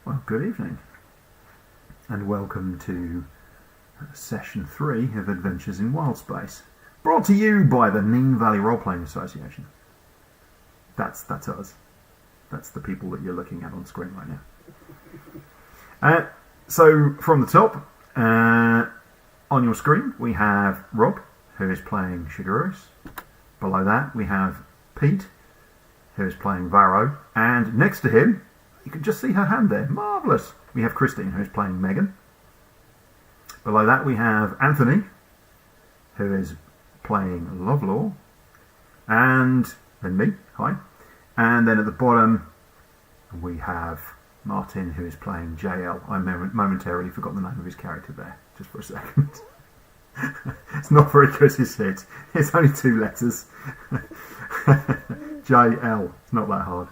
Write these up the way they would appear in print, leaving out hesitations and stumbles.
Well, good evening, and welcome to Session 3 of Adventures in Wildspace, brought to you by the Neen Valley Role-Playing Association. That's us. That's the people that you're looking at on screen right now. So, from the top, on your screen, we have Rob, who is playing Shigeru's. Below that, we have Pete, who is playing Varro, and next to him, you can just see her hand there. Marvellous. We have Christine, who's playing Megan. Below that, we have Anthony, who is playing Lovelaw. And then me. Hi. And then at the bottom, we have Martin, who is playing JL. I momentarily forgot the name of his character there, just for a second. It's not very good, is it? It's only 2 letters. JL. It's not that hard.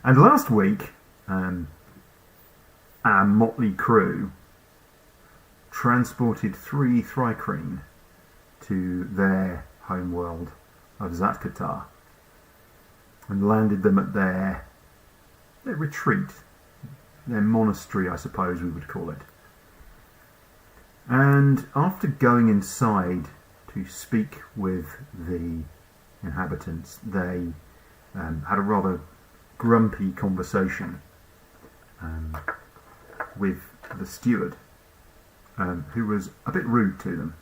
And last week, our motley crew transported 3 Thrycreen to their home world of Zatkatar and landed them at their retreat, their monastery, I suppose we would call it. And after going inside to speak with the inhabitants, they had a rather grumpy conversation with the steward, who was a bit rude to them.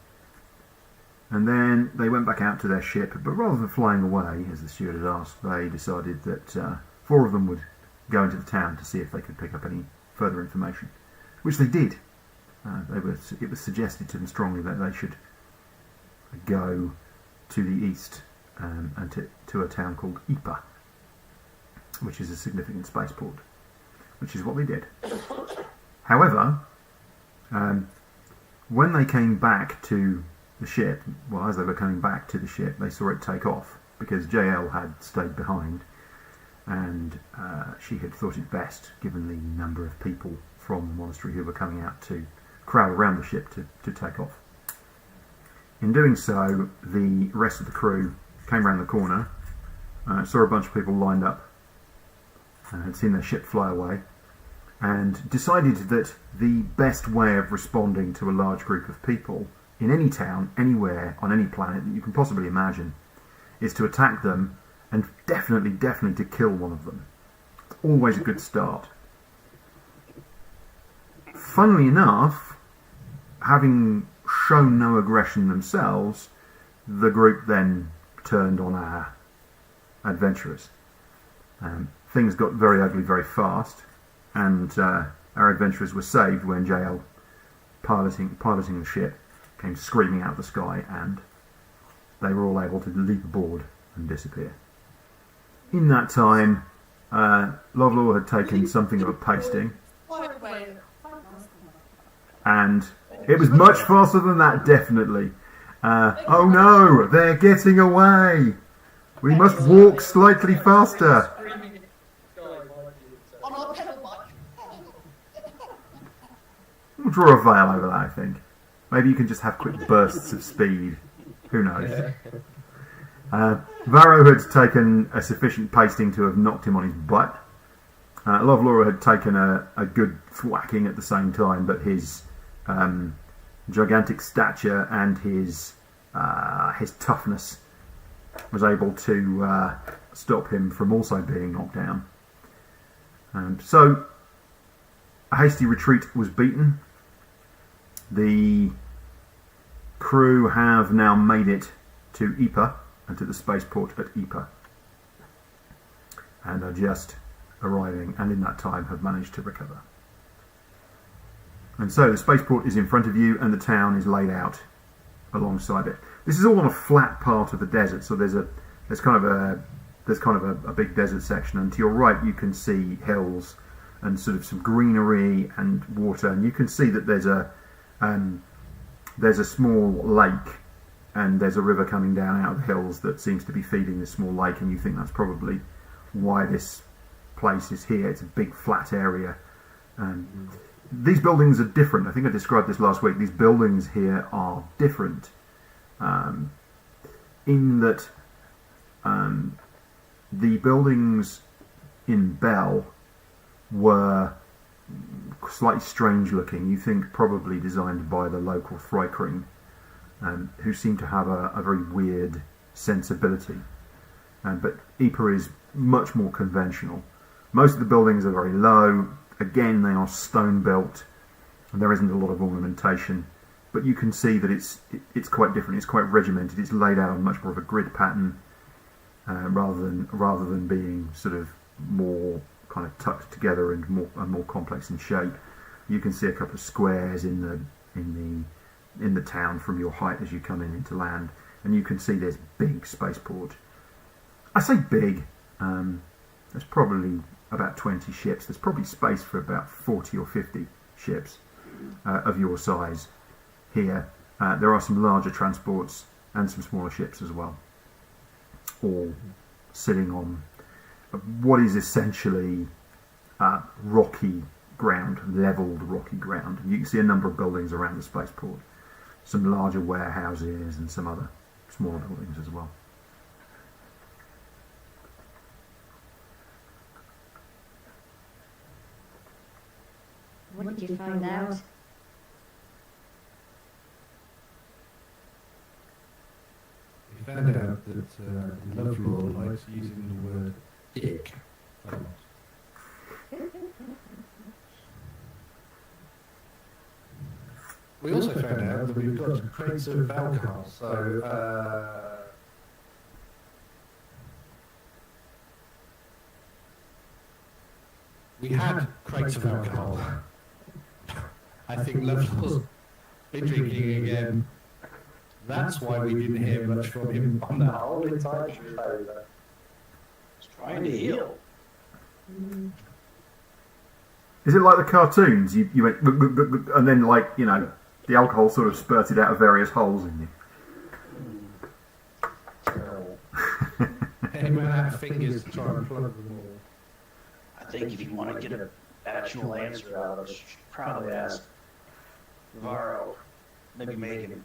And then they went back out to their ship, but rather than flying away, as the steward had asked, they decided that 4 of them would go into the town to see if they could pick up any further information, which they did. It was suggested to them strongly that they should go to the east and to a town called Ypres, which is a significant spaceport, which is what they did. However, when they came back to the ship, well, as they were coming back to the ship, they saw it take off because JL had stayed behind, and she had thought it best, given the number of people from the monastery who were coming out to crowd around the ship, to take off. In doing so, the rest of the crew came around the corner, saw a bunch of people lined up, had seen their ship fly away, and decided that the best way of responding to a large group of people in any town, anywhere, on any planet that you can possibly imagine, is to attack them and definitely to kill one of them. It's always a good start. Funnily enough, having shown no aggression themselves, the group then turned on our adventurers. Things got very ugly very fast, and our adventurers were saved when JL, piloting the ship, came screaming out of the sky, and they were all able to leap aboard and disappear. In that time, Lovelaw had taken something of a pasting, and it was much faster than that, definitely. Oh no, they're getting away! We must walk slightly faster! We'll draw a veil over that, I think. Maybe you can just have quick bursts of speed. Who knows? Varro had taken a sufficient pasting to have knocked him on his butt. Lovelaw had taken a good thwacking at the same time, but his gigantic stature and his toughness was able to stop him from also being knocked down. So a hasty retreat was beaten. The crew have now made it to Ypres and to the spaceport at Ypres, and are just arriving, and in that time have managed to recover. And so the spaceport is in front of you, and the town is laid out alongside it. This is all on a flat part of the desert, so there's kind of a big desert section, and to your right you can see hills and sort of some greenery and water, and you can see that there's a small lake, and there's a river coming down out of the hills that seems to be feeding this small lake, and you think that's probably why this place is here. It's a big flat area. These buildings are different. I think I described this last week. These buildings here are different in that the buildings in Bell were slightly strange looking. You think probably designed by the local Thrycreen, who seem to have a very weird sensibility. But Ypres is much more conventional. Most of the buildings are very low. Again, they are stone built, and there isn't a lot of ornamentation. But you can see that it's quite different. It's quite regimented. It's laid out on much more of a grid pattern, rather than being sort of more kind of tucked together and more complex in shape. You can see a couple of squares in the town from your height as you come into land, and you can see there's big spaceport. I say big. There's probably about 20 ships. There's probably space for about 40 or 50 ships of your size here. There are some larger transports and some smaller ships as well, all sitting on what is essentially rocky ground, levelled rocky ground. And you can see a number of buildings around the spaceport, some larger warehouses and some other smaller buildings as well. What did you find out? We found out that Lovelord likes using the word dick a lot. We also found out that we've got crates of alcohol, so we had crates of alcohol. I think Lovelord's been drinking again. That's why we didn't hear much from him on that whole entire trip. He's trying to heal. Is it like the cartoons? You went, and then the alcohol sort of spurted out of various holes in you. Anyone have fingers to try and plug them all? I think if you want to get an actual answer out of us, you should probably ask Varro. Maybe Megan.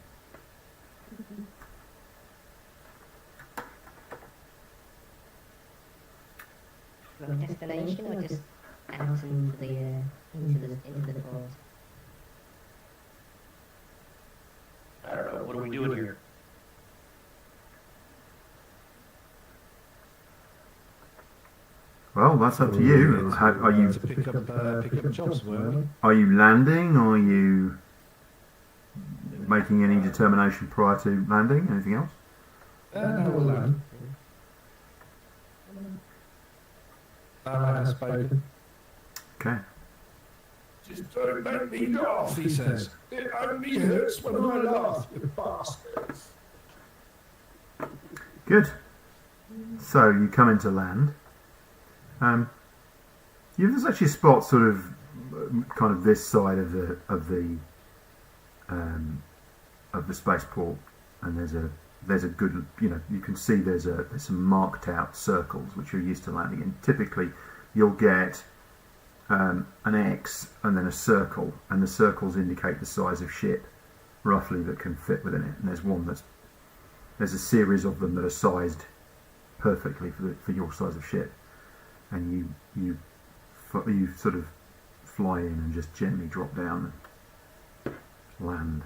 From destination or just out into the port? I don't know. What are we doing here? Well, that's up to you. Are you to pick up jobs, weren't we? are you landing? Or are you making any determination prior to landing? Anything else? No, we'll land. Baron has spoken. Okay. Just don't make me laugh, he says. It only hurts when I laugh, you bastards. Good. So you come into land. There's actually a spot sort of kind of this side of the spaceport, and there's a good, you can see there's some marked out circles which you're used to landing in. Typically you'll get an X and then a circle, and the circles indicate the size of ship roughly that can fit within it, and there's a series of them that are sized perfectly for your size of ship, and you sort of fly in and just gently drop down and land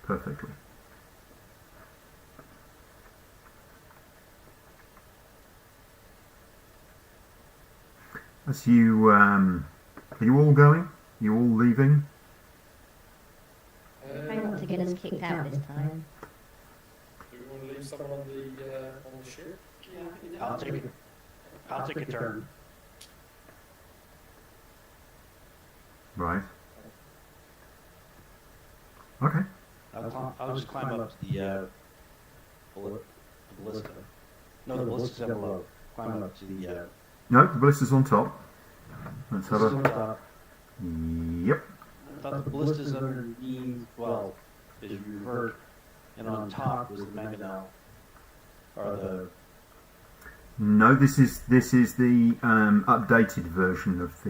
perfectly. As you are you all going? Are you all leaving? Try not to get us kicked out this time. Do we want to leave someone on the ship? Yeah, I'll take a turn. Right. Okay. I'll just climb up to the ballista. No, the ballista's down below. Climb up to the. No, the ballista's on top. Let's have ballista's a. on top. Yep. I thought the ballista's underneath. Well, as you heard, and on top was the mangonel, or the. No, this is the updated version of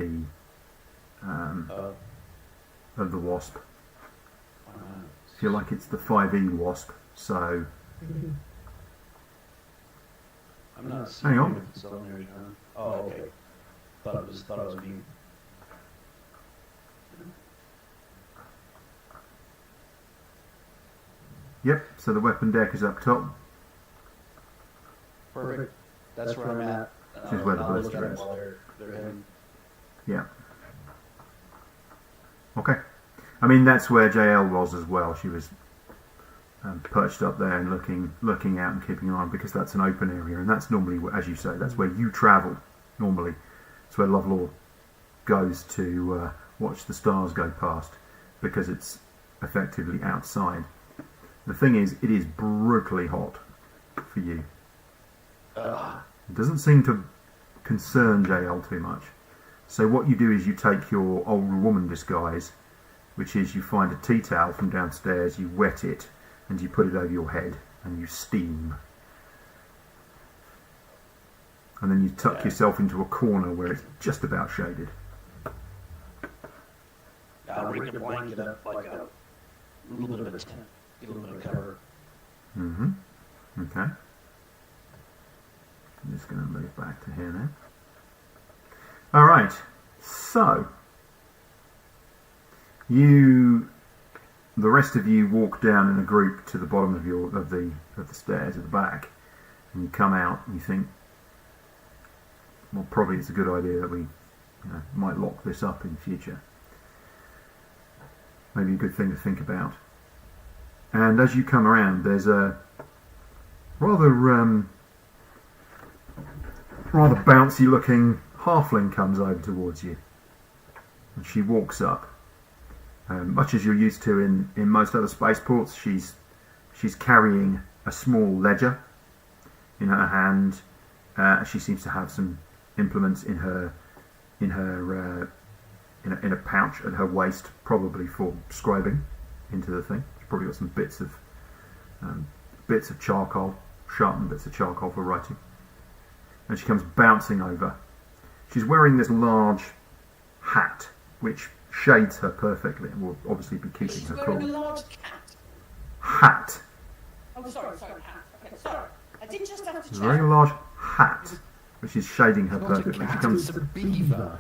the Wasp. If you like, it's the 5E Wasp. So I'm not hang on. Oh, okay. thought it was me. Yep, so the weapon deck is up top. Perfect. That's where I'm at. This is where the I'll look blister at it is. while they're heading. Yeah. Okay. I mean, that's where JL was as well. She was perched up there and looking out and keeping an eye on, because that's an open area, and that's normally, as you say, that's where you travel normally. It's where Lovelore goes to watch the stars go past, because it's effectively outside. The thing is, it is brutally hot for you. It doesn't seem to concern JL too much. So what you do is you take your older woman disguise, which is you find a tea towel from downstairs, you wet it, and you put it over your head, and you steam. And then you tuck yourself into a corner where it's just about shaded. I'll rig the blanket up like a little bit of a tent, get a little bit of cover. Mm-hmm. Okay. I'm just going to move back to here now. All right. So the rest of you walk down in a group to the bottom of the stairs at the back, and you come out and you think, well, probably it's a good idea that we might lock this up in future. Maybe a good thing to think about. And as you come around, there's a rather bouncy looking halfling comes over towards you, and she walks up. Much as you're used to in most other spaceports, she's carrying a small ledger in her hand. She seems to have some implements in a pouch at her waist, probably for scribing into the thing. She's probably got some bits of charcoal, sharpened bits of charcoal for writing. And she comes bouncing over. She's wearing this large hat, which shades her perfectly and will obviously be keeping She's her wearing cool. a large cat. Hat. Oh, sorry, hat. Okay, sorry. I did just have to She's check. wearing a large hat, which is shading her Not a perfectly. cat, it's a beaver.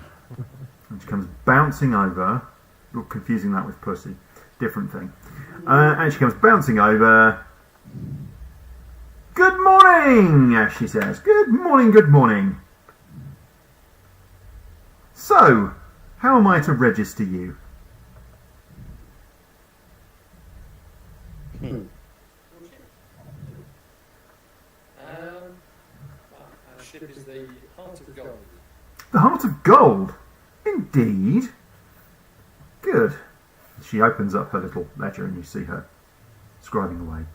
And she comes bouncing over. You're confusing that with pussy. Different thing. And she comes bouncing over. Good morning, she says. Good morning, good morning. So, how am I to register you? Our ship is the Heart of Gold. The Heart of Gold? Indeed. Good. She opens up her little ledger and you see her scribing away.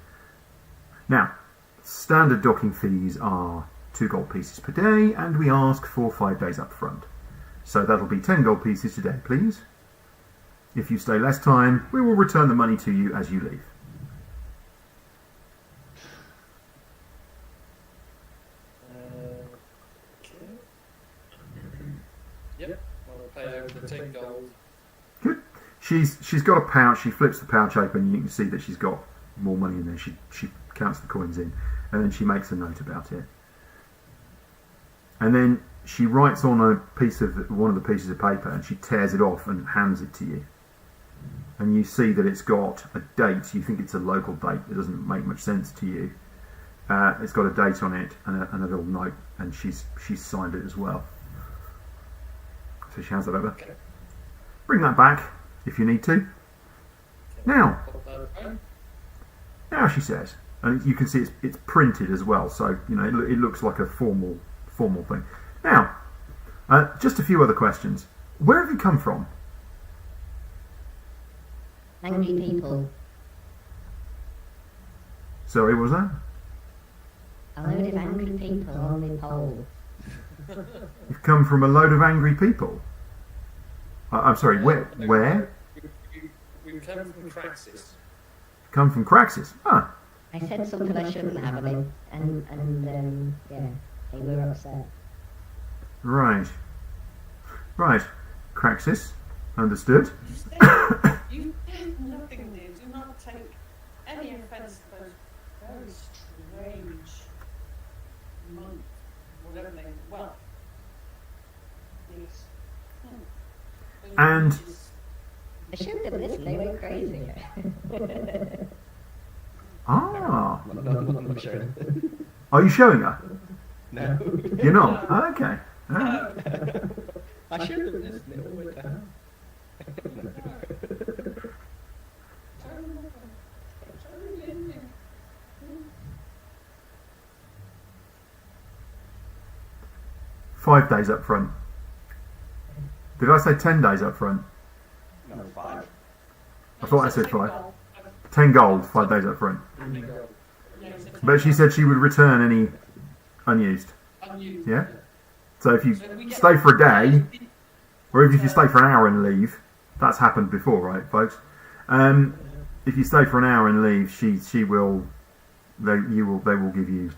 Now, standard docking fees are 2 gold pieces per day, and we ask for 5 days up front. So that'll be 10 gold pieces today, please. If you stay less time, we will return the money to you as you leave. Okay. Yep, I'll pay over the 10 gold. Good. She's got a pouch. She flips the pouch open, and you can see that she's got more money in there. She counts the coins in, and then she makes a note about it. And then she writes on one of the pieces of paper, and she tears it off and hands it to you. And you see that it's got a date. You think it's a local date. It doesn't make much sense to you. It's got a date on it and a little note, and she's signed it as well. So she hands that over. Okay. Bring that back if you need to. Now, she says, and you can see it's printed as well, so it looks like a formal thing. Now, just a few other questions. Where have you come from? Angry people. Sorry, what was that? A load of angry people on the pole. You've come from a load of angry people. I'm sorry, where? We come from Praxis. Come from Craxis. Ah, I said something I shouldn't have, and yeah, they were upset. right. Craxis, understood. You did nothing there. Do not take any offence to those very strange monks, whatever they, well, the And I showed them this and they went crazy. ah, I'm not sure. are you showing her? No. You're not. Oh, okay. All right. I showed them this and it all went down. 5 days up front. Did I say 10 days up front? No, 5. I thought I said 5. 10 gold, 5 days up front. But she said she would return any unused. Yeah? So if you stay for a day, or if you stay for an hour and leave, that's happened before, right, folks? If you stay for an hour and leave, they will give you,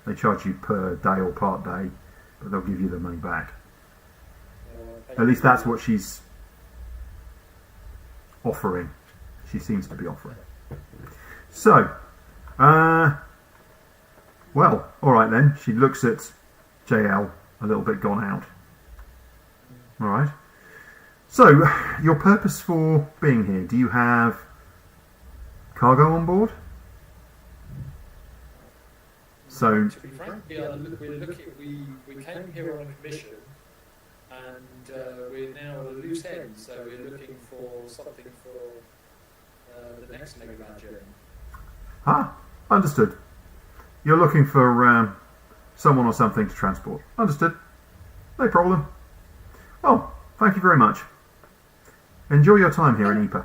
they charge you per day or part day, but they'll give you the money back. At least that's what she's offering. She seems to be offering. So, well, all right then. She looks at JL, a little bit gone out. All right. So, your purpose for being here, do you have cargo on board? So, To be frank, we came here on a commission, and we're now at a loose end. So we're looking for something for the next leg of our journey. Understood. You're looking for someone or something to transport. Understood. No problem. Well, thank you very much. Enjoy your time here in Ypres.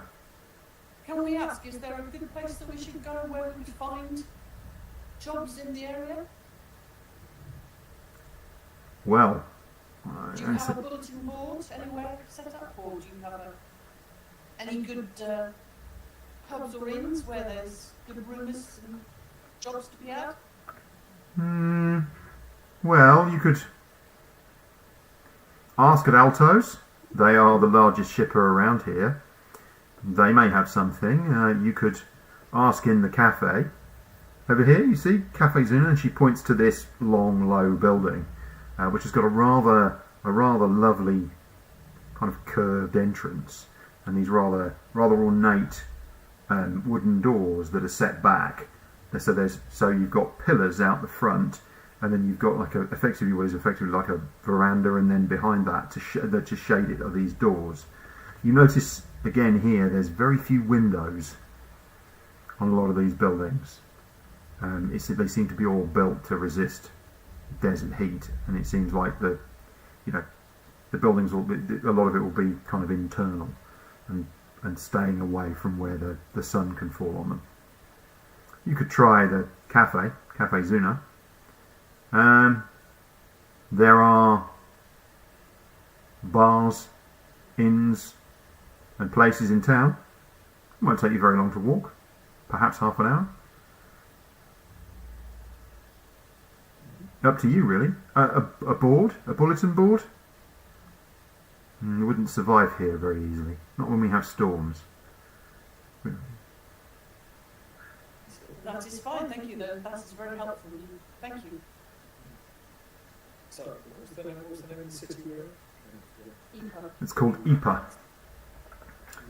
Can we ask, is there a good place that we should go where we could find jobs in the area? Well, Do you have a bulletin board anywhere set up, or do you have any good pubs or inns where there's good rumours and jobs to be had? Well, you could ask at Altos. They are the largest shipper around here. They may have something. You could ask in the cafe. Over here, you see, Cafe Zuna, and she points to this long, low building, which has got a rather lovely kind of curved entrance, and these rather ornate wooden doors that are set back. So you've got pillars out the front, and then you've got like effectively like a veranda, and then behind that to shade it are these doors. You notice again here, there's very few windows on a lot of these buildings. They seem to be all built to resist desert heat, and it seems like the buildings a lot of it will be kind of internal and staying away from where the sun can fall on them. You could try the Cafe Zuna. There are bars, inns, and places in town. It won't take you very long to walk, perhaps half an hour. Up to you, really. A bulletin board? It wouldn't survive here very easily. Not when we have storms. That is fine, thank you. That is very helpful. Thank you. Sorry, what was the name of the city we're in? It's called Ypres.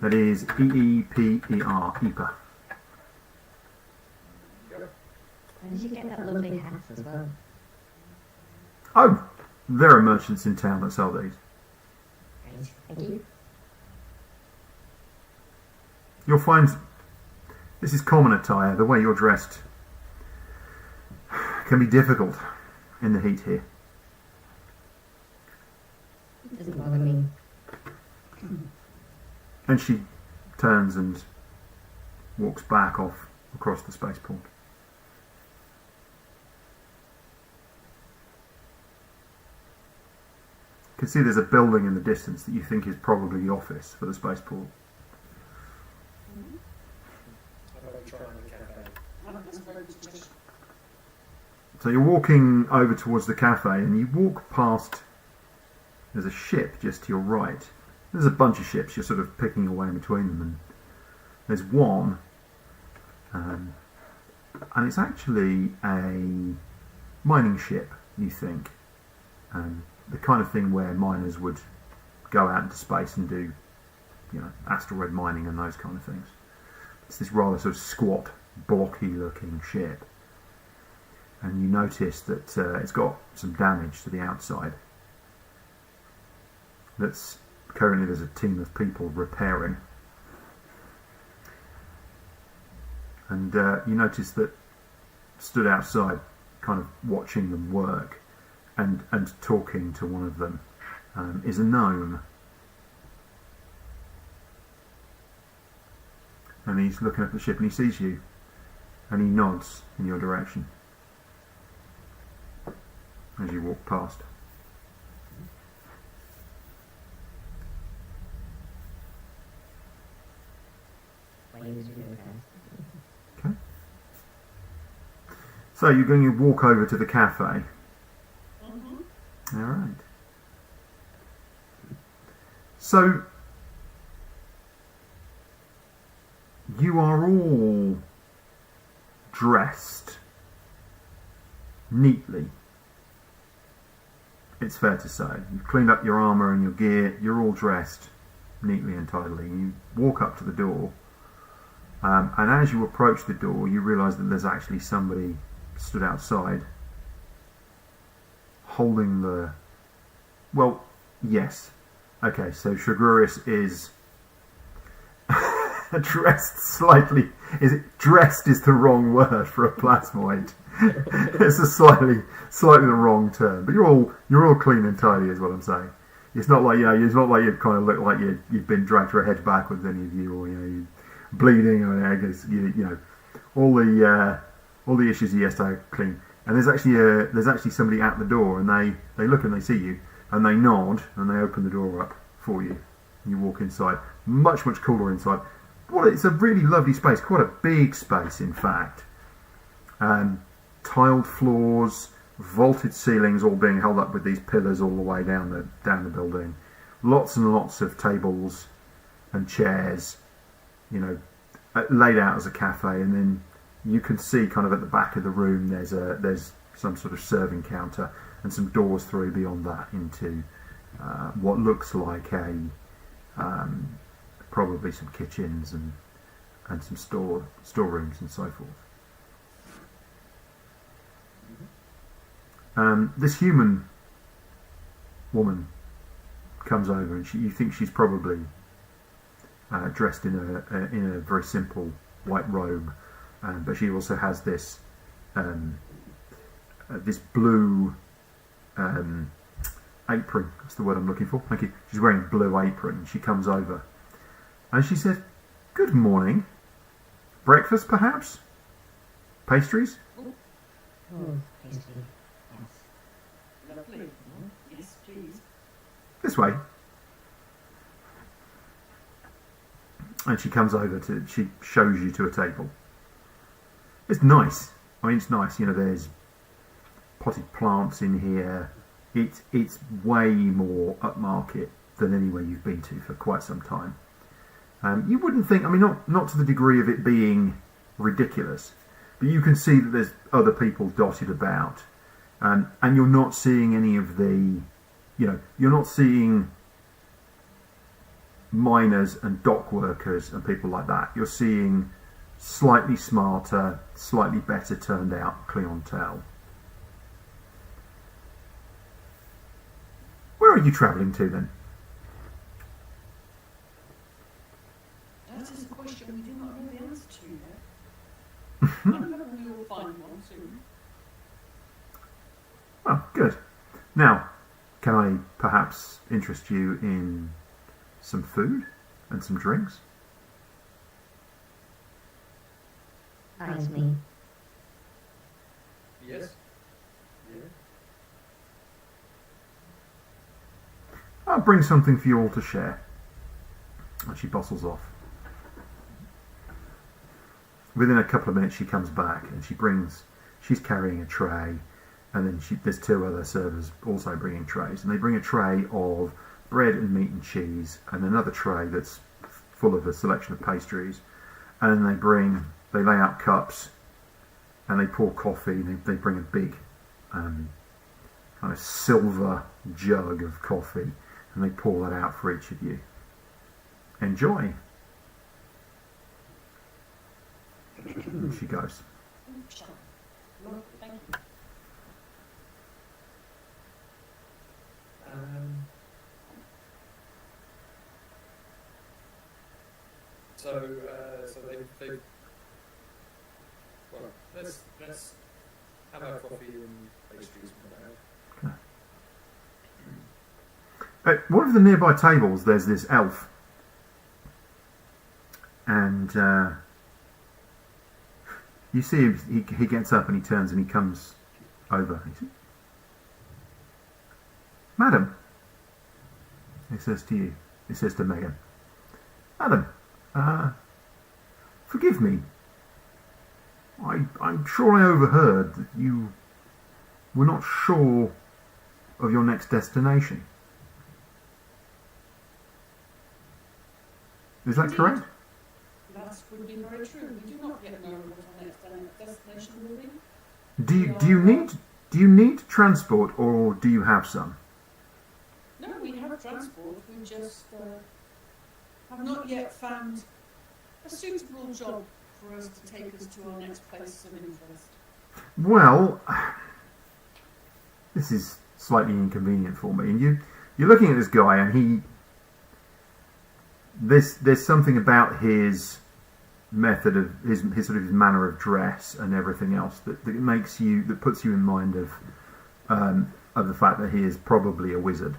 That is Eeper. Ypres. Where did you get that lovely hat as well? Oh, there are merchants in town that sell these. Great, thank you. You'll find this is common attire. The way you're dressed can be difficult in the heat here. It doesn't bother me. And she turns and walks back off across the spaceport. You can see there's a building in the distance that you think is probably the office for the spaceport. How about trying the cafe? That's a very good suggestion. So you're walking over towards the cafe, and you walk past. There's a ship just to your right. There's a bunch of ships. You're sort of picking away in between them, and there's one, and it's actually a mining ship. You think, the kind of thing where miners would go out into space and do, asteroid mining and those kind of things. It's this rather sort of squat, blocky-looking ship, and you notice that it's got some damage to the outside. That's currently there's a team of people repairing, and you notice that stood outside, kind of watching them work, and talking to one of them is a gnome. And he's looking at the ship and he sees you, and he nods in your direction as you walk past. Okay. So you're going to walk over to the cafe. All right. So you are all dressed neatly. It's fair to say. You've cleaned up your armour and your gear. You're all dressed neatly and tidily. You walk up to the door, and as you approach the door, you realise that there's actually somebody stood outside holding the... Well, yes. Okay, so Shagurius is dressed slightly... Dressed is the wrong word for a plasmoid. It's a slightly the wrong term. But you're all clean and tidy, is what I'm saying. It's not like it's not like you kind of look like you've been dragged through a hedge backwards, any of you, or you're bleeding, or all the issues he has to clean. And there's actually somebody at the door, and they look and they see you, and they nod and they open the door up for you. And you walk inside. Much cooler inside. It's a really lovely space. Quite a big space, in fact. Tiled floors, vaulted ceilings, all being held up with these pillars all the way down the building. Lots and lots of tables and chairs, laid out as a cafe. And then you can see kind of at the back of the room there's some sort of serving counter and some doors through beyond that into what looks like probably some kitchens and some storerooms and so forth. This human woman comes over, and you think she's probably dressed in a very simple white robe, but she also has this blue apron. That's the word I'm looking for. Thank you. She's wearing a blue apron. She comes over, and she says, "Good morning. Breakfast, perhaps? Pastries?" Oh, pastry. Yes. Lovely. Yes, please. This way. And she comes over she shows you to a table. It's nice. I mean, it's nice. There's potted plants in here. It's way more upmarket than anywhere you've been to for quite some time. You wouldn't think, I mean, not to the degree of it being ridiculous, but you can see that there's other people dotted about. And you're not seeing any of the, you're not seeing miners and dock workers and people like that. You're seeing slightly smarter, slightly better turned out clientele. Where are you travelling to then? That is a question we do not know the answer to yet. I'm hoping we will find one soon. Oh, good. Now, can I perhaps interest you in some food and some drinks? Eyes me. Yes. Yeah. I'll bring something for you all to share. And she bustles off. Within a couple of minutes she comes back and she's carrying a tray, and then there's two other servers also bringing trays, and they bring a tray of bread and meat and cheese, and another tray that's full of a selection of pastries, and then they lay out cups, and they pour coffee, and they bring a big kind of silver jug of coffee, And they pour that out for each of you. Enjoy. And she goes. Thank you. So they well, let's have our coffee and pastries from there. At one of the nearby tables, there's this elf. And you see him, he gets up and he turns and he comes over. He says, Madam, he says to you, he says to Megan, Madam, forgive me. I'm sure I overheard that you were not sure of your next destination. Is that correct? That would be very true. We do not yet know what our next destination will be. Do you need transport, or do you have some? No, we have transport. We just have not yet found a suitable job for us to take us to our next place of interest. Well, this is slightly inconvenient for me. And you're looking at this guy, and there's something about his method of his sort of his manner of dress and everything else that puts you in mind of the fact that he is probably a wizard.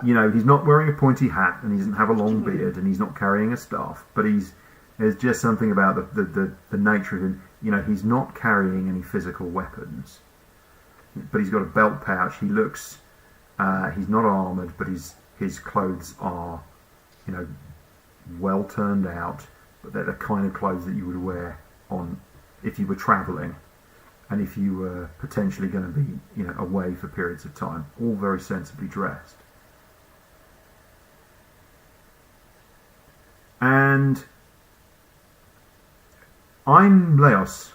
You know, he's not wearing a pointy hat, and he doesn't have a long beard, and he's not carrying a staff, but there's just something about the nature of him. You know, he's not carrying any physical weapons, but he's got a belt pouch. He looks, he's not armoured, but his clothes are, you know, well turned out, but they're the kind of clothes that you would wear on if you were travelling, and if you were potentially going to be, you know, away for periods of time. All very sensibly dressed. And I'm Leos,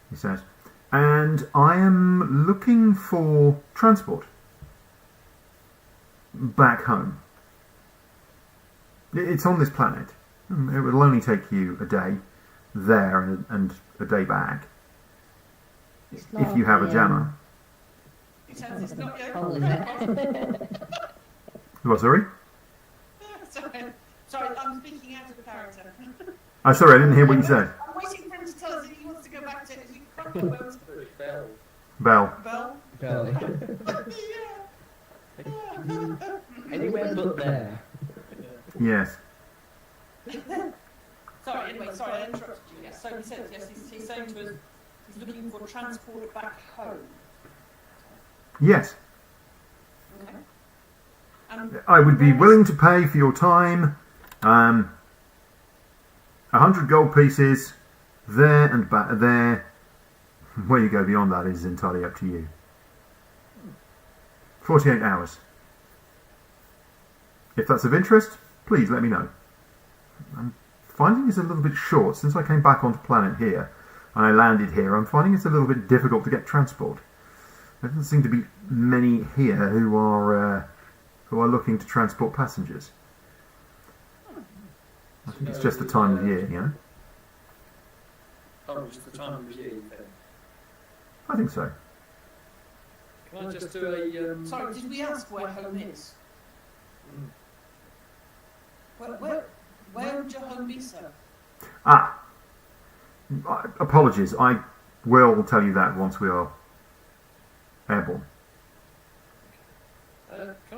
he says, and I am looking for transport back home. It's on this planet. It will only take you a day there and a day back if you have a jammer. It sounds it's not yet. What, sorry? Sorry, I'm speaking out of character. I'm sorry, I didn't hear what you said. I'm waiting for him to tell us if he wants to go back to Bell. Bell. Bell. Anywhere but there. Yes. Sorry, I interrupted you. Yes, so he said, yes, he's saying to us, he's looking for transport back home. Yes. Okay. I would be willing to pay for your time 100 gold pieces there and back there. Where you go beyond that is entirely up to you. 48 hours. If that's of interest, please let me know. I'm finding it's a little bit short. Since I came back onto planet here and I landed here, I'm finding it's a little bit difficult to get transport. There doesn't seem to be many here who are looking to transport passengers. I think it's just the time of year, you know? Oh, just the time of year, you think? I think so. Can I just do a... Sorry, did we ask where home is? Where would your home be, sir? Apologies. I will tell you that once we are airborne.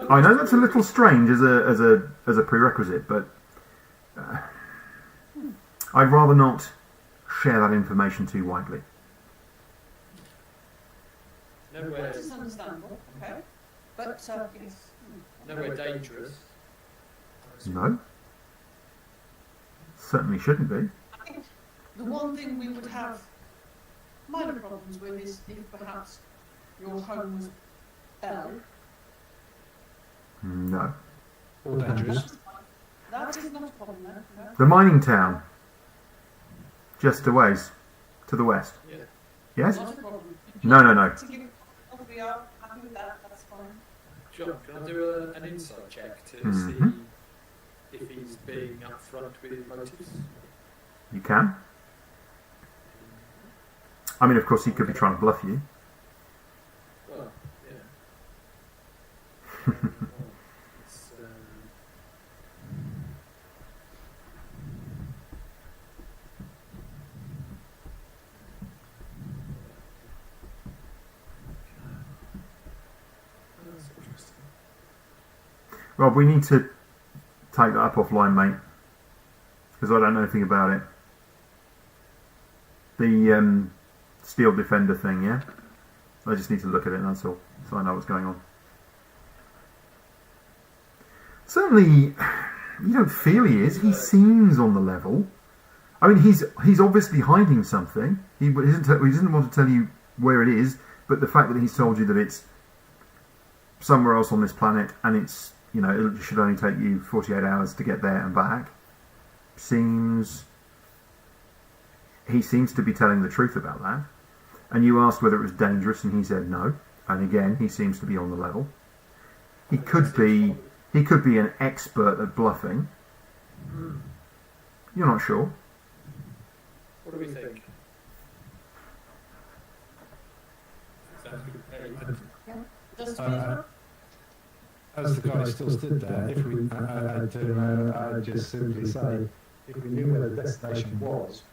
I know that's a little strange as a prerequisite, but I'd rather not share that information too widely. Nowhere, That is understandable, okay. But, yes. nowhere dangerous. No. Certainly shouldn't be. I think the one thing we would have minor problems with is if perhaps your home was Bell. No. All dangerous. That is not a problem, no. The mining town. Just a ways. To the west. Yeah. Yes? Not a problem. No. To give we are happy with that, that's fine. John, can I do an insight check to Mhm. see if he's being upfront with his motives? You can. I mean, of course, he could be trying to bluff you. Well, yeah. It's, that's interesting. Rob, we need to take that up offline, mate, because I don't know anything about it. The steel defender thing, yeah? I just need to look at it, that's all, so I know what's going on. Certainly, you don't feel he is. He seems on the level. I mean, he's obviously hiding something. He doesn't want to tell you where it is, but the fact that he's told you that it's somewhere else on this planet and it's, you know, it should only take you 48 hours to get there and back, he seems to be telling the truth about that. And you asked whether it was dangerous, and he said no. And again, he seems to be on the level. He could be an expert at bluffing. You're not sure. What do we think? Just As the guy still stood there, if we, I'd just simply say, if we knew where the destination was,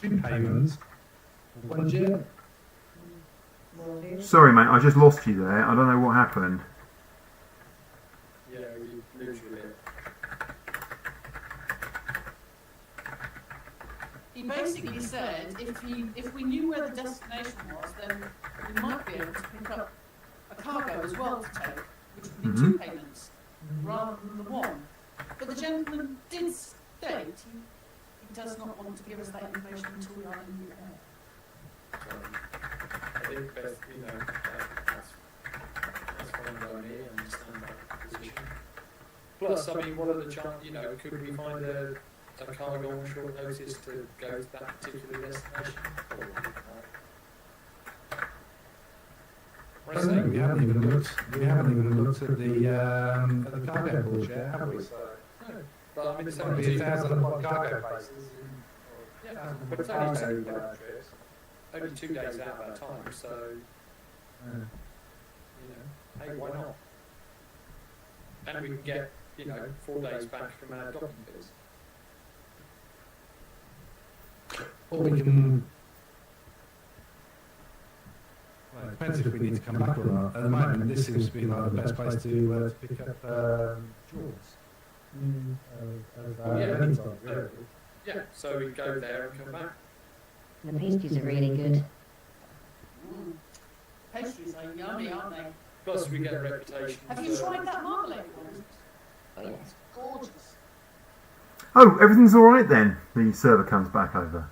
2 payments, 1 journey. Sorry, mate, I just lost you there. I don't know what happened. Yeah, we lose you a bit. He basically said if we knew where the destination was, then we might be able to pick up a cargo as well to take, which would be 2 payments rather than the 1. But the gentleman did state he does not want to give us that information until we are in the air. I think best, that's fine by me. I understand that position. Plus, I mean, what are the chances? Could we find a cargo on short notice to go to that particular destination? We haven't even looked at the cargo port yet, have we? So, No. But I mean, there's it's only only 1,000 cargo places. Yeah, but it's only 2 days out of our time, so hey, why not? And we can get 4 days back from our docking fees. Or we can. Well, it depends if we need to come back or not. At the moment, this seems to be like the best place to pick up jewels. Really. Yeah, so we go there and come back. The pastries are really good. Pastries are yummy, aren't they? Plus, we get a reputation. Have you tried that marmalade one? Oh yes. Gorgeous. Oh, everything's all right then. The server comes back over.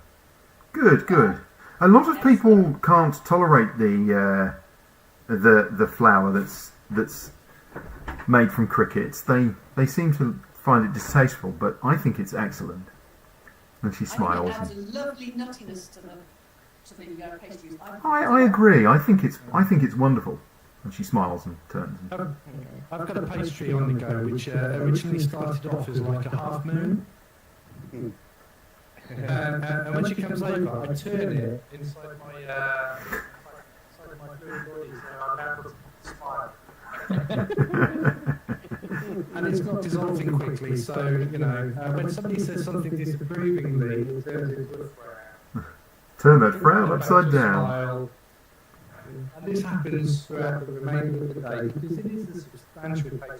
Good, good. A lot of people can't tolerate the flour that's made from crickets. They seem to find it distasteful, but I think it's excellent. And she smiles. I think it adds a lovely nuttiness to the pastries. I agree. I think it's wonderful. And she smiles and turns. And I've got a pastry on the go which originally started off as like a half moon. And when she comes over, I turn it inside my fluid body, so I'm able to smile. And it's not dissolving quickly, so when somebody says something disapprovingly, it turns into a frown. turn that frown upside down. Smile. And this happens throughout the remainder of the day because it is a substantial pastry.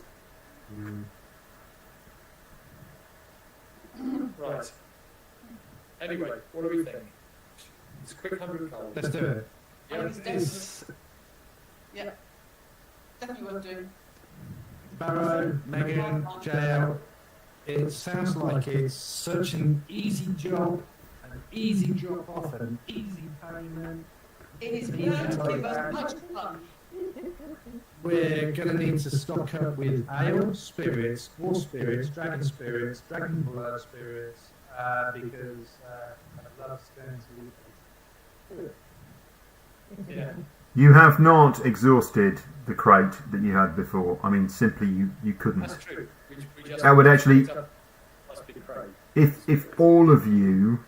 Right. Anyway, what do we think? It's a quick 100 cold. Let's do it. Yeah. Definitely worth doing. Barrow, Megan, JL, it sounds like it's such an easy job, an easy drop off, an easy payment. It is going to give us much fun. We're going to need to stock up with ale, spirits, war spirits, dragon blood spirits, because love's going to Yeah. You have not exhausted the crate that you had before. I mean, simply you couldn't. That's true. We just I would actually, picked up a nice big crate. if all of you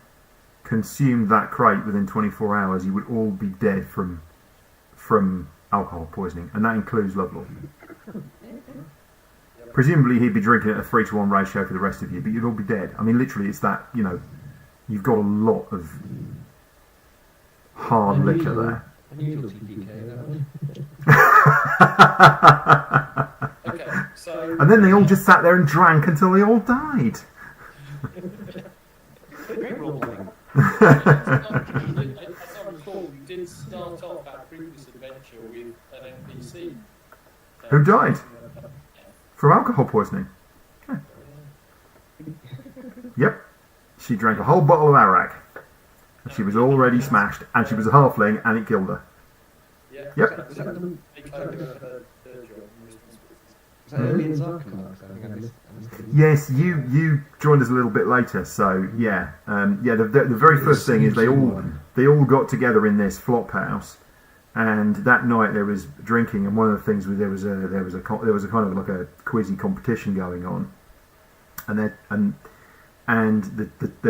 consumed that crate within 24 hours, you would all be dead from alcohol poisoning, and that includes Lovelord. Presumably, he'd be drinking at a 3-to-1 ratio for the rest of you, but you'd all be dead. I mean, literally, it's that, you've got a lot of hard liquor there. Unusual TPK, Okay, so And then they all just sat there and drank until they all died. Great role playing. as I recall, we did start off our previous adventure with an NPC. Who died? From alcohol poisoning. Yeah. Yep. She drank a whole bottle of arak. She was already smashed, and she was a halfling, and it killed her. Yeah. Yep. Was that the Take over her job and responsibilities. was that early in Zarkon? I think I missed it. Yes, you joined us a little bit later, so yeah, The very first thing is they all got together in this flop house, and that night there was drinking, and one of the things was there was a kind of like a quizzy competition going on, and their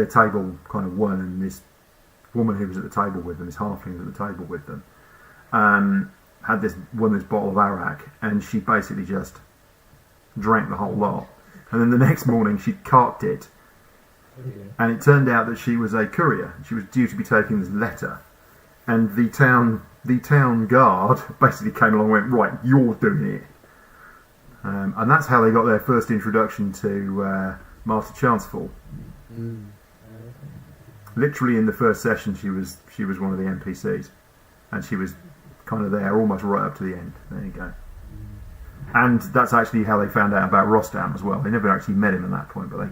table kind of won, and this woman who was at the table with them, this halfling was at the table with them, had won this bottle of arak, and she basically just drank the whole lot. And then the next morning she carked it, and it turned out that she was a courier. She was due to be taking this letter, and the town guard basically came along and went, right, you're doing it. And that's how they got their first introduction to Master Chanceful. Literally in the first session she was one of the NPCs, and she was kind of there almost right up to the end. There you go. And that's actually how they found out about Rostam as well. They never actually met him at that point, but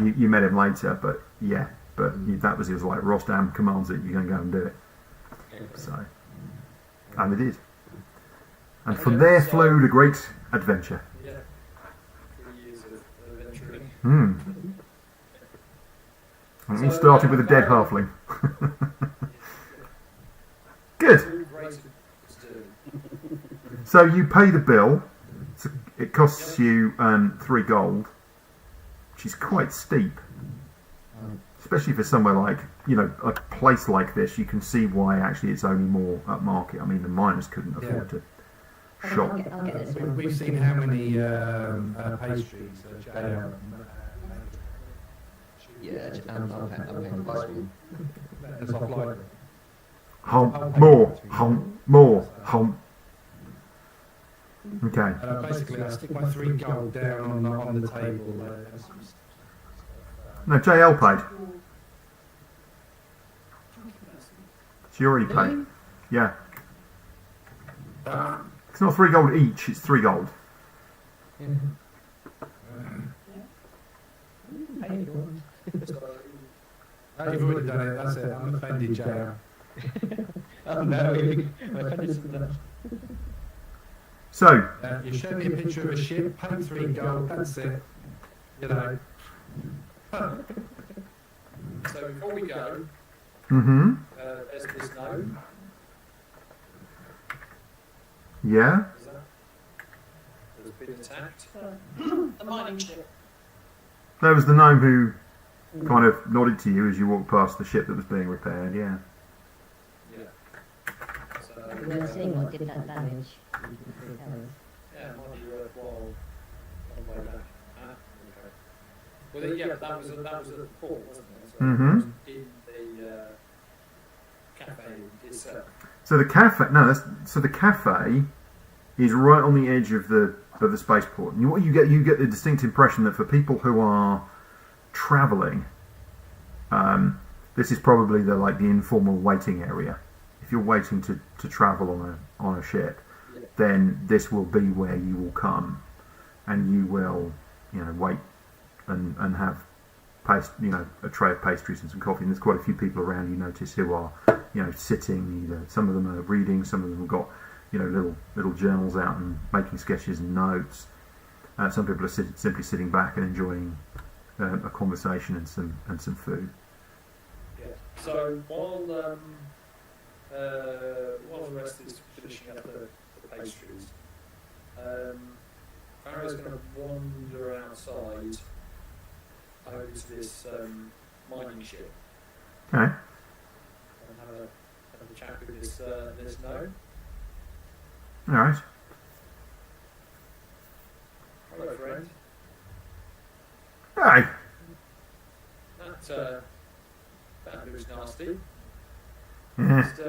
you met him later. But yeah, that was like Rostam commands it, you're going to go and do it. So, and they did. And from there flowed a great adventure. Yeah. 3 years of adventuring. And we started with a dead halfling. Good. All great to do. So you pay the bill. So it costs you 3 gold, which is quite steep, especially for somewhere like a place like this. You can see why actually it's only more upmarket. I mean, the miners couldn't afford to shop. I'll get this one. We've seen how many pastries JL. Yeah, I'm paying the price for them. That's off library. More. Okay. Basically, I stick my 3 gold down on the table. No, JL paid. She already paid. Yeah. It's not 3 gold each, it's 3 gold. Oh, you've already done it, that's it. I'm offended, JL. Oh no, my friend isn't done. So, You show me a picture of a ship, pay 3 gold, that's it. So before we go, there's this note. yeah. Is that? That's been attacked. The mining ship. There was the gnome who kind of nodded to you as you walked past the ship that was being repaired, yeah. Yeah. So, We'll see what did that damage. yeah, it might be worthwhile on the way back. Okay. Well, yeah, that was at the port, wasn't it? So it was in the cafe itself. So the cafe is right on the edge of the spaceport. And what you get the distinct impression that for people who are travelling, this is probably the informal waiting area. If you're waiting to travel on a ship, then this will be where you will come, and you will wait and have a tray of pastries and some coffee. And there's quite a few people around you notice who are sitting. Either some of them are reading, some of them have got little journals out and making sketches and notes. Some people are simply sitting back and enjoying a conversation and some food. Yeah. So while rest is finishing up the pastries. Pharaoh's going to wander outside over to this mining ship Okay. and have a chat with this gnome. All right. Hello, friend. Hey. That looks nasty. Yeah. Just,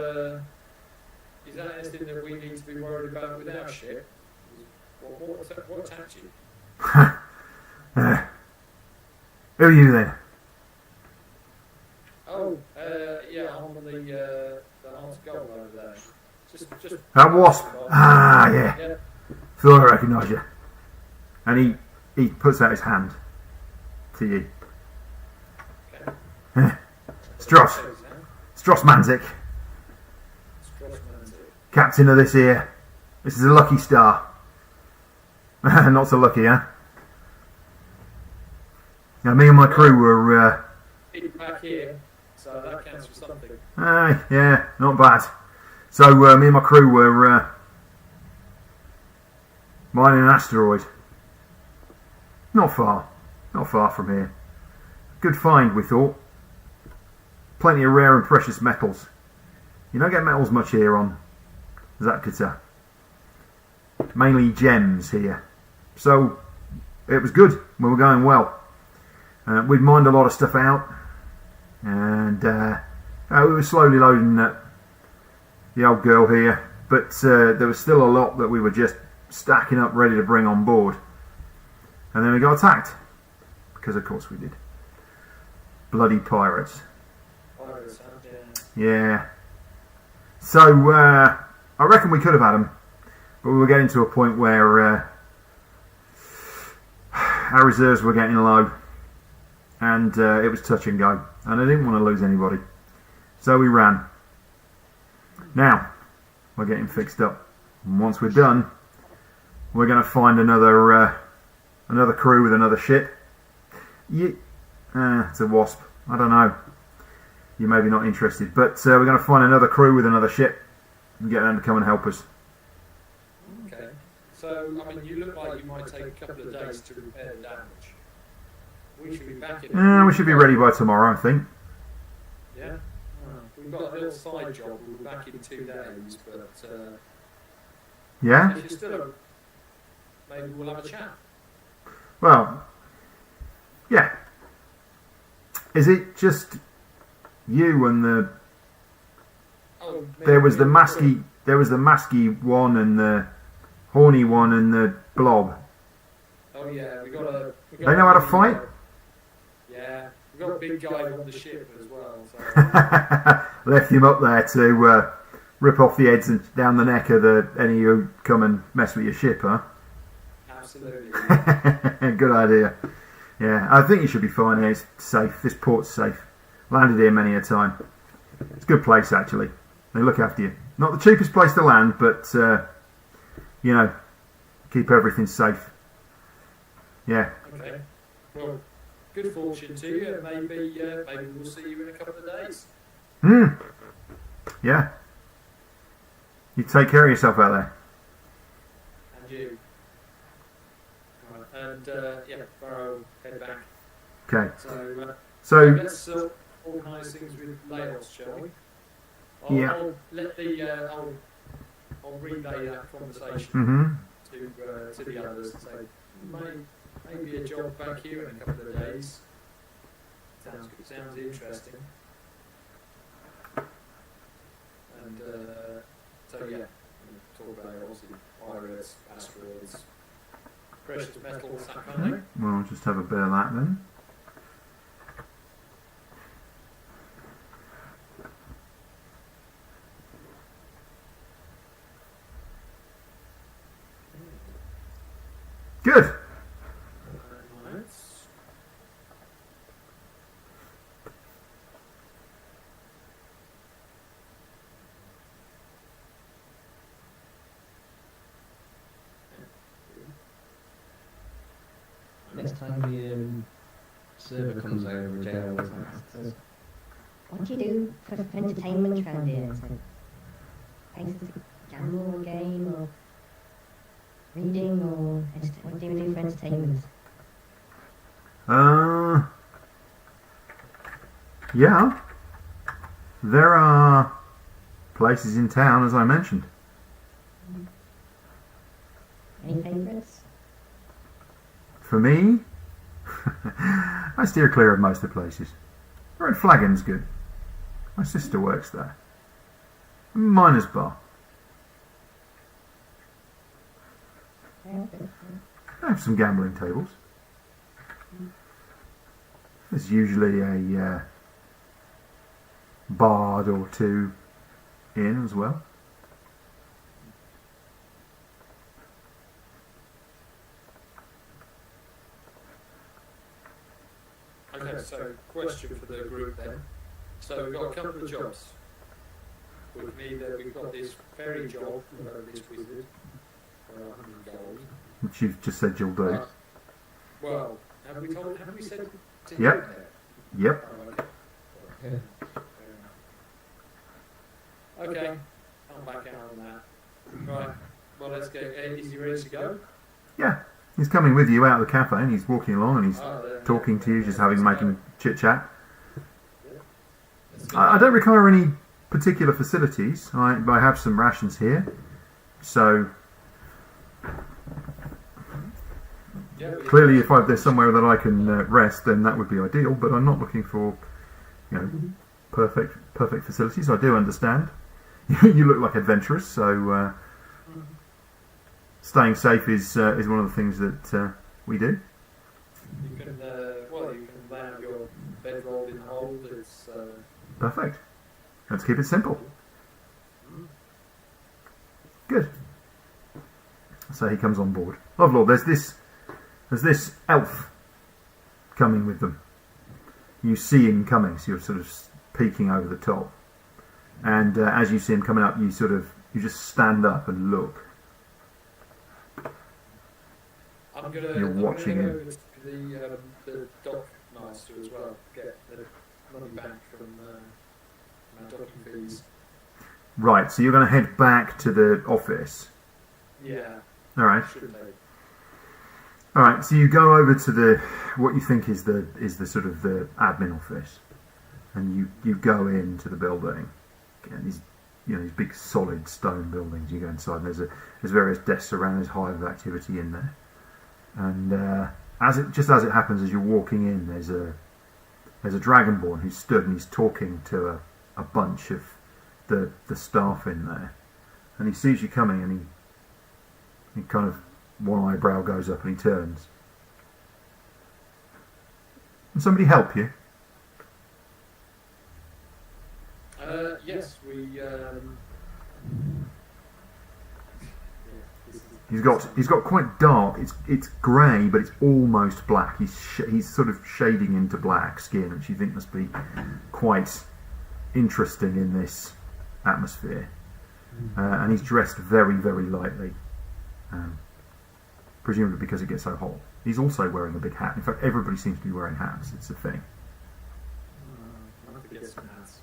is that anything that we need to be worried about with our ship? What attacked you? Who are you then? Oh, yeah, I'm on the Heart of Gold over there. Just. That wasp. Ah, yeah. Yeah. Thought I recognised you. And he puts out his hand to you. Okay. Stross. Stross Manzik, captain of this here. This is a lucky star. Not so lucky, huh? Now, me and my crew were... back here, so that counts for something. yeah, not bad. So, me and my crew were mining an asteroid. Not far from here. Good find, we thought. Plenty of rare and precious metals. You don't get metals much here on Zatkata. Mainly gems here. So, it was good. We were going well. We'd mined a lot of stuff out. And we were slowly loading the old girl here. But there was still a lot that we were just stacking up ready to bring on board. And then we got attacked. Because of course we did. Bloody pirates. Yeah. So, I reckon we could have had them. But we were getting to a point where our reserves were getting low. And it was touch and go. And I didn't want to lose anybody. So we ran. Now, we're getting fixed up. And once we're done, we're going to find another crew with another ship. It's a wasp. I don't know. You may be not interested. But we're going to find another crew with another ship and get them to come and help us. Okay. So, I mean, you look like you might take a couple of days to repair the damage. We should be back in... we should be ready by tomorrow, I think. Yeah? We've got a little side job. We'll be back in 2 days, but... Yeah? if you're still... maybe we'll have a chat. Well, yeah. Is it just you and the... Oh, There was the masky one and the horny one and the blob. Oh yeah, we got a... They know how to fight? Yeah, we got a big guy on the ship as well, so... Left him up there to rip off the heads and down the neck of any who come and mess with your ship, huh? Absolutely. Good idea. Yeah, I think you should be fine here. It's safe. This port's safe. Landed here many a time. It's a good place, actually. They look after you. Not the cheapest place to land, but, keep everything safe. Yeah. Okay. Well, good fortune to you. Maybe we'll see you in a couple of days. Yeah. You take care of yourself out there. And you. Right. And, Barrow, head back. Okay. So So, let's organise things with Laos, shall we? Yeah. I'll relay that conversation to the others and say, maybe a job back here in a couple of days. Sounds good. Sounds interesting. And so yeah, we'll talk about obviously pirates, asteroids, precious metals, that kind of thing. we'll just have a bit of that then. Good. Right. Next time the server comes over, Jay always asks us, What do you do for entertainment around here? So, places to gamble or game or reading or what do we do for entertainment? Yeah. There are places in town, as I mentioned. Any favourites? For me, I steer clear of most of the places. Red Flagon's good. My sister works there. Miners Bar. I have some gambling tables. There's usually a bard or two in as well. Okay, so question for the group then. So we've got a couple of jobs. With me, that we've got this ferry job, this wizard, for 100 gold. Which you've just said you'll do. Well, have we said to Yep. him there? Yep. Oh, okay. Okay, I'll back out on that. Right, well, let's go. Is he ready to go? Yeah. He's coming with you out of the cafe and he's walking along and he's talking to you, just making chit chat. I don't require any particular facilities. I have some rations here, so clearly, if there's somewhere that I can rest, then that would be ideal. But I'm not looking for, perfect facilities. I do understand. You look like adventurers, so staying safe is one of the things that we do. You can, you can land your bedroll in the hold. It's Perfect. Let's keep it simple. Good. So he comes on board. Oh Lord, there's this elf coming with them. You see him coming, so you're sort of peeking over the top. And as you see him coming up, you just stand up and look. You're watching him. The dock master as well. Get the money back from my docking fees. Right, so you're going to head back to the office. Yeah. All right. Should they? All right. So you go over to what you think is the sort of the admin office, and you go into the building. And these big solid stone buildings. You go inside, and there's various desks around. There's hive of activity in there, and as it happens, as you're walking in, there's a dragonborn who's stood and he's talking to a bunch of the staff in there, and he sees you coming, and he kind of one eyebrow goes up and he turns. Can somebody help you? Yes, we. He's got quite dark. It's grey, but it's almost black. He's sort of shading into black skin, which you think must be quite interesting in this atmosphere. And he's dressed very, very lightly, presumably because it gets so hot. He's also wearing a big hat. In fact, everybody seems to be wearing hats. It's a thing. I have to get some hats.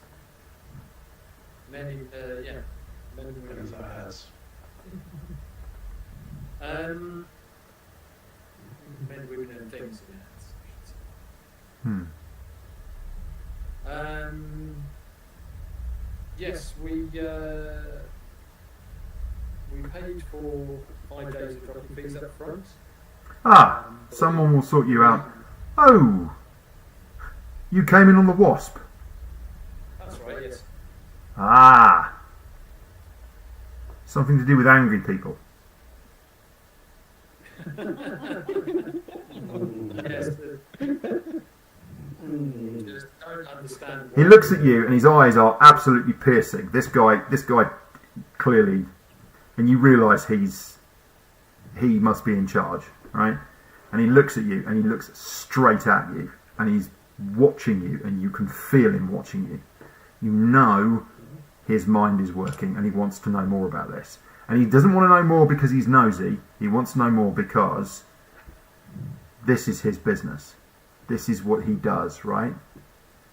Many women have hats. Men, women, and things in hats, I should say. Yes, we paid for 5 days of dropping fees up front. Someone will sort you out. Oh, you came in on the Wasp. That's right, yes. Something to do with angry people. Yes. Just don't understand. He looks at you, and his eyes are absolutely piercing. This guy clearly, and you realise he must be in charge, right? And he looks at you, and he looks straight at you, and he's watching you, and you can feel him watching you. You know his mind is working, and he wants to know more about this. And he doesn't want to know more because he's nosy. He wants to know more because this is his business. This is what he does, right?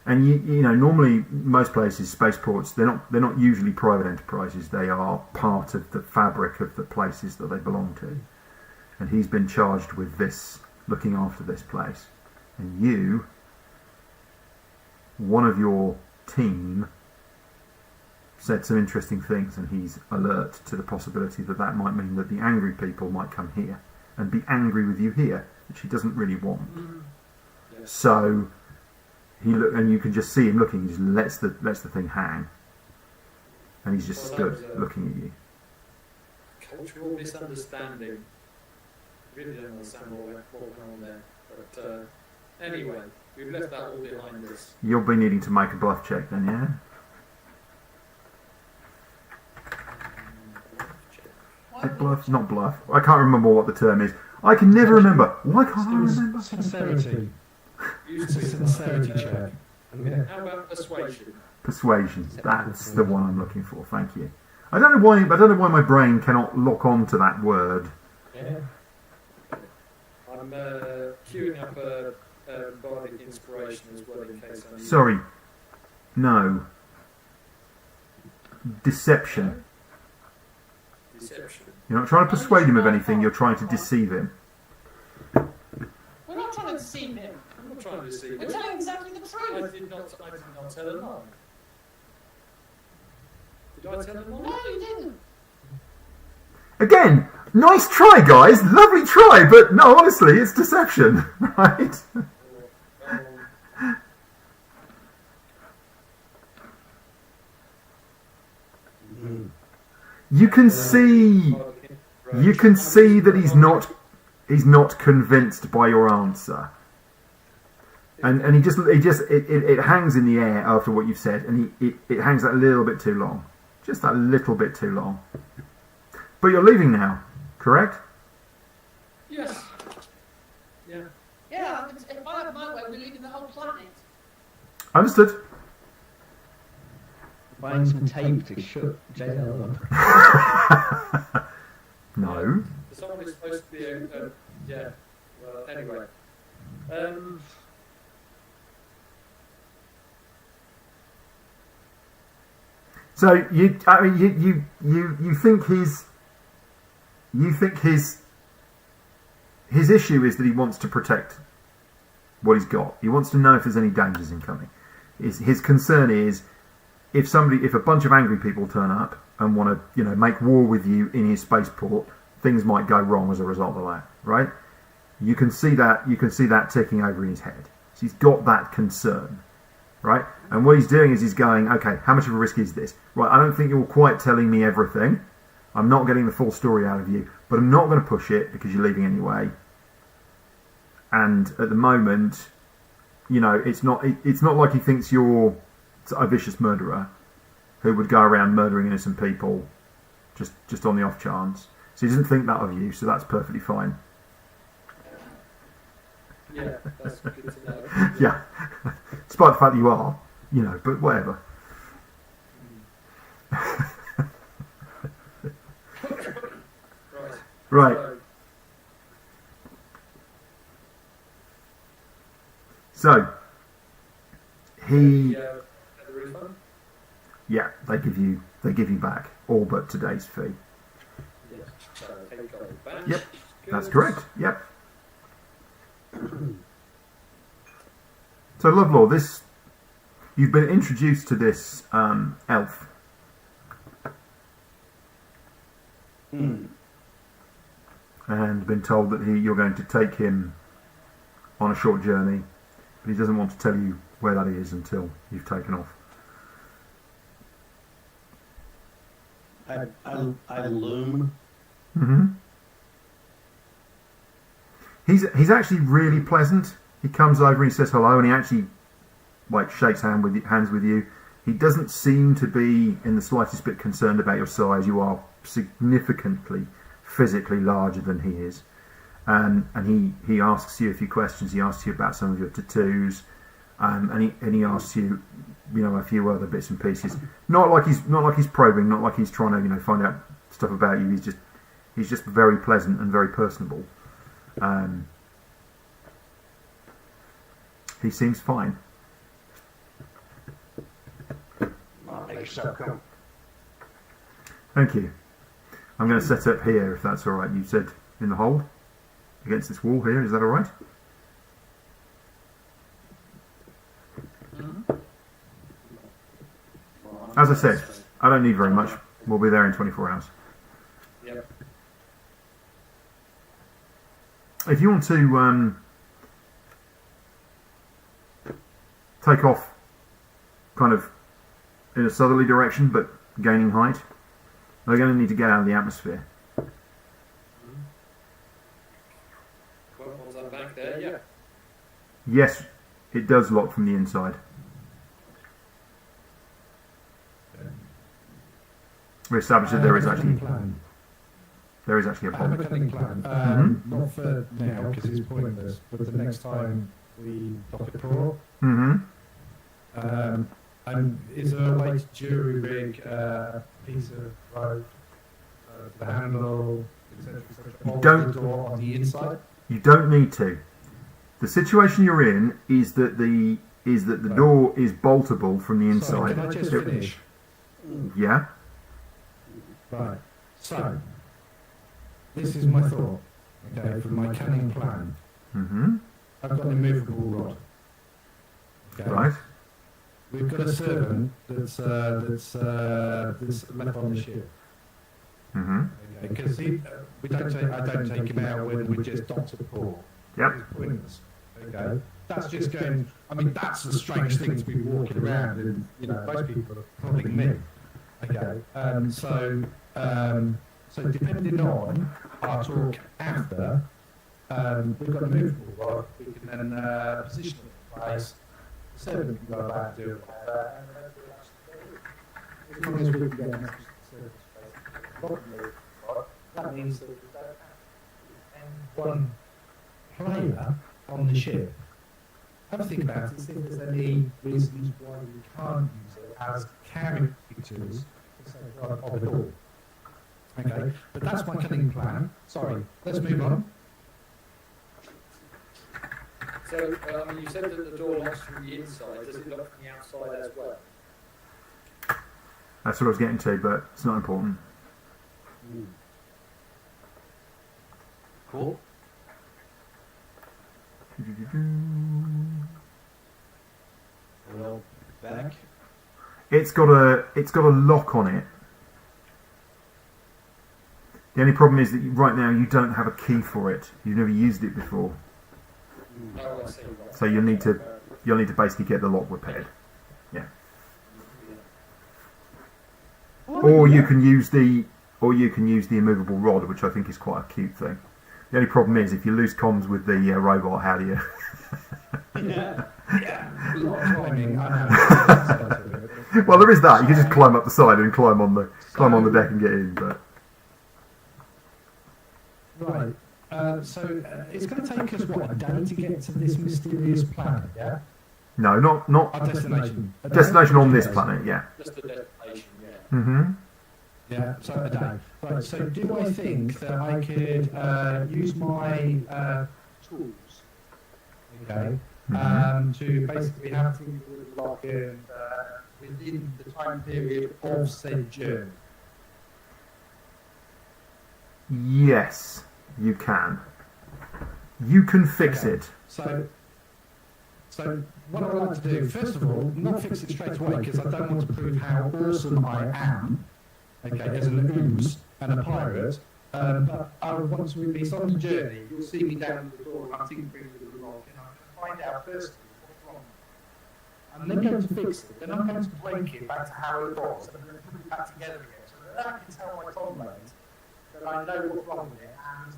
And you know, normally most places, spaceports, they're not usually private enterprises. They are part of the fabric of the places that they belong to. And he's been charged with this, looking after this place. And you, one of your team, said some interesting things, and he's alert to the possibility that that might mean that the angry people might come here and be angry with you here, which he doesn't really want. So he look, and you can just see him looking. He just lets the thing hang, and he's just stood looking at you. Cultural misunderstanding. Really don't understand what went on there. But anyway, we've left that all behind us. You'll be needing to make a bluff check then, yeah? Bluff, not bluff. I can't remember what the term is. I can never remember. Why can't I remember? Sincerity. It's a sincerity check. Yeah. How about persuasion? Persuasion. That's the one I'm looking for. Thank you. I don't know why my brain cannot lock on to that word. Yeah. I'm queuing up a bardic inspiration as well in case I need. Sorry. No. Deception. Deception. You're not trying to persuade him of anything. You're trying to deceive him. We're not trying to deceive him. I'm not trying to deceive We're you. telling exactly the I truth. did not tell a lie. Did I tell a lie? No, you didn't. Again, nice try, guys. Lovely try, but no, honestly, it's deception, right? You can see that he's not convinced by your answer, and it hangs in the air after what you've said, and it hangs that little bit too long, just that little bit too long. But you're leaving now, correct? Yes. Yeah. Yeah, if I have my way, we're leaving the whole planet. Understood. Buying some tape to shut jail up. No. Someone is supposed to be yeah. Well, anyway. So you think his issue is that he wants to protect what he's got. He wants to know if there's any dangers incoming. His concern is if a bunch of angry people turn up and want to, make war with you in his spaceport, things might go wrong as a result of that, right? You can see that ticking over in his head. So he's got that concern, right? And what he's doing is he's going, okay, how much of a risk is this? Right, I don't think you're quite telling me everything. I'm not getting the full story out of you, but I'm not going to push it because you're leaving anyway. And at the moment, it's not like he thinks you're a vicious murderer who would go around murdering innocent people just on the off chance. So he doesn't think that of you, so that's perfectly fine. Yeah, that's good to know. Yeah. Despite the fact that you are, but whatever. Right. So he, the refund? yeah, they give you back all but today's fee. Yes. So take gold back. Yep, Good. that's correct. Yep. So Lovelore, you've been introduced to this elf. And been told that you're going to take him on a short journey, but he doesn't want to tell you where that is until you've taken off. I loom. Mm-hmm. He's actually really pleasant. He comes over and he says hello, and he actually shakes hands with you. He doesn't seem to be in the slightest bit concerned about your size. You are significantly physically larger than he is, and he asks you a few questions. He asks you about some of your tattoos, and he asks you, a few other bits and pieces. Not like he's probing, not like he's trying to find out stuff about you. He's just very pleasant and very personable. He seems fine. yourself come. Thank you. I'm going to set up here, if that's all right. You said in the hold against this wall here. Is that all right? As I said, I don't need very much. We'll be there in 24 hours. Yep. If you want to take off kind of in a southerly direction but gaining height, they're going to need to get out of the atmosphere. Well, was that back there? Yeah. Yes, it does lock from the inside. We established that there is actually a plan. a I have a problem. cunning plan. Not for now because it's pointless, but the next time we dock it for. Mm-hmm. And is there a way to jury rig a piece of rope, the handle, etc., You don't- the door on the inside? You don't need to. The situation you're in is that the door is boltable from the Sorry, inside. can I just It- finish? yeah. Right. So, this is my thought. Okay, for my cunning plan. Mm-hmm. I've got an immovable rod. Okay. Right. We've got a servant that's left on the ship. Mm-hmm. Okay, because I don't take him out when we just docked at the port. Yep. It's pointless. Okay, that's just going. I mean, that's a strange thing to be walking around, and most people are prodding me. Okay, so depending on our talk after, we've got a movable rod. We can then position it in place. The servant can go about and do whatever, and as long as we can get a message to the service space, that means that we don't have one player on the ship. Have a think about it, see if there's any reasons why we can't use it as caricatures of it all. Okay, but that's my cunning plan. Sorry, let's move on. So, you said that the door locks from the inside. Does it lock from the outside as well? That's what I was getting to, but it's not important. Cool. Well, back. It's got a lock on it. The only problem is that right now you don't have a key for it. You've never used it before, Oh, I see. so you'll need to basically get the lock repaired. Yeah. Or you can use the immovable rod, which I think is quite a cute thing. The only problem is if you lose comms with the robot, how do you? Yeah. A lot of climbing. I know. Well, there is that. You can just climb up the side and climb on the deck and get in. But Right. So it's going to take us what, a day to get to this mysterious planet? Yeah. no, not Our destination. A day? destination on this planet. Yeah. Just the destination, yeah. Mm-hmm. Yeah. So a day. Right. So do I think that I could use my tools? Okay. To basically have things lock in within the time period of said journey. Yes, you can. You can fix Okay. it. So what I'd like to do, first of all, not fix it straight away because I don't want to prove how awesome I am, okay, as an ooze and a pirate. But I would want to release on the journey. You'll see me down the door and I'm tinkering with the lock, and I'm going to find out first what's wrong. I'm then going to fix it. Then I'm going to break it back to how it was, and then put it back together again, so that I can tell my comrades that I know what's wrong with it and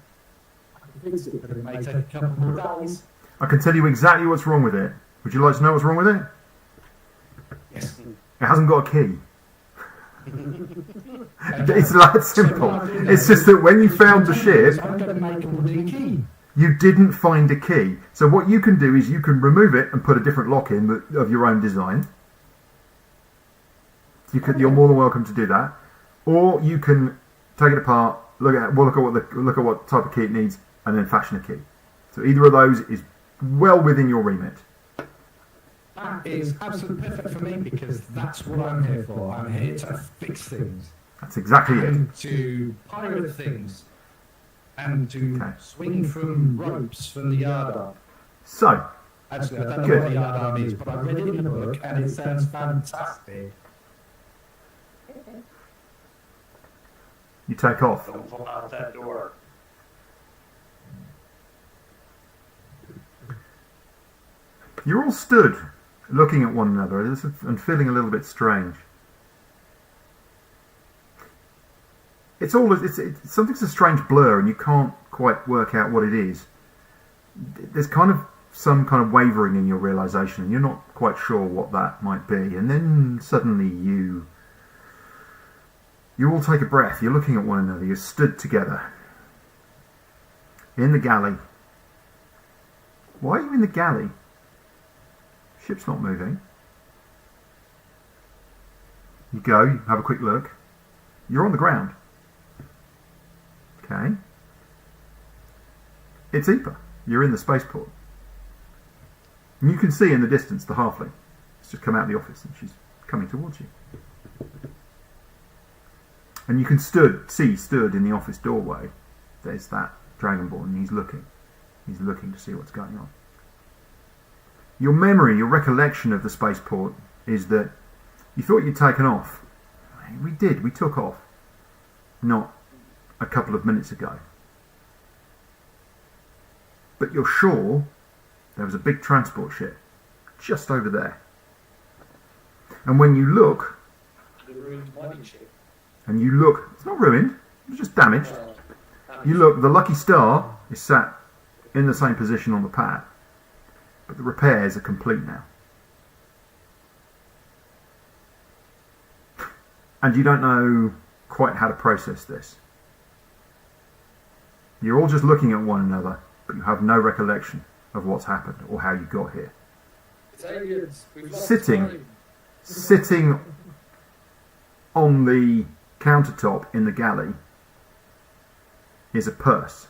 I can fix it. But it may take a couple more days. I can tell you exactly what's wrong with it. Would you like to know what's wrong with it? Yes. It hasn't got a key. It's that simple. It's just that when you found the ship, I'm going to make a wooden key. you didn't find a key. So what you can do is you can remove it and put a different lock in of your own design. You're more than welcome to do that, or you can take it apart, look at what type of key it needs, and then fashion a key. So either of those is well within your remit. That is absolutely perfect for me because that's what I'm here for. I'm here to fix things. That's exactly it. And to pirate things. And to Okay. swing from ropes from the yardarm. So, Actually, I don't know Good. what the yardarm is, but I read it in the book and it sounds fantastic. you take off. Don't fall out that door. You're all stood, looking at one another and feeling a little bit strange. Something's a strange blur, and you can't quite work out what it is. There's kind of some kind of wavering in your realization, and you're not quite sure what that might be. And then suddenly you all take a breath. You're looking at one another. You're stood together in the galley. Why are you in the galley? Ship's not moving. You go, you have a quick look. You're on the ground. Okay. It's Epa. You're in the spaceport. And you can see in the distance the halfling. She's just come out of the office and she's coming towards you. And you can see stood in the office doorway, there's that Dragonborn, and he's looking. He's looking to see what's going on. Your memory, your recollection of the spaceport is that you thought you'd taken off. We did, we took off. Not a couple of minutes ago. But you're sure there was a big transport ship just over there. And when you look, The ruined mining ship. it's not ruined, it's just damaged. You look, the Lucky Star is sat in the same position on the pad, but the repairs are complete now. And you don't know quite how to process this. You're all just looking at one another, but you have no recollection of what's happened or how you got here. It's aliens. We've lost Sitting. time. Sitting on the countertop in the galley is a purse.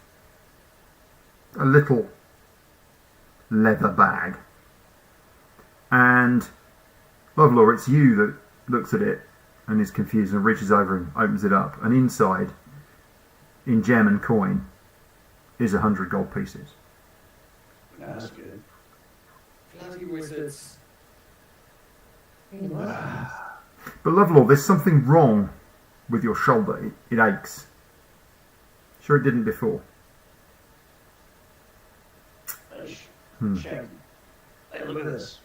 A little leather bag. And Lovelore, it's you that looks at it and is confused and reaches over and opens it up. And inside, in gem and coin, is 100 gold pieces. That's good. Bloody wizards. But Lovelore, there's something wrong with your shoulder. It aches. Sure it didn't before. Check. Hey, look at this.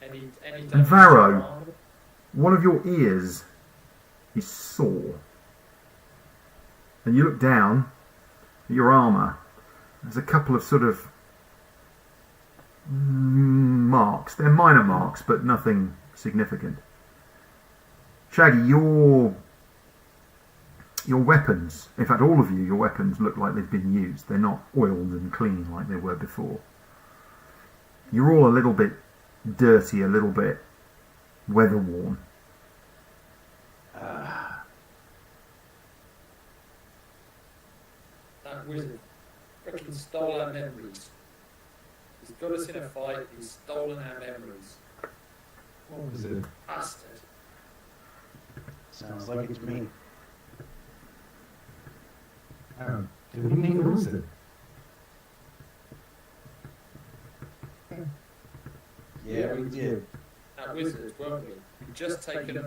Any And Varro, one of your ears is sore. And you look down at your armour. There's a couple of sort of marks. They're minor marks, but nothing significant. Shaggy, your weapons, in fact all of you, your weapons look like they've been used. They're not oiled and clean like they were before. You're all a little bit dirty, a little bit weather worn. That wizard freaking stole our memories. He's got us in a fight. He's stolen our memories. What was it? Bastard. Sounds like it's me. Did we meet a wizard? Yeah, we did. That wizard, weren't we? We just taken.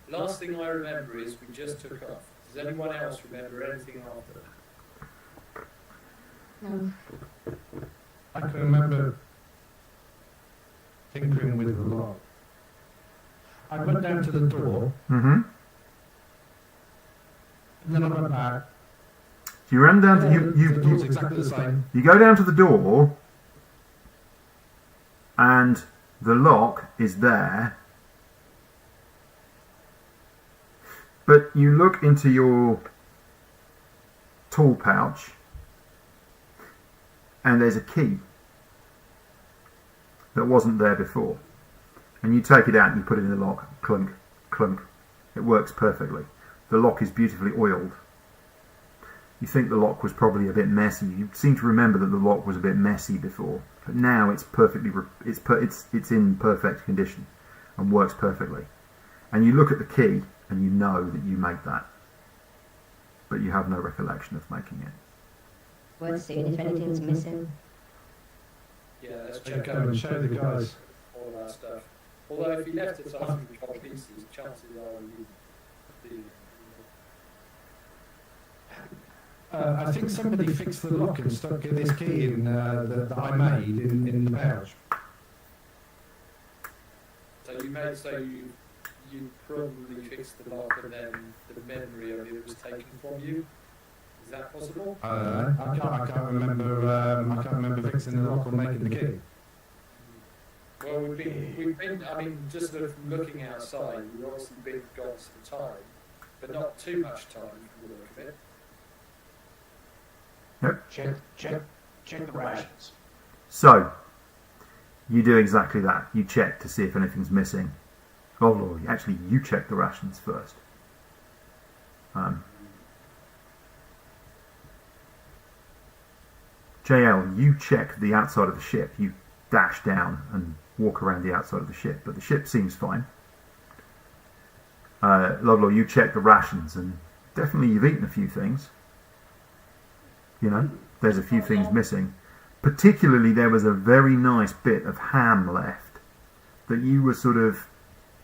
Last thing I remember is we just took off. Does anyone else remember anything after that? No. I can remember tinkering with the lock. I went down to the door, Mm-hmm. and then I went back. You ran down to The door's exactly the same. you go down to the door, and the lock is there. But you look into your tool pouch, and there's a key that wasn't there before. And you take it out and you put it in the lock. Clunk, clunk. It works perfectly. The lock is beautifully oiled. You think the lock was probably a bit messy. You seem to remember that the lock was a bit messy before. But now it's perfectly, it's in perfect condition and works perfectly. And you look at the key and you know that you made that, but you have no recollection of making it. Worth seeing if anything's missing. Yeah, let's Okay, check go and show the guys. all that stuff. Although if you left it to 100 gold pieces, chances are you do. I think somebody fixed the lock and stuck this key in that I made in the pouch. So you probably fixed the lock and then the memory of it was taken from you. Is that possible? I don't know. I can't remember. I can't remember fixing the lock or making the key. Well, we've been. I mean, just sort of looking outside, we've obviously got some time, but not too much time from the look of it. Check the rations. So, you do exactly that. You check to see if anything's missing. Oh Lord, actually you check the rations first. JL, you check the outside of the ship. You dash down and walk around the outside of the ship, but the ship seems fine. Ludlow, you check the rations, and definitely you've eaten a few things. You know, there's a few things missing. Particularly, there was a very nice bit of ham left that you were sort of,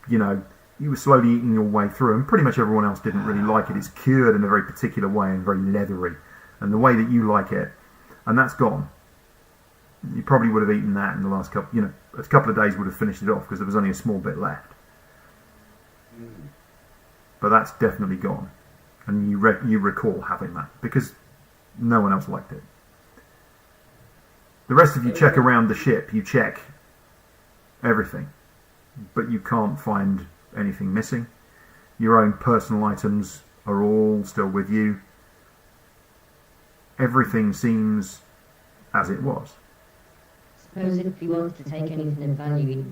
you know, you were slowly eating your way through, and pretty much everyone else didn't really like it. It's cured in a very particular way and very leathery, and the way that you like it, and that's gone. You probably would have eaten that in the last couple, you know, a couple of days would have finished it off because there was only a small bit left. But that's definitely gone, and you recall having that because no one else liked it. The rest of you check around the ship. You check everything, but you can't find anything missing. Your own personal items are all still with you. Everything seems as it was. Suppose if he wanted to take anything of value,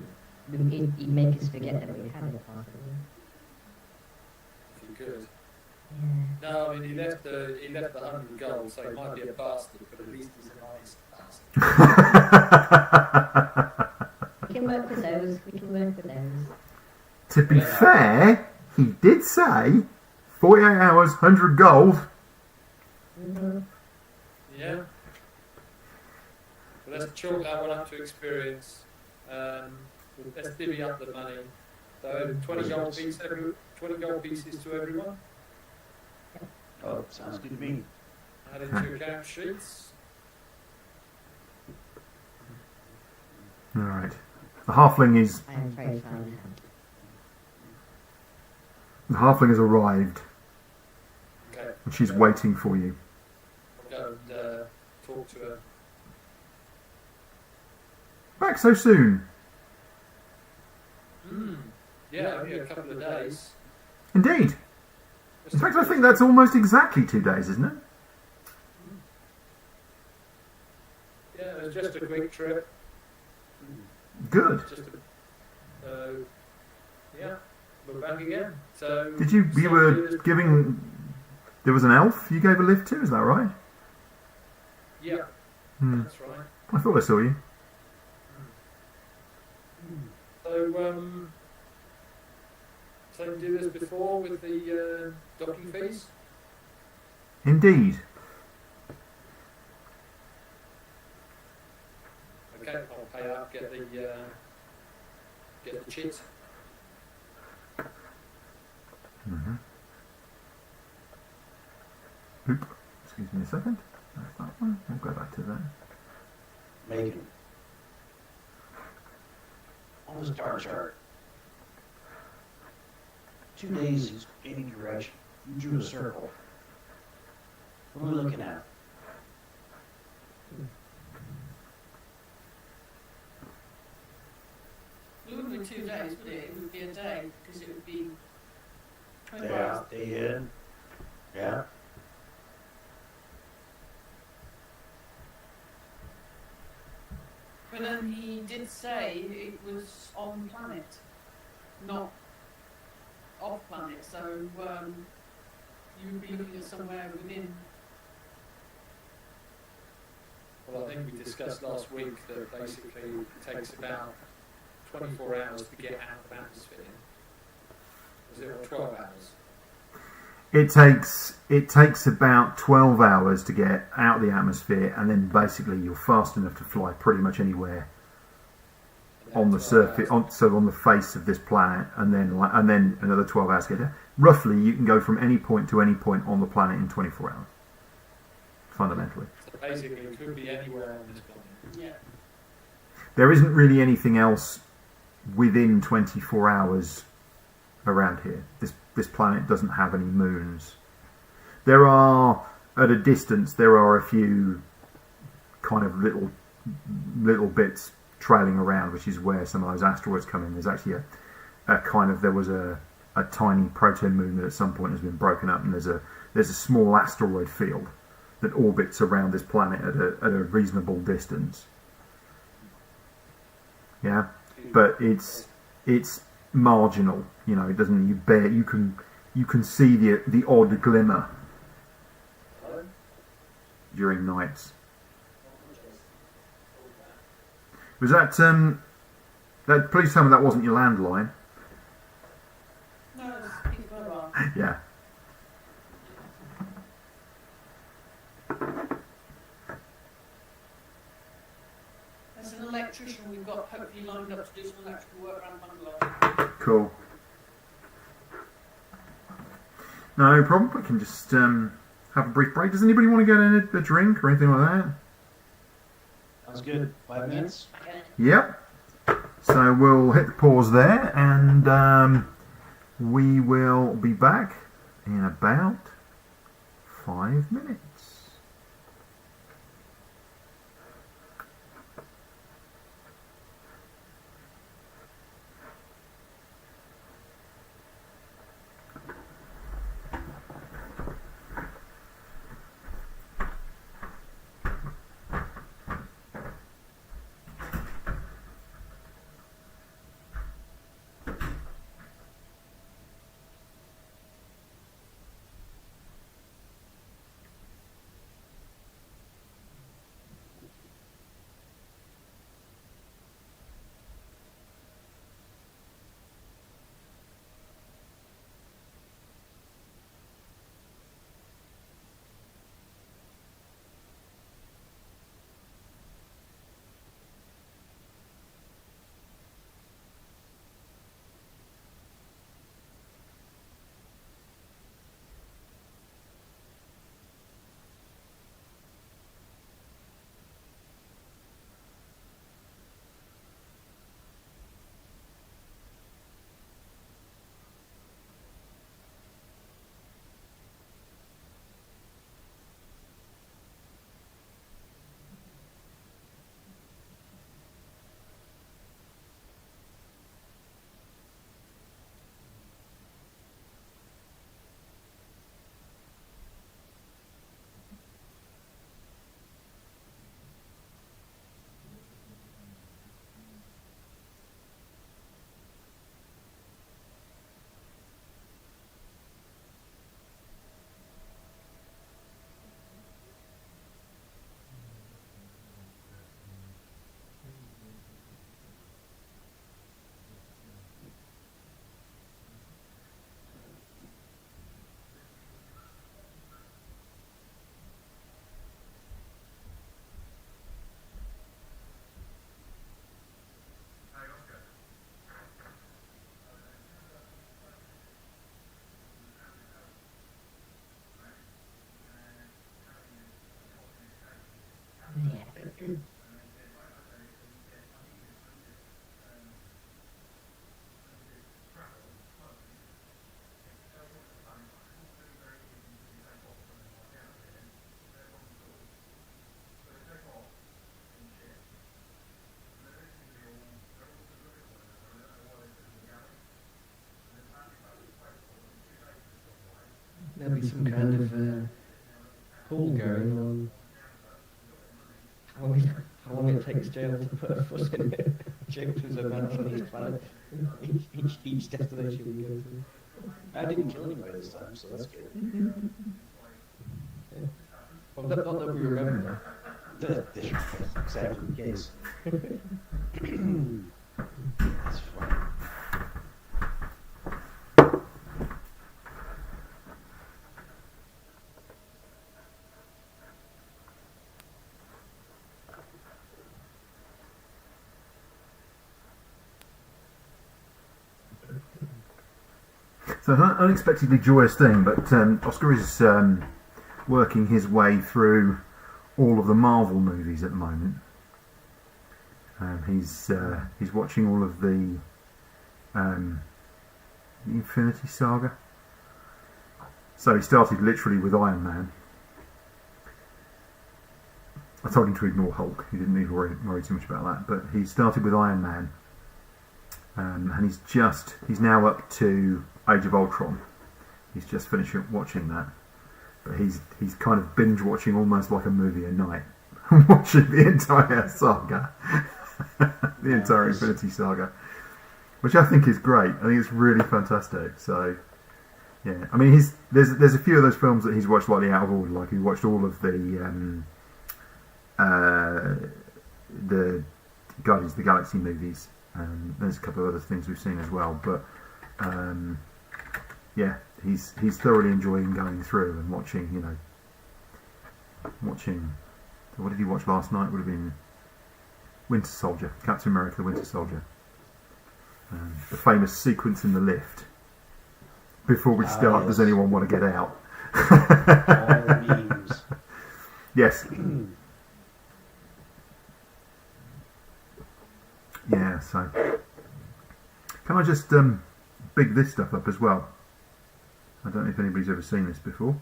he'd make us forget that we had it, possibly. If you could. Yeah. No, I mean he left the 100 gold, so he might be a bastard, but at least he's a nice bastard. We can work with those. We can work with those. To be fair, he did say 48 hours, 100 gold. Mm-hmm. Yeah. Well, let's chalk that one up to experience. Let's divvy up the money. So 20 gold pieces to everyone. Oh, sounds good to me. Add into your account sheets. All right. The halfling is. I am very fine. The halfling has arrived, Okay. and she's waiting for you. I'll go and talk to her. Back so soon? Yeah, only a couple of days. Indeed. In fact, I think that's almost exactly 2 days, isn't it? Yeah, it was just a quick trip. Good. Yeah, we're back again. So Did you were giving? There was an elf you gave a lift to. Is that right? Yeah, Hmm. that's right. I thought I saw you. So we did this before with the docking fees. Indeed. Okay, I'll pay up, get the chit. Mm-hmm. Oop. Excuse me a second. That's that one. We'll go back to that. Megan. On the star chart. 2 days is any direction. You drew a circle. What are we looking at? It wouldn't be 2 days, would it? It would be a day, because it would be 20 Yeah, hours. day in. Yeah. But then he did say it was on planet, not off planet, so you would be looking at somewhere within. Well, I think we discussed last week that basically it takes about 24 hours to get out of atmosphere. Was it, or 12 hours? It takes about 12 hours to get out of the atmosphere, and then basically you're fast enough to fly pretty much anywhere on the surface, on the face of this planet, and then another 12 hours to get there. Roughly, you can go from any point to any point on the planet in 24 hours. Fundamentally, So basically, it could be anywhere on this planet. Yeah. there isn't really anything else within 24 hours around here. This planet doesn't have any moons. There are, at a distance, there are a few kind of little bits trailing around, which is where some of those asteroids come in. There's actually there was a tiny proto moon that at some point has been broken up, and there's a small asteroid field that orbits around this planet at a reasonable distance. Yeah, but it's marginal. You know, it doesn't. You can see the odd glimmer during nights. Was that please tell me that wasn't your landline. No, it's Peter Mobile. Yeah. There's an electrician we've got hopefully lined up to do some electrical work around the bungalow. Cool. No problem. We can just have a brief break. Does anybody want to get a drink or anything like that? Sounds good. 5 minutes? Yep. So we'll hit the pause there, and we will be back in about 5 minutes. Yeah. There'll be some kind of poll going on how long it takes jail to put a foot in it. James a man from each planet, each destination we go to. I didn't kill anybody this time, so that's good. Yeah. Well, not that we remember. This exactly the case. That's funny. So it's an unexpectedly joyous thing, but Oscar is working his way through all of the Marvel movies at the moment. He's watching all of the Infinity Saga. So he started literally with Iron Man. I told him to ignore Hulk. He didn't need to worry too much about that. But he started with Iron Man, and he's now up to Age of Ultron. He's just finished watching that, but he's kind of binge watching almost like a movie a night, watching the entire saga, the entire Infinity Saga, which I think is great. I think it's really fantastic. So, yeah, I mean, there's a few of those films that he's watched slightly out of order. Like he watched all of the Guardians of the Galaxy movies. There's a couple of other things we've seen as well, but yeah, he's thoroughly enjoying going through and watching. What did he watch last night? Would have been Winter Soldier, Captain America: Winter Soldier, the famous sequence in the lift. Before we start, does anyone want to get out? All the memes. Yes. Yeah, so can I just big this stuff up as well? I don't know if anybody's ever seen this before.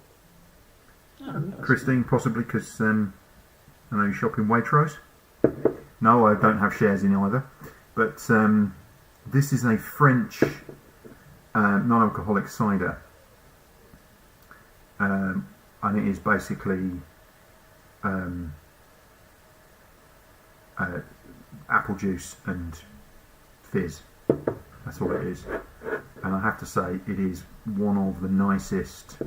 Christine, possibly, because I know you shop in Waitrose. No, I don't have shares in either. But this is a French non-alcoholic cider. And it is basically apple juice and fizz. That's all it is. And I have to say, it is one of the nicest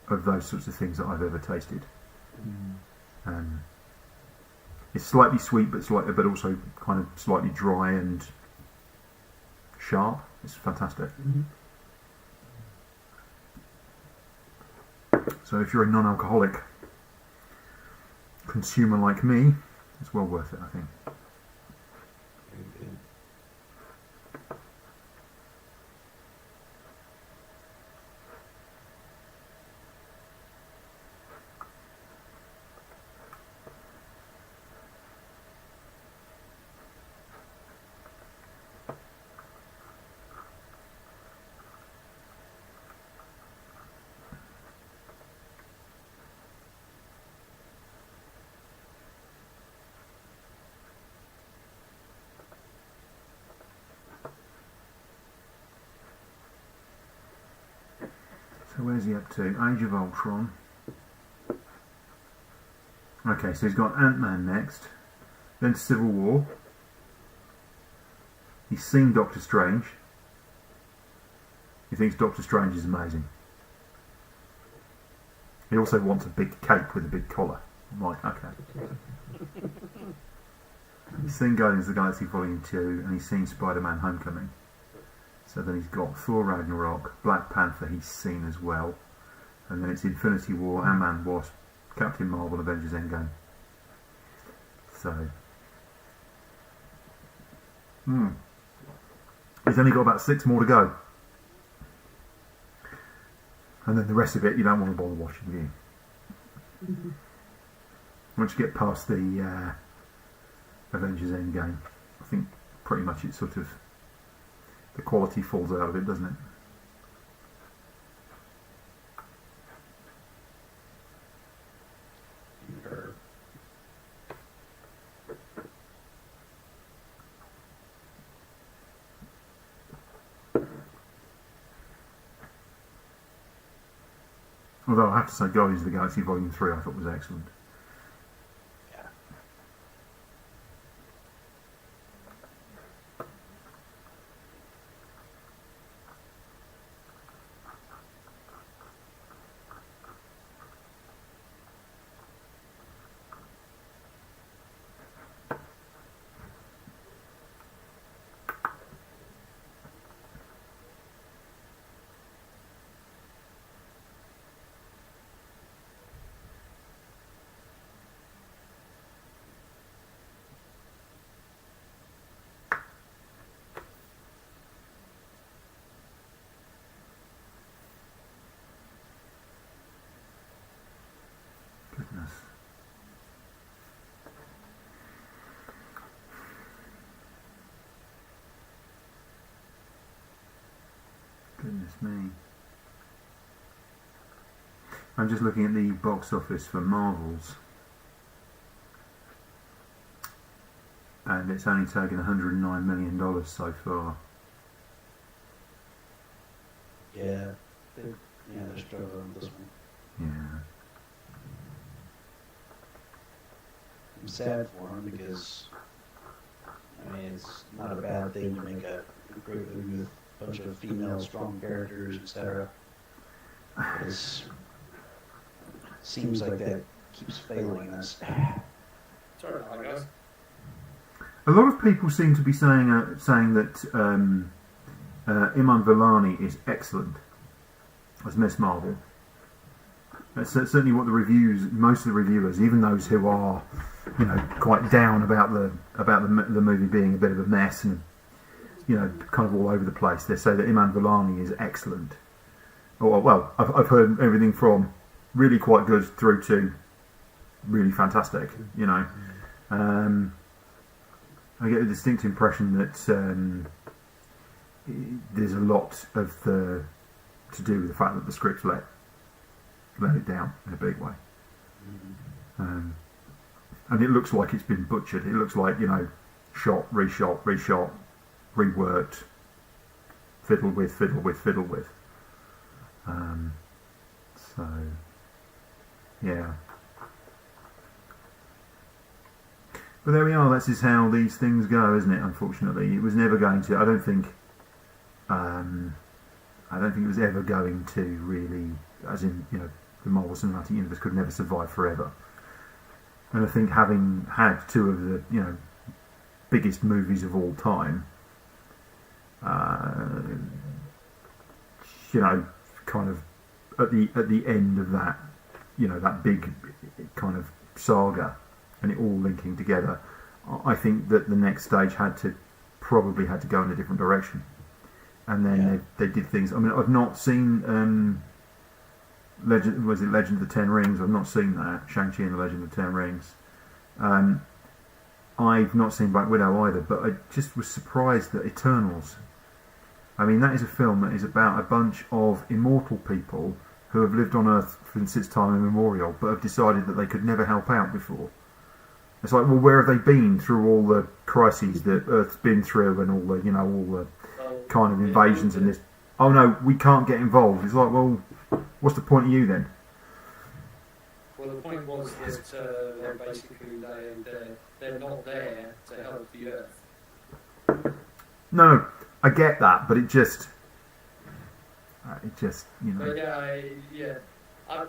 of those sorts of things that I've ever tasted. It's slightly sweet, but also kind of slightly dry and sharp. It's fantastic. So if you're a non-alcoholic consumer like me, it's well worth it, I think. So where's he up to? Age of Ultron. Okay, so he's got Ant-Man next, then Civil War. He's seen Doctor Strange. He thinks Doctor Strange is amazing. He also wants a big cape with a big collar. I'm like, okay. He's seen Guardians of the Galaxy Volume 2, and he's seen Spider-Man Homecoming. So then he's got Thor Ragnarok, Black Panther he's seen as well. And then it's Infinity War, Ant-Man, Wasp, Captain Marvel, Avengers Endgame. So... he's only got about 6 more to go. And then the rest of it you don't want to bother watching, do you? Once you get past the Avengers Endgame, I think pretty much it's sort of... the quality falls out of it, doesn't it? Although I have to say, Guardians of the Galaxy Volume 3 I thought was excellent. goodness. Goodness me. I'm just looking at the box office for Marvels, and it's only taken $109 million so far. Yeah, they're struggling with this one. Yeah. I'm sad for them because, I mean, it's not a bad thing to make a great movie with a bunch of female strong characters, etc. It seems like that keeps failing us. Sorry about that, guys. A lot of people seem to be saying that Iman Vellani is excellent as Miss Marvel. That's certainly what most of the reviewers, even those who are, quite down about the movie being a bit of a mess and, kind of all over the place, they say that Iman Vellani is excellent. Well, I've heard everything from really quite good through to really fantastic. I get a distinct impression that there's a lot of to do with the fact that the script's let it down in a big way. And it looks like it's been butchered. It looks like, shot, reshot, reworked, fiddled with. So, yeah. But there we are. That is how these things go, isn't it? Unfortunately, it was never going to. I don't think it was ever going to really, as in, the Marvel Cinematic Universe could never survive forever. And I think having had two of the, biggest movies of all time, kind of at the end of that, that big kind of saga, and it all linking together, I think that the next stage probably had to go in a different direction. And then they did things. I mean, I've not seen Legend of the Ten Rings? I've not seen that. Shang-Chi and the Legend of the Ten Rings. I've not seen Black Widow either, but I just was surprised that Eternals. I mean, that is a film that is about a bunch of immortal people who have lived on Earth since time immemorial, but have decided that they could never help out before. It's like, well, where have they been through all the crises that Earth's been through, and all the kind of invasions and this? Oh no, we can't get involved. It's like, well, what's the point of you then? Well, the point was that they're basically they're not there to help the Earth. No, I get that, but it just But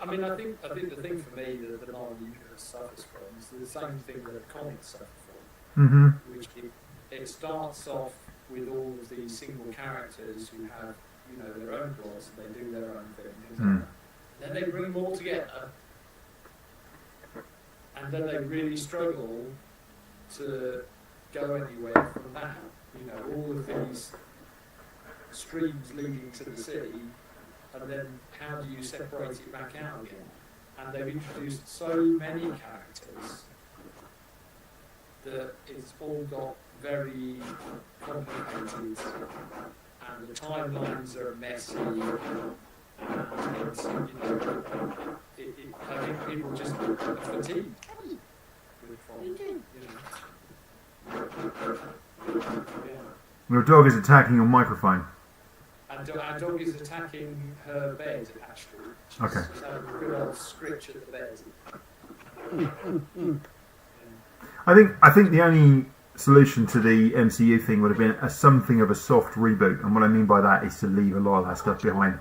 I mean, I think the thing for me that the Marvel Universe suffers from is the same thing that comics suffer from, Mm-hmm. which it starts off with all of these single characters who have their own plots and they do their own thing. Then they bring them all together, and then they really struggle to go anywhere from that. All of these streams leading to the sea, and then how do you separate it back out again? And they've introduced so many characters that it's all got very complicated, and the timelines are messy, and it's, I think people just are fatigued with it. Your dog is attacking your microphone. Our dog is attacking her bed, actually. Okay. She's having a good old scritch at the bed. I think the only solution to the MCU thing would have been something of a soft reboot, and what I mean by that is to leave a lot of that stuff behind,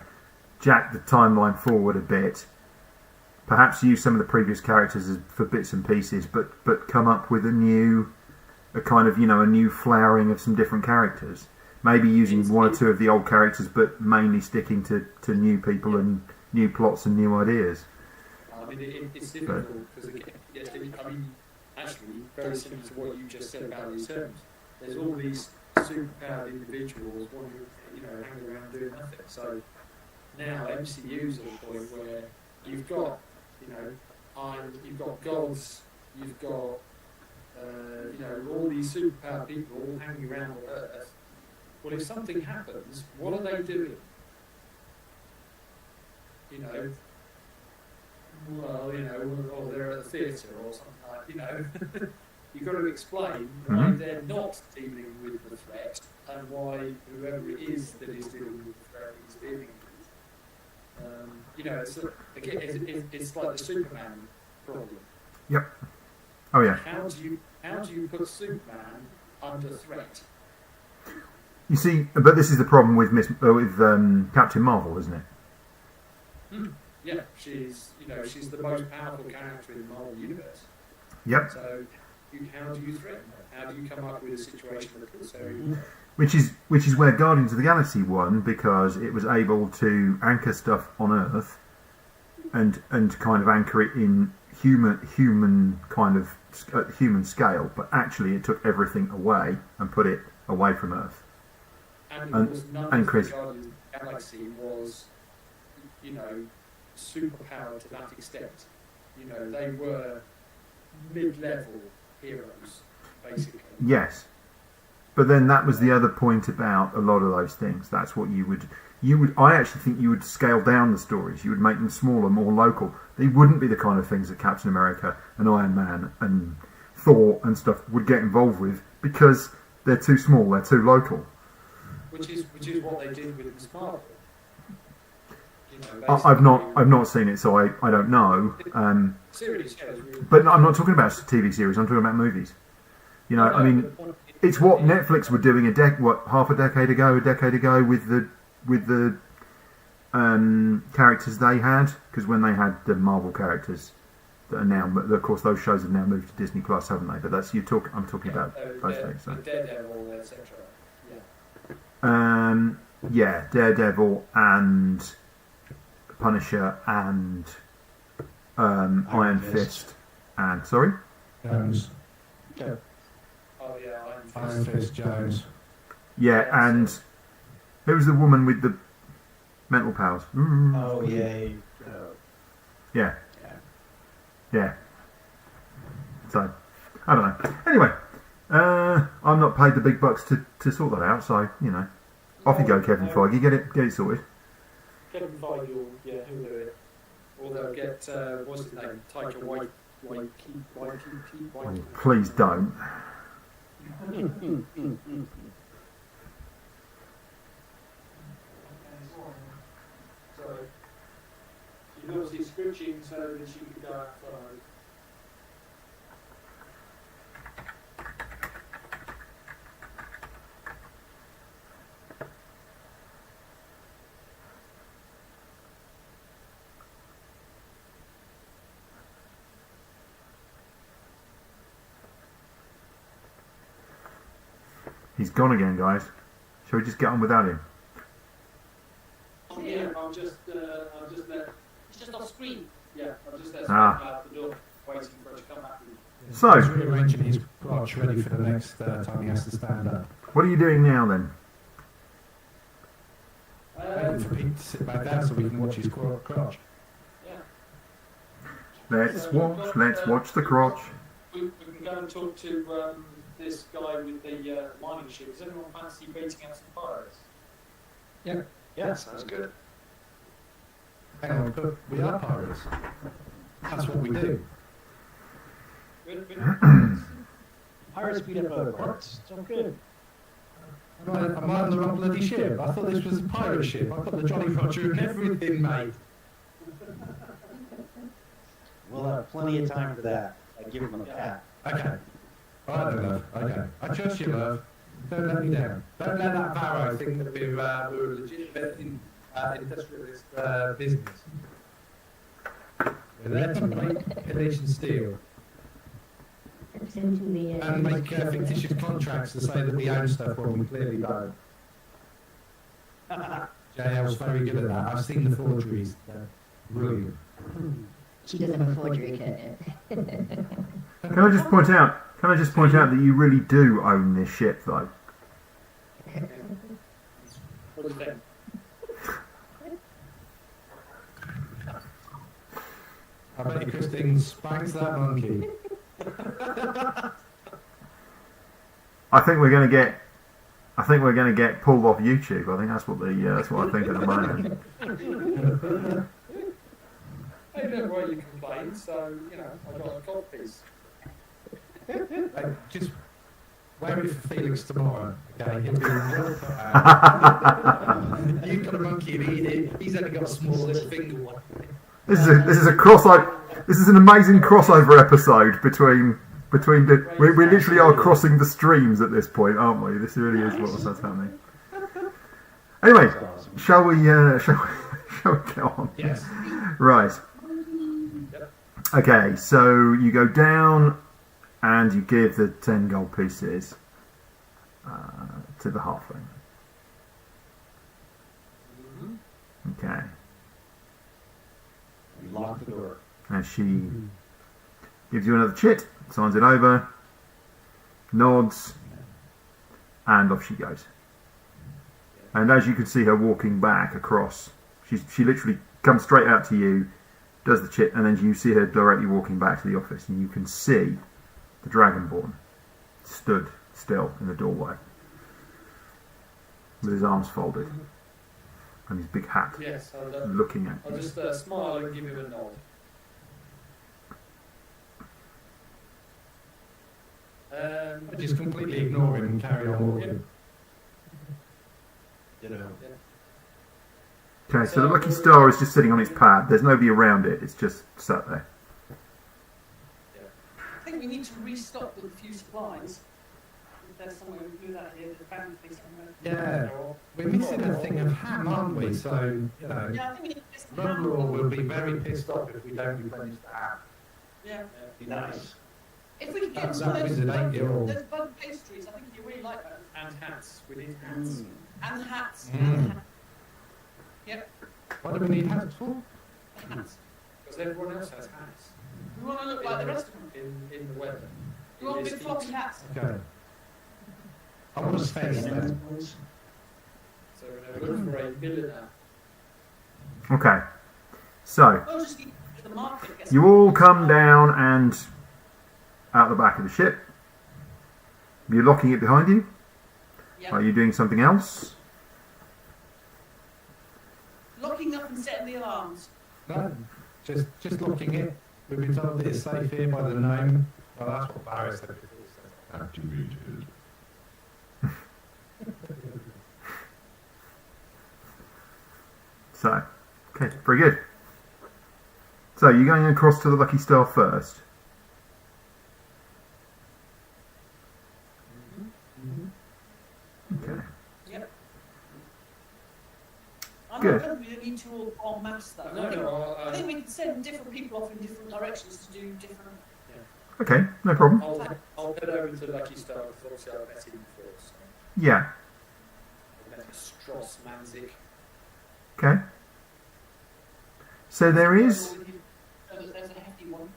jack the timeline forward a bit, perhaps use some of the previous characters for bits and pieces, but come up with a new flowering of some different characters. Maybe using one or two of the old characters, but mainly sticking to new people and new plots and new ideas. I mean, it's difficult because, actually, very similar to what you just said about these terms. There's all these superpowered individuals hanging around doing nothing. So now MCU's at a point where you've got, and you've got gods, you've got all these superpowered people all hanging around on Earth. Well, if something happens, what are they doing? Or they're at the theatre or something like. You've got to explain why they're not dealing with the threat and why whoever it is that is dealing with the threat is dealing with it. It's like the Superman problem. Yep. Oh yeah. How do you put Superman under threat? You see, but this is the problem with Captain Marvel, isn't it? Yeah, she's the most powerful character in the Marvel universe. Yep. So, how do you threaten her? How do you come up with a situation that puts her in? Which is where Guardians of the Galaxy won, because it was able to anchor stuff on Earth and kind of anchor it in human kind of human scale, but actually it took everything away and put it away from Earth. And of course, none of Chris, the Guardians of the Galaxy was, superpowered to that extent. They were mid-level heroes, basically. Yes. But then that was the other point about a lot of those things. That's what you would. I actually think you would scale down the stories. You would make them smaller, more local. They wouldn't be the kind of things that Captain America and Iron Man and Thor and stuff would get involved with, because they're too small. They're too local. Which is what they did with Ms. Marvel. I've not seen it, so I don't know. Series, yeah, but I'm not talking about TV series. I'm talking about movies. I mean, it's what Netflix were doing half a decade ago with the characters they had, because when they had the Marvel characters that are now, but of course those shows have now moved to Disney Plus, haven't they? But that's I'm talking about those things. So. Daredevil, etc. Yeah, Daredevil and Punisher and Iron Fist and Jones. Oh yeah, Iron Fist Jones. Yeah, and who was the woman with the mental powers? Oh yeah. Yeah. So I don't know. Anyway, I'm not paid the big bucks to sort that out. So off you go, Kevin Feige. Get it sorted. Kevin Feige will do it. Or they'll get what's his name? Taika Waititi. Please don't. So she's obviously scritching so that she can go outside. He's gone again, guys. Shall we just get on without him? Yeah, I'll just let. It's just off screen. Yeah, I'll just let Ah. out the door, waiting for her to come back. So, He's rearranging his crotch ready for the next time he has to stand up. what are you doing now then? Waiting for Pete to sit back down so we can watch his crotch. Yeah. Let's watch the crotch. We can go and talk to this guy with the mining ship. Does anyone fancy beating out some pirates? Yeah, sounds good. Hang on, but we are pirates. That's what we do. Pirates beat up other pirates. It's all good. Am I on the wrong bloody ship? I thought this was a pirate ship. I've got the Jolly Roger and everything, mate. We'll have plenty of time for that. I give him a pat. Okay. All right, then, love. Okay. I trust you, love. Don't let me down. Don't let that Barrow think that we're a legitimate industrialist business. We're there to make, pillage and steal. And make fictitious contracts to say that we own stuff when we clearly don't. JL's very good at that. I've seen the forgeries. They're brilliant. She does have a forgery kit. Can I just point out that you really do own this ship, though? What do you think? I bet you Christine spanks that monkey. I think we're going to get. I think we're going to get pulled off YouTube. I think that's what that's what I think at the moment. I don't know why you complain, so, you know, I got a cold piece. Just wear it for Felix tomorrow. Okay, he'll be well put out. You've got a monkey and he's only got a small little finger one. This is a crossover. This is an amazing crossover episode between the. We literally are crossing the streams at this point, aren't we? This really is what's happening. Anyway, shall we get on? Yes. Right. Okay, so you go down and you give the 10 gold pieces to the halfling. Okay. Lock the door. And she gives you another chit, signs it over, nods, and off she goes. And as you can see her walking back across, she literally comes straight out to you, does the chit, and then you see her directly walking back to the office, and you can see the Dragonborn stood still in the doorway with his arms folded and his big hat Yes, looking at I'll you. just smile and give him a nod. I just completely ignore him and carry on walking. Ditto. Okay, so the lucky star is just sitting on its pad. There's nobody around it. It's just sat there. I think we need to restock with a few supplies. If there's somewhere we can do that here, there's bound to be somewhere. Yeah, we're missing a thing of ham, aren't we? So, you know, Yeah, I think we need to get some Rundle ham. will be very pissed off if we don't replenish the ham. Yeah. Be nice. If we could get That's some of that those, wizard, ain't you all? those bug pastries, I think you really like those. And hats. We need hats. And hats. Mm. And hats. Yep, What do we need hats for? hats. Because everyone else has hats. We want to look like the rest of them. In the weather. We want In big this floppy heat. hats. Okay. I want to face then. So we're going to look for a milliner. Okay, so We'll just need to the market. Get you some- all come down and out the back of the ship. You're locking it behind you. Yeah. Are you doing something else? Locking up and setting the alarms. No, just looking it. We've been told that it's safe here by the gnome. Well, that's what Barry said before. Activated. So, okay, very good. So you're going across to the Lucky Star first. Okay. Yep. I'm Good. not sure we need to all en masse though. No, I think we can send different people off in different directions to do different. Okay, no problem. I'll head over to Lucky Star because obviously I've met him before. So Yeah. I've met Stross Manzik. Okay. So there is. There's a hefty one.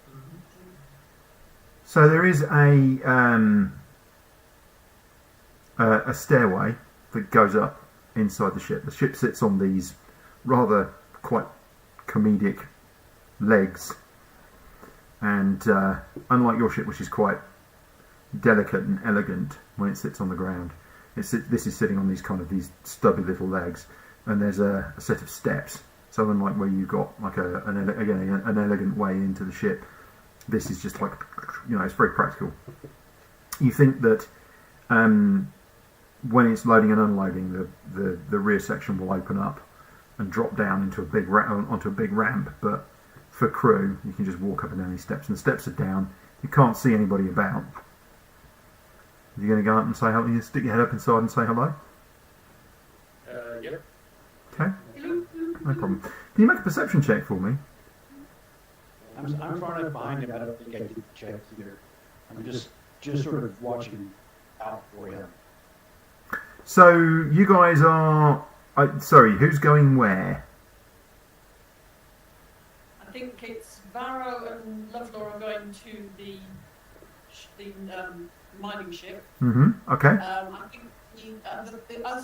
So there is a stairway that goes up inside the ship. The ship sits on these rather quite comedic legs, and unlike your ship, which is quite delicate and elegant when it sits on the ground, this is sitting on these stubby little legs, and there's a set of steps. So unlike where you got like an elegant way into the ship, this is just like, it's very practical. You think that when it's loading and unloading, the rear section will open up and drop down into onto a big ramp, but for crew, you can just walk up and down these steps, and the steps are down. You can't see anybody about. You're going to go up and say hello. You stick your head up inside and say hello. Yep. Okay, no problem. Can you make a perception check for me? I'm far enough behind him. I don't think I did the check either. I'm just sort of watching out for him. So you guys are. Sorry, who's going where? I think it's Varro and Lovelore are going to the mining ship. Mm-hmm. Okay. I think the other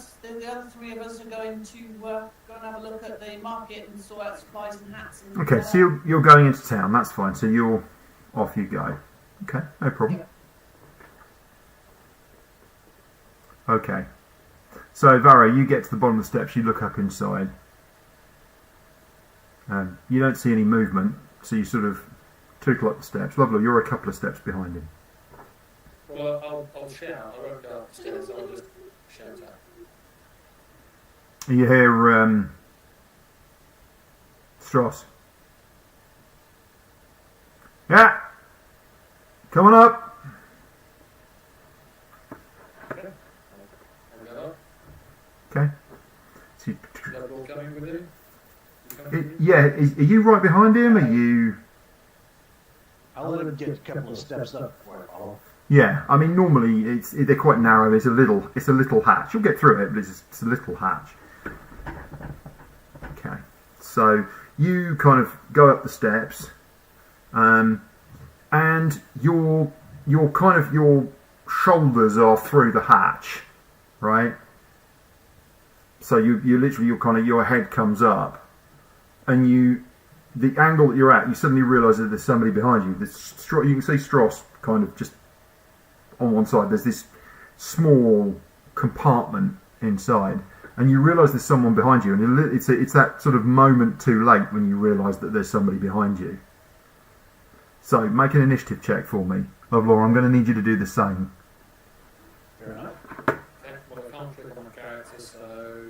three of us are going to go and have a look at the market and sort out supplies and hats. And Okay, so you're going into town. That's fine. So you're off. You go. Okay, no problem. Yeah. Okay. So Varro, you get to the bottom of the steps. You look up inside. You don't see any movement, so you sort of trickle up the steps. Lovely, you're a couple of steps behind him. Well, I'll shout. I won't go upstairs. I'll just shout out. You hear Strauss. Yeah, coming up. Okay. I'll go up. Okay. So Is that all coming with you? are you right behind him? Are you? I'll let him get a couple of steps up before I follow. Yeah, I mean normally they're quite narrow. It's a little hatch. You'll get through it, but it's a little hatch. Okay, so you kind of go up the steps, and your shoulders are through the hatch, right? So your head comes up, and the angle that you're at, you suddenly realise that there's somebody behind you. You can see Strauss kind of just on one side. There's this small compartment inside, and you realise there's someone behind you, and it's that sort of moment too late when you realise that there's somebody behind you. So make an initiative check for me. Lovelore, I'm going to need you to do the same. Fair enough. Okay, well, I can't click on my character, so...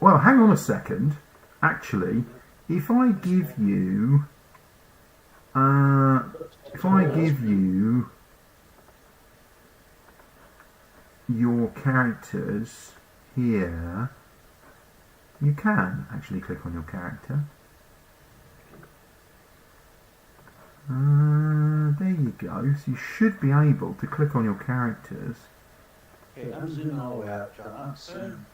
Well, hang on a second. Actually, if I give you your characters here, you can actually click on your character. There you go. So you should be able to click on your characters. Okay, I'm zooming all the way out, John. I'm zooming.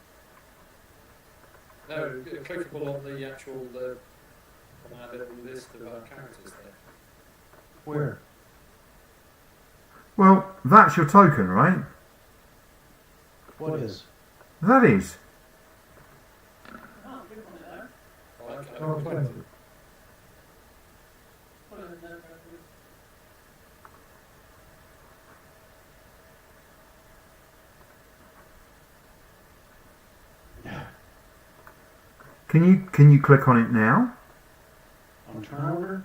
No, clickable on the actual, on our little list of our characters there. Where? Well, that's your token, right? What is? That is. Oh, click on it though. Okay. Oh, 20. Put it in there. Can you click on it now? On turnover?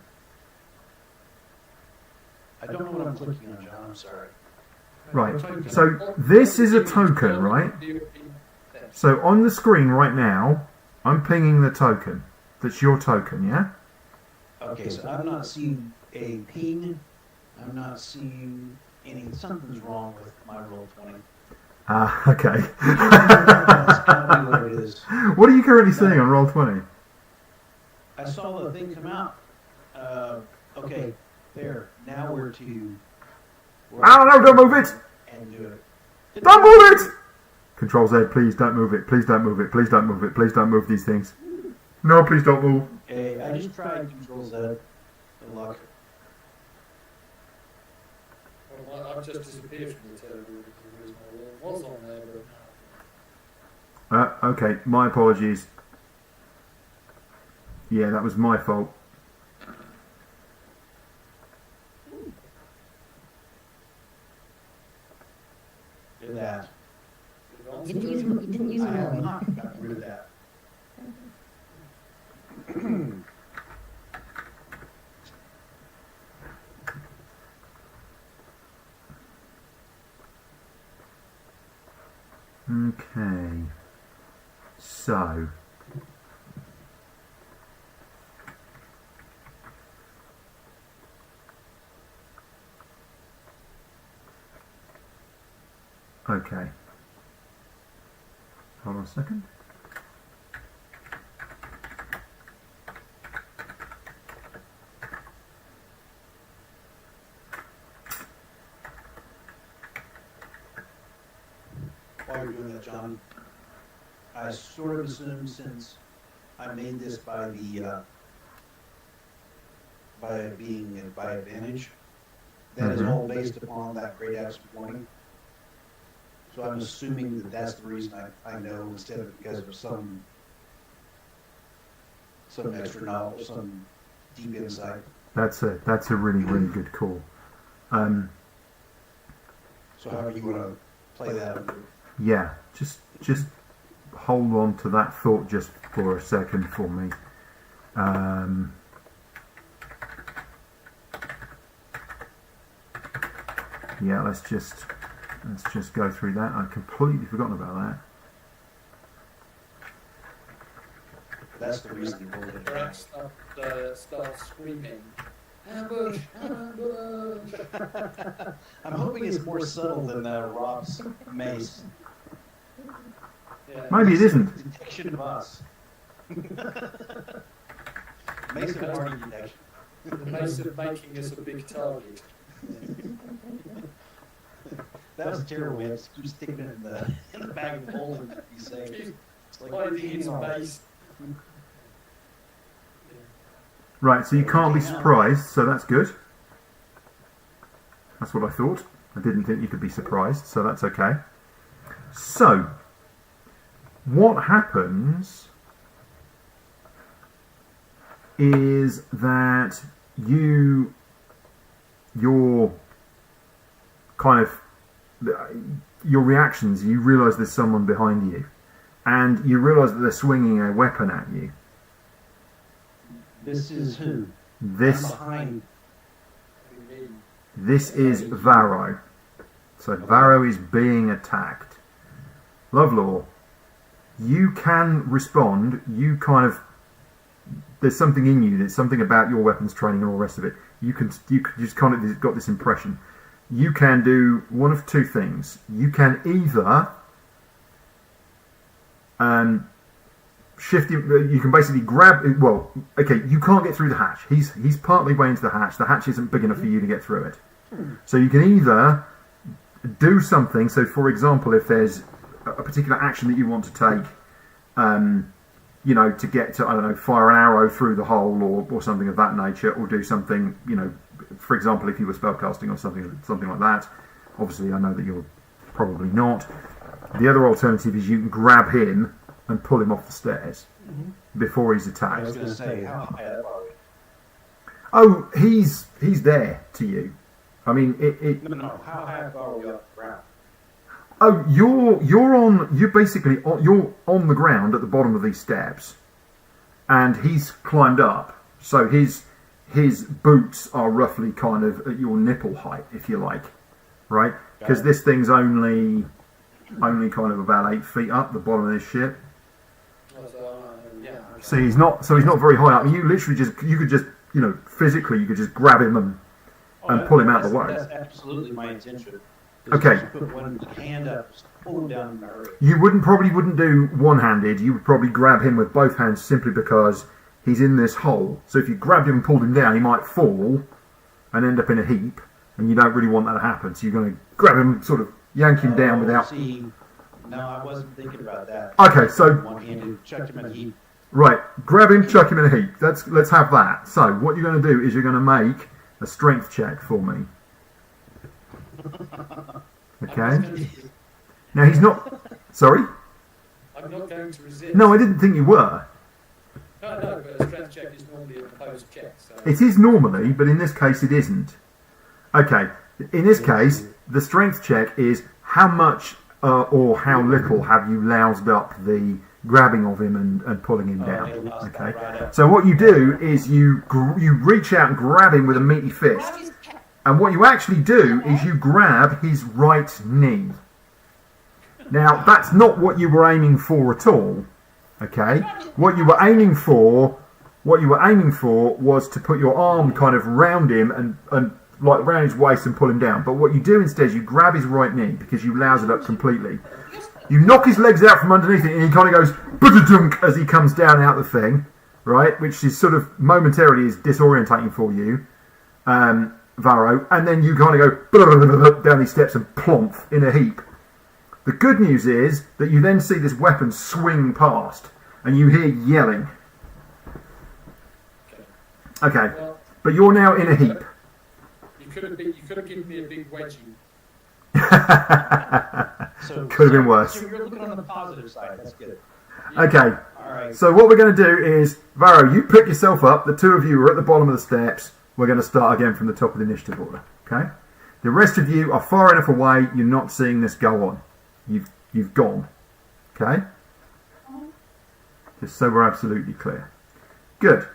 I don't know what I'm clicking on, John. I'm sorry. Right. So this is a token, right? So on the screen right now, I'm pinging the token. That's your token, yeah? Okay, so I'm not seeing a ping. I'm not seeing any. Something's wrong with my roll 20. Okay. That's gotta be what it is. What are you currently seeing on Roll20? I saw the thing come out. Okay, there. Now we're to. Oh no! Don't move it! And do it. Don't move it! Control Z, please don't move it. Please don't move it. Please don't move it. Please don't move these things. No, please don't move. Hey, I just tried Control Z. Good luck. Well, I've just disappeared from the table because my wall was on there, but Okay, my apologies. Yeah, that was my fault. Do that. You didn't use I have them. not gotten rid of that. Okay. So. Okay. Hold on a second. While you're doing that, John, I sort of assume since I made this by the by being by advantage, that is all based upon that great axe warning. So I'm assuming that that's the reason I know instead of because of some extra knowledge, some deep insight. That's a really good call. So however you want to play that out. Yeah, just hold on to that thought just for a second for me. Yeah, let's just go through that. I'd completely forgotten about that. That's the reason you rolled it. Perhaps start screaming. Ambush! Ambush! I'm hoping it's more subtle than Rob's mace. Yeah. Maybe it isn't. Detection of us. Mace of party detection. The mace of making us a big target. That was terrible. We had to keep sticking it in the bag of holding to be safe. It's like Hiding his mace. Right, so you can't be surprised, so that's good. That's what I thought. I didn't think you could be surprised, so that's okay. So, what happens is that your reactions, you realise there's someone behind you, and you realise that they're swinging a weapon at you. This is who? This I'm behind. This is Varro. So Varro is being attacked. Lovelore, you can respond. You kind of, there's something in you. There's something about your weapons training and all the rest of it. You just kind of got this impression. You can do one of two things. You can either shift him. You can basically grab. Well, okay, you can't get through the hatch. He's partly way into the hatch. The hatch isn't big enough for you to get through it. So you can either do something. So, for example, if there's a particular action that you want to take, to get to, I don't know, fire an arrow through the hole or something of that nature, or do something, for example, if you were spellcasting or something like that. Obviously, I know that you're probably not. The other alternative is you can grab him and pull him off the stairs before he's I attacked. was going to say, how high up are we? Oh, he's there to you. I mean, No. How high up are we off the ground? Oh, you're on the ground at the bottom of these steps, and he's climbed up. So his boots are roughly kind of at your nipple height, if you like, right? Because this thing's only kind of about 8 feet up the bottom of this ship. So he's not very high up. You literally you could just physically you could just grab him and pull him out of the way. That's absolutely my intention. Okay. Just put one hand up, just pull him down in my hurry. You probably wouldn't do one-handed. You would probably grab him with both hands simply because he's in this hole. So if you grabbed him and pulled him down, he might fall and end up in a heap, and you don't really want that to happen. So you're going to grab him, sort of yank him down without... See, no, I wasn't thinking about that. Okay, so... One-handed, chuck him in a heap. Right, grab him, chuck him in a heap. Let's have that. So what you're going to do is you're going to make a strength check for me. Okay. Now he's not... Sorry? I'm not going to resist. No, I didn't think you were. No, but a strength check is normally an opposed check. So. It is normally, but in this case it isn't. Okay, in this case, the strength check is how much or how little have you loused up the grabbing of him and pulling him down. Okay, so what you do is you reach out and grab him with a meaty fist. And what you actually do is you grab his right knee. Now, that's not what you were aiming for at all. Okay? What you were aiming for was to put your arm kind of round him and like around his waist and pull him down. But what you do instead is you grab his right knee because you louse it up completely. You knock his legs out from underneath it and he kind of goes "Budadunk" as he comes down out the thing, right? Which is sort of momentarily is disorientating for you. Varro, and then you kind of go down these steps and plonk in a heap. The good news is that you then see this weapon swing past, and you hear yelling. Okay, but you're now in a heap. You could have given me a big wedgie. So Could have been worse. So you're looking on the positive side. That's good. Okay, All right. so what we're going to do is, Varro, you pick yourself up. The two of you are at the bottom of the steps. We're going to start again from the top of the initiative order. Okay. The rest of you are far enough away. You're not seeing this go on. You've gone. Okay. Just so we're absolutely clear. Good.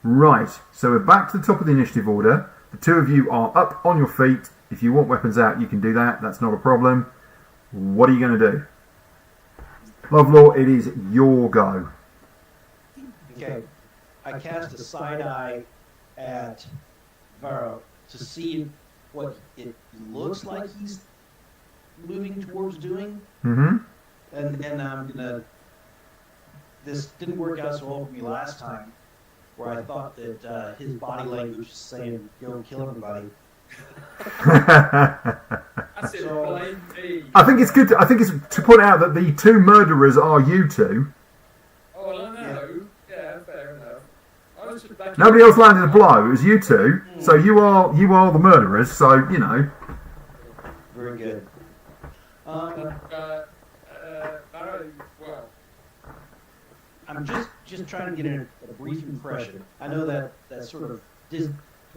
Right. So we're back to the top of the initiative order. The two of you are up on your feet. If you want weapons out, you can do that. That's not a problem. What are you going to do? Lovelore, it is your go. Okay. I cast a side eye at Varro to see what it looks like he's moving towards doing. Mm-hmm. And I'm gonna. This didn't work out so well for me last time, where I thought that his body language was saying, "Go kill everybody." That's it, So- blame me. I think it's good. I think it's to point out that the two murderers are you two. Oh, well, I know. Yeah, fair enough. I was just backing Nobody else landed a blow. It was you two. So you are the murderers. So you know. Very good. Barrow, well, I'm just trying to get a brief impression. I know that sort of.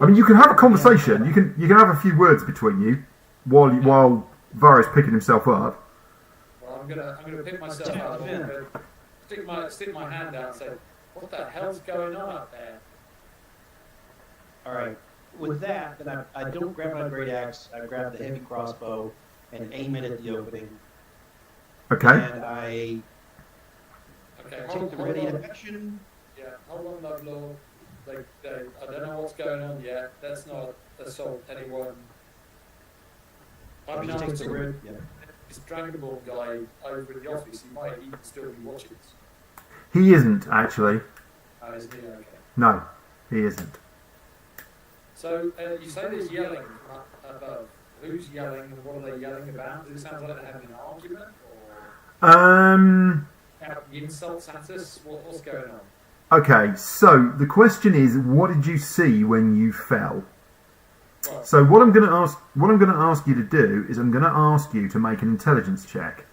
I mean, you can have a conversation. You can have a few words between you while Varro's picking himself up. well, I'm gonna pick myself up. I'm gonna stick my hand out and say, "What the hell's going on up there?" All right. With that, then I don't grab my great axe. I grab the heavy crossbow and aim it at the opening. Okay. And I Okay, take hold, the hold ready on. action. Yeah, hold on, Lovelord. I don't know what's going on yet. Let's not assault anyone. I've been Just take asked the to red. Yeah. this Dragonborn guy over in the office. He might even still be watching us. He isn't actually. Isn't he? Okay. No, he isn't. So you say there's yelling from up above. Who's yelling and what are they yelling about? Does it sound like they're having an argument or shouting insults at us? What's going on? Okay. So the question is, what did you see when you fell? Well, So what I'm going to ask you to do is I'm going to ask you to make an intelligence check.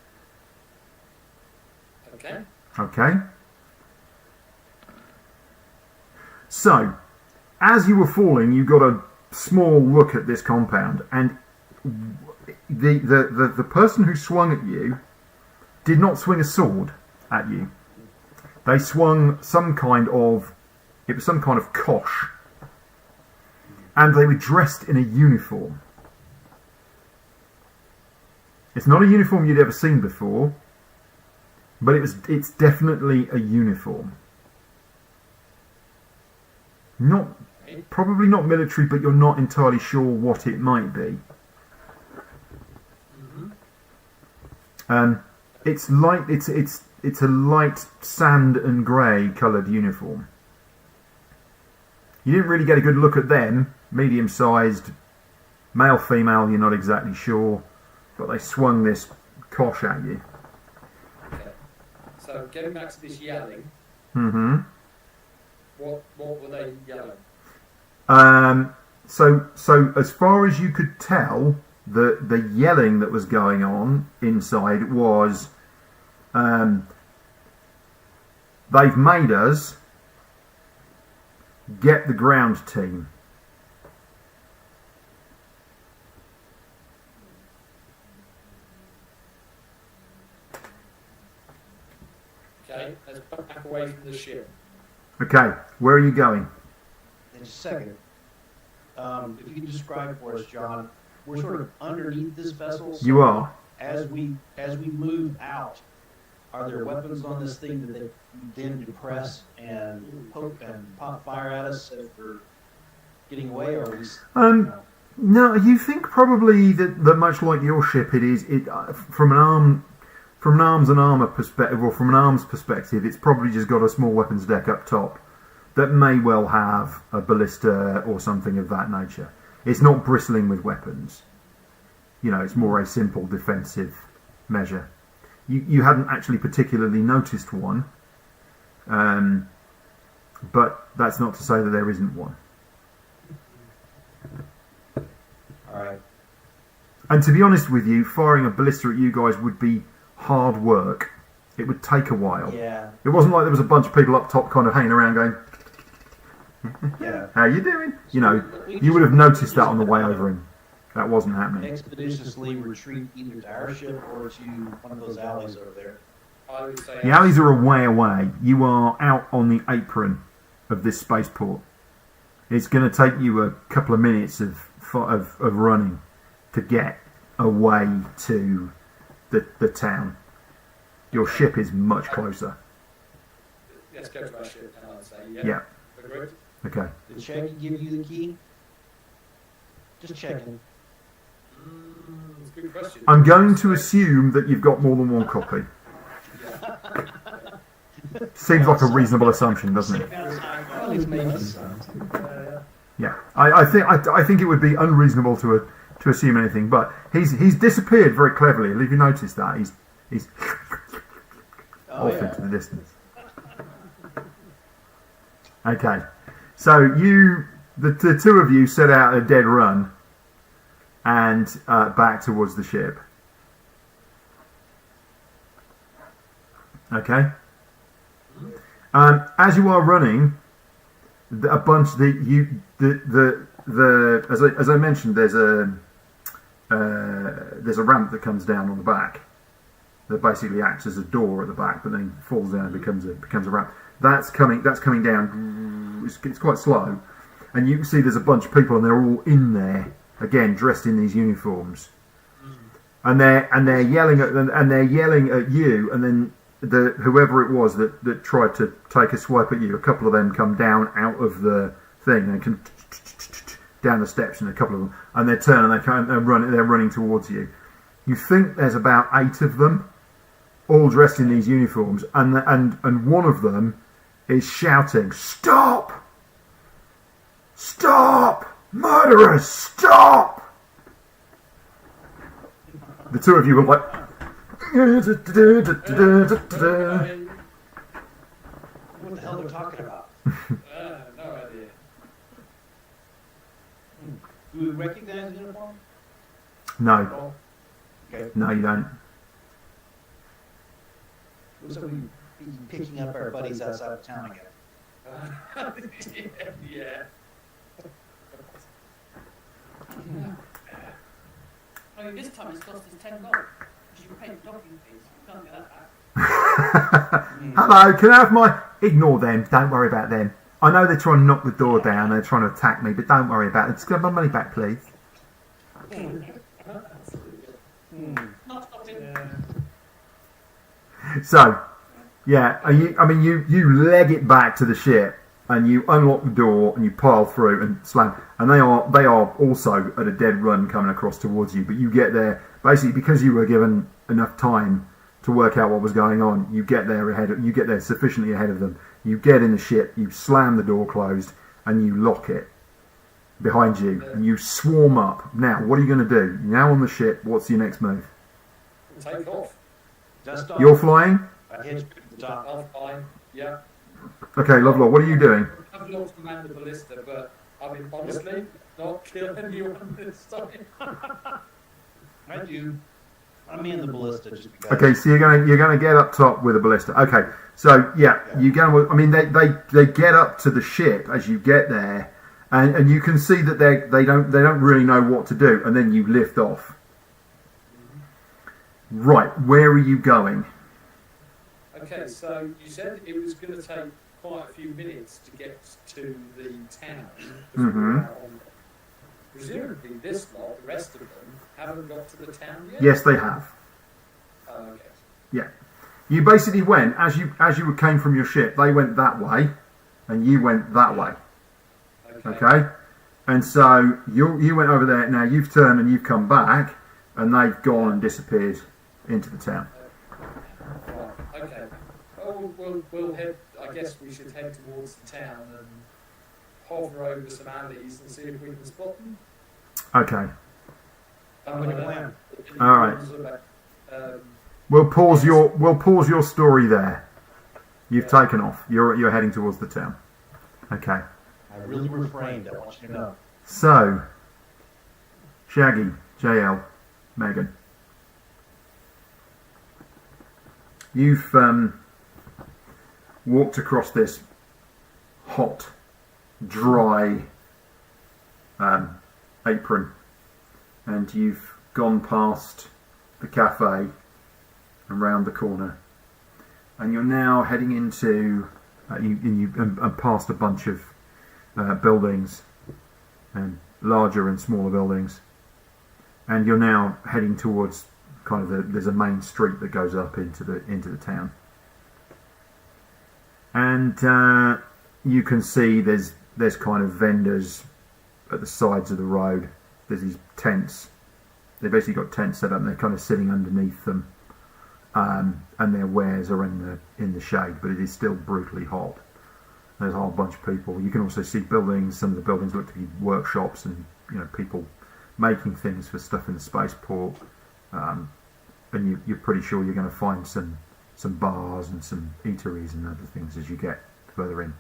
okay. Okay. So, as you were falling, you got a small look at this compound, and the person who swung at you did not swing a sword at you. They swung some kind of kosh, and they were dressed in a uniform. It's not a uniform you'd ever seen before, but it's definitely a uniform. Probably not military, but you're not entirely sure what it might be. It's light. It's a light sand and grey coloured uniform. You didn't really get a good look at them. Medium-sized, male, female. You're not exactly sure, but they swung this kosh at you. Okay. So getting back to this yelling, Mm-hmm. what were they yelling? So as far as you could tell, the yelling that was going on inside was, they've made us get the ground team. Okay, let's back away from the ship. Okay, where are you going? In a second. If you can describe for us, John, we're sort of underneath this vessel. So You are. As we move out, are there weapons on this thing that they then depress and poke and pop fire at us as we're getting away, or are we? No, you think probably that much like your ship, it is from an arms and armour perspective, or from an arms perspective, it's probably just got a small weapons deck up top that may well have a ballista or something of that nature. It's not bristling with weapons. You know, it's more a simple defensive measure. You hadn't actually particularly noticed one, but that's not to say that there isn't one. All right. And to be honest with you, firing a ballista at you guys would be hard work. It would take a while. Yeah. It wasn't like there was a bunch of people up top kind of hanging around going, Yeah. how you doing? You know, you would have noticed that on the way over him. That wasn't happening. Expeditiously retreat either to our ship or to one of those alleys over there. I would say The alleys are a way away. You are out on the apron of this spaceport. It's going to take you a couple of minutes of running to get away to the town. Your ship is much closer. let's go to our ship now and say, Yeah. agreed. Okay. Did Shaggy give you the key? Just checking. It's a good question. I'm going to assume that you've got more than one copy. Seems like a reasonable assumption, doesn't it? Well, it's making sense. Yeah. I think it would be unreasonable to assume anything, but he's disappeared very cleverly. Have you noticed that? He's off into the distance. Okay. So the two of you set out a dead run and back towards the ship. Okay. As you are running, a bunch as I mentioned, there's a ramp that comes down on the back that basically acts as a door at the back, but then falls down and becomes a ramp. That's coming down. It's quite slow, and you can see there's a bunch of people, and they're all in there again, dressed in these uniforms, and they're yelling at you, and then whoever it was that tried to take a swipe at you, a couple of them come down out of the thing and come down the steps, and a couple of them, and they turn and they're running towards you. You think there's about 8 of them, all dressed in these uniforms, and one of them is shouting, "Stop! Stop! Murderers! Stop!" The two of you were like, What the hell they're talking about? No idea. Do we recognize the uniform? No, Okay. no, you don't. Looks like we've been picking up our buddies outside of town again. Yeah. I mean, this time it's cost us $10 because you paid the docking fees. You can't get that back. Hello, can I have my... Ignore them, don't worry about them. I know they're trying to knock the door down, they're trying to attack me, but don't worry about it. Just give my money back, please. Not stopping. So, yeah, you leg it back to the ship, and you unlock the door, and you pile through and slam. And they are also at a dead run coming across towards you. But you get there basically because you were given enough time to work out what was going on. You get there sufficiently ahead of them. You get in the ship, you slam the door closed, and you lock it behind you, and you swarm up. Now, what are you going to do? You're now on the ship. What's your next move? Take off. Dust off. You're flying. I hit the top. I'll fly. Yeah. Okay, Lovelock, what are you doing? I've not command the ballista, but I mean, honestly, not kill anyone this time. I do. I'm in the ballista just because. Okay, so you're going to get up top with a ballista. Okay, so yeah, you go. I mean, they get up to the ship as you get there, and you can see that they don't really know what to do, and then you lift off. Right, where are you going? Okay, so you said it was going to take quite a few minutes to get to the town. Mhm. Presumably, this lot, the rest of them, haven't got to the town yet. Yes, they have. Oh, okay. Yeah, you basically went as you came from your ship. They went that way, and you went that way. Okay, and so you went over there. Now you've turned and you've come back, and they've gone and disappeared into the town. Right, okay. Oh, we'll head. I guess we should head towards the town and hover over some alleys and see if we can spot them. Okay, Sounds like a plan. all right. Um, We'll pause your story there. You've taken off. You're heading towards the town. Okay. I really refrained. I want you to know. So, Shaggy, JL, Megan. You've walked across this hot, dry apron, and you've gone past the cafe and round the corner, and you're now heading into and past a bunch of buildings, and larger and smaller buildings, and you're now heading towards kind of there's a main street that goes up into the town, and you can see there's kind of vendors at the sides of the road. There's these tents. They've basically got tents set up, and they're kind of sitting underneath them, and their wares are in the shade, but it is still brutally hot. There's a whole bunch of people. You can also see buildings. Some of the buildings look to be workshops, and people making things for stuff in the spaceport. And you're pretty sure you're going to find some bars and some eateries and other things as you get further in.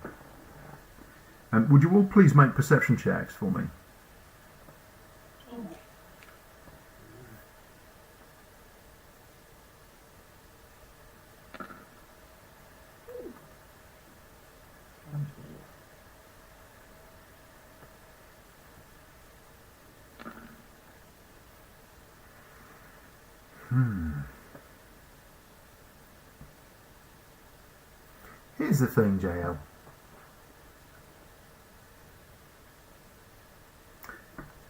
Would you all please make perception checks for me? Here's the thing, JL.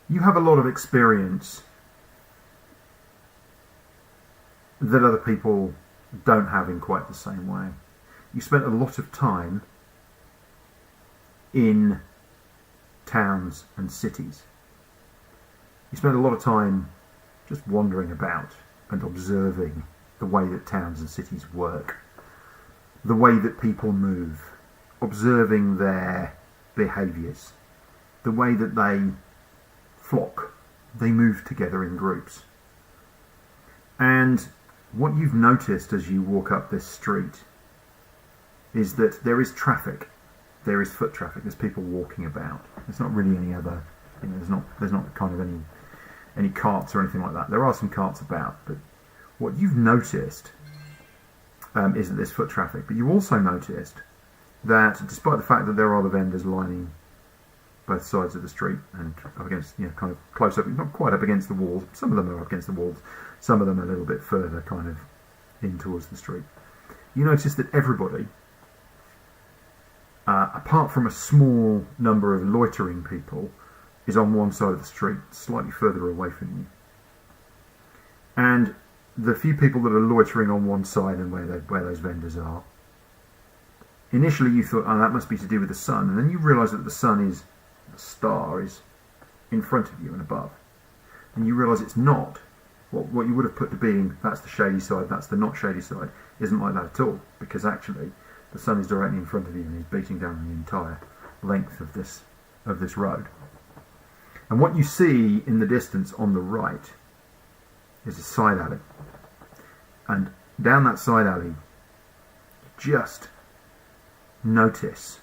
You have a lot of experience that other people don't have in quite the same way. You spent a lot of time in towns and cities. You spent a lot of time just wandering about and observing the way that towns and cities work, the way that people move, observing their behaviours, the way that they flock, they move together in groups. And what you've noticed as you walk up this street is that there is traffic, there is foot traffic, there's people walking about. There's not really any other, there's not kind of any carts or anything like that. There are some carts about, but what you've noticed is that there's foot traffic. But you also noticed that despite the fact that there are the vendors lining both sides of the street and up against, kind of close up, not quite up against the walls, some of them are up against the walls, some of them a little bit further kind of in towards the street. You notice that everybody, apart from a small number of loitering people, is on one side of the street, slightly further away from you. And the few people that are loitering on one side and where those vendors are, initially you thought, that must be to do with the sun, and then you realise that the star is in front of you and above, and you realise it's not. What you would have put to being, that's the shady side, that's the not shady side, isn't like that at all, because actually the sun is directly in front of you and is beating down the entire length of this road. And what you see in the distance on the right is a side alley. And down that side alley, you just notice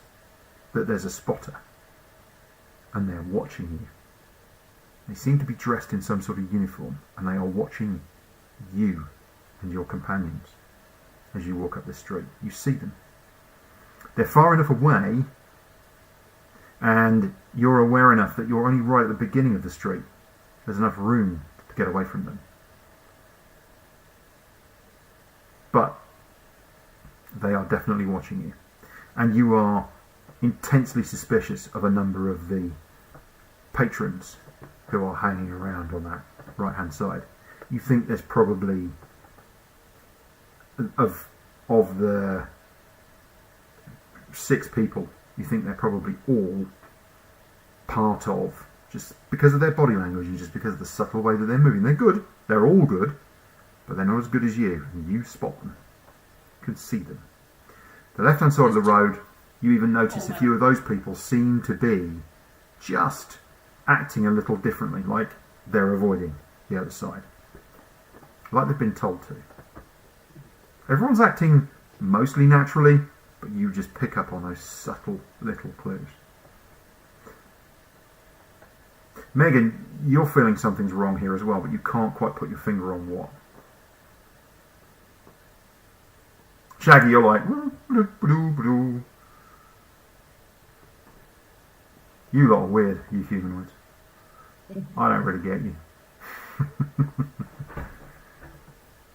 that there's a spotter. And they're watching you. They seem to be dressed in some sort of uniform, and they are watching you and your companions as you walk up the street. You see them. They're far enough away, and you're aware enough that you're only right at the beginning of the street. There's enough room to get away from them. But they are definitely watching you. And you are intensely suspicious of a number of the patrons who are hanging around on that right-hand side. You think there's probably, of the 6 people, you think they're probably all part of, just because of their body language and just because of the subtle way that they're moving. They're good, they're all good, but they're not as good as you, and you spot them. You can see them. The left-hand side of the road, you even notice a few of those people seem to be just acting a little differently, like they're avoiding the other side. Like they've been told to. Everyone's acting mostly naturally, but you just pick up on those subtle little clues. Megan, you're feeling something's wrong here as well, but you can't quite put your finger on what. Shaggy, you're like, you lot are weird, you humanoids. I don't really get you.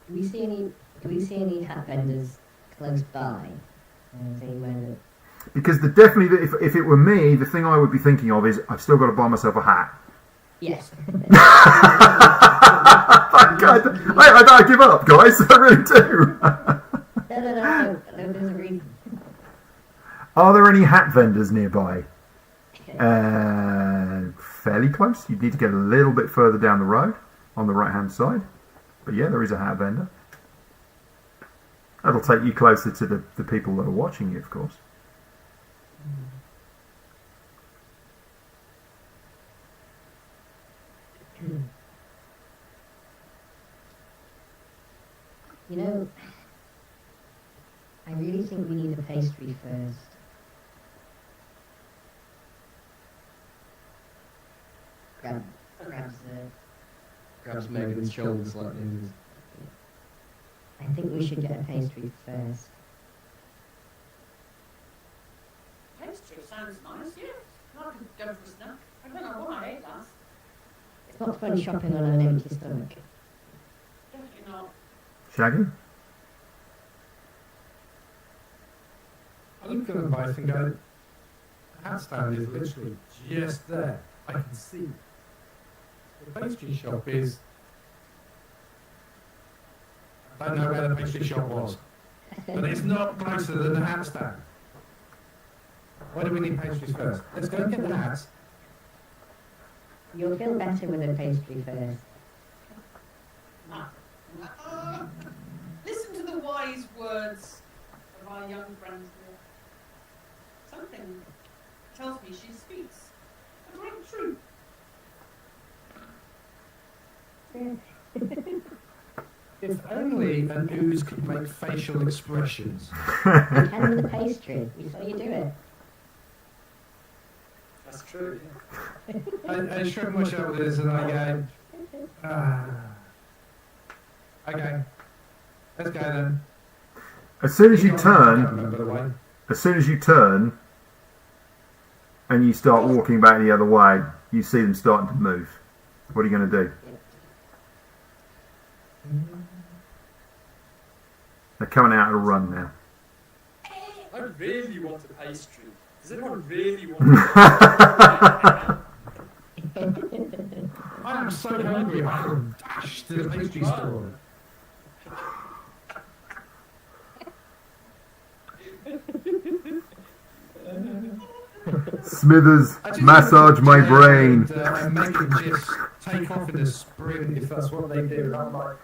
Do we see any hat vendors close by? See where Because definitely, if it were me, the thing I would be thinking of is I've still got to buy myself a hat. Yes. I give up, guys. I really do. No, there's a reason. Are there any hat vendors nearby? Fairly close. You'd need to get a little bit further down the road on the right-hand side. But yeah, there is a hat vendor. That'll take you closer to the people that are watching you, of course. You know, I really think we need a pastry first. Grabs Megan's shoulder slightly. I think we should get a pastry first. Pastry sounds nice, yes. I could go for a snack. I don't know what I ate last. It's not fun shopping on an empty stomach. Definitely not. Shaggy? I look at the bike and go, the hat stand is literally just there. I can see. The pastry shop is. I don't know where the pastry shop was, but it's not closer than the hat stand. Why do we need pastries first? Let's go and get the hats. You'll feel better with a pastry first. Listen to the wise words of our young friend here. Something tells me she speaks a great truth. If only an ooze could make facial expressions. You can with the pastry. We saw you do it. That's true, yeah. I shrug my shoulders and I go, okay, let's go then. As soon as you I can't turn, remember the way. and you start walking back the other way, you see them starting to move. What are you going to do? They're coming out at a run now. I really want a pastry. Does anyone really want a pastry? I'm so hungry, I can dash to the pastry store. Smithers, I just massage my want to brain. make them just take off in a sprint if that's what they do. And I'm like,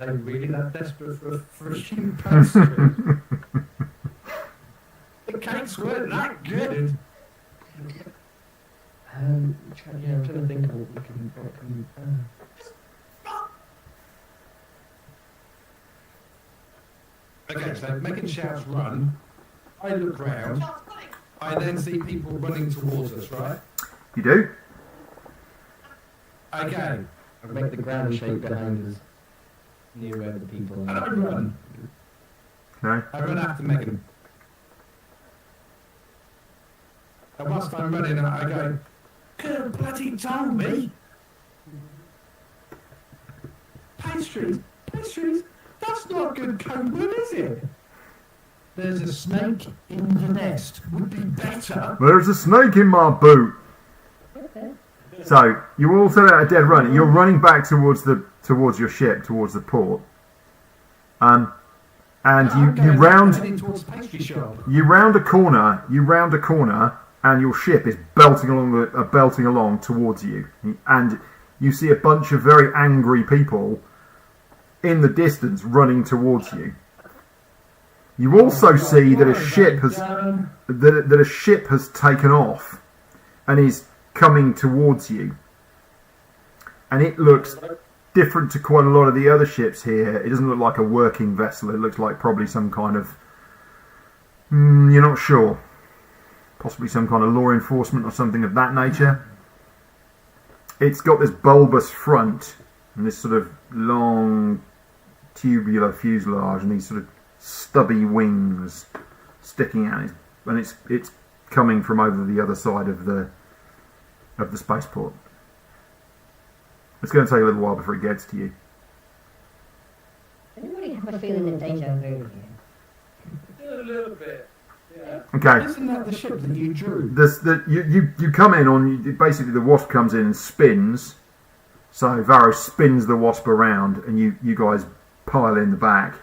are they really that desperate for a freaking pastry? The cakes weren't that good. I'm trying to think of what we can. Okay, so making shouts run. I look round. I then see people running towards us, right? You do? Okay. I make the ground shake behind us, near where the people And I are. run. No? I run after Megan. And whilst I'm running, I go, could have bloody told me. Pastries, that's not good Coburn, is it? There's a snake in the nest. Would be better. There's a snake in my boot. So you all set out a dead run. You're running back towards your ship, towards the port. And you round a corner, and your ship is belting along towards you, and you see a bunch of very angry people in the distance running towards you. You also see that a ship has taken off and is coming towards you, and it looks different to quite a lot of the other ships here. It doesn't look like a working vessel. It looks like probably some kind of you're not sure, possibly some kind of law enforcement or something of that nature. it's got this bulbous front and this sort of long tubular fuselage and these sort of stubby wings sticking out, and it's coming from over the other side of the spaceport. It's going to take a little while before it gets to you. Anybody have a feeling of deja vu here? A little bit. Yeah. Okay. Isn't that the ship that you drew? You come in on, basically the wasp comes in and spins, so Varro spins the wasp around and you guys pile in the back,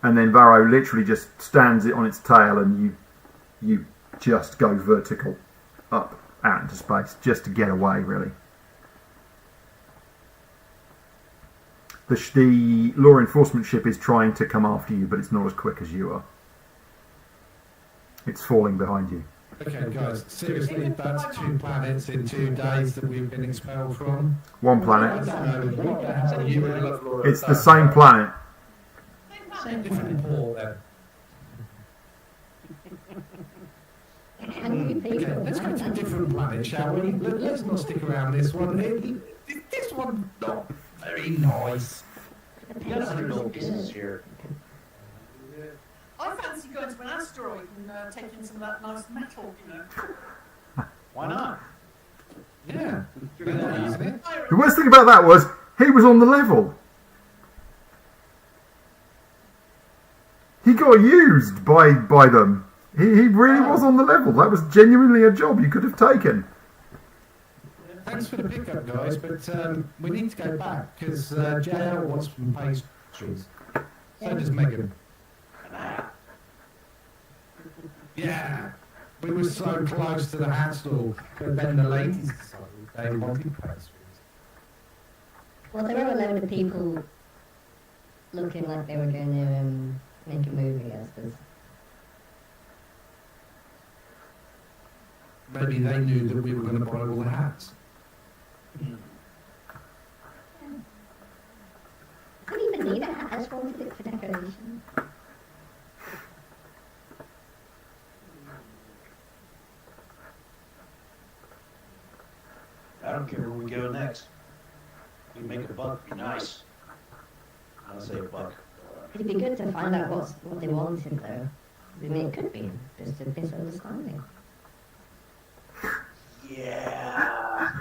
and then Varro literally just stands it on its tail and you just go vertical up out into space just to get away, really. The law enforcement ship is trying to come after you, but it's not as quick as you are. It's falling behind you. Okay, guys, seriously, that's 2 planets in 2 days that we've been expelled from. One planet. I don't know what the hell you and Lovelore It's have the done. same planet. Same Different port then. Hungry people. Okay, let's go to a different planet, shall we? Let's not stick around this one. This one's not very nice. You got other little pieces here. I fancy going to an asteroid and taking some of that nice metal, you know. Why not? Yeah. Yeah, isn't it? The worst thing about that was he was on the level. He got used by them. He really was on the level. That was genuinely a job you could have taken. Thanks for the pickup, guys, but we need to go back because JL wants some pastries. So does Megan. Yeah, we were so close to the hat stall, but then the ladies decided they wanted pastries. Well, there were a load of people looking like they were going to make a movie, I suppose. Maybe they knew that we were going to buy all the hats. I don't even need a hat, I just wanted it for decoration. I don't care where we go next. We make a buck, be nice. I'll say a buck. It'd be good to find out what they wanted, though. I mean, it could be just a misunderstanding. Yeah.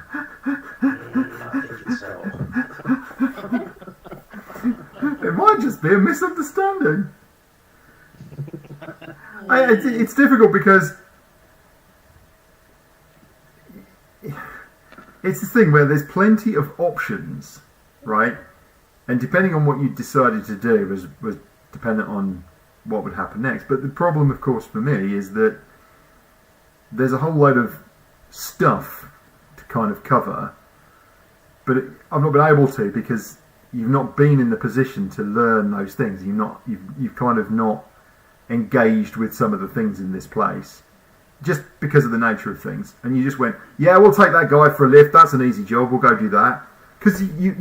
I think so. It might just be a misunderstanding. It's difficult because it's the thing where there's plenty of options, right? And depending on what you decided to do was dependent on what would happen next. But the problem, of course, for me is that there's a whole load of stuff to kind of cover, but I've not been able to because you've not been in the position to learn those things. You've kind of not engaged with some of the things in this place just because of the nature of things, and you just went, yeah, we'll take that guy for a lift, that's an easy job, we'll go do that. Because you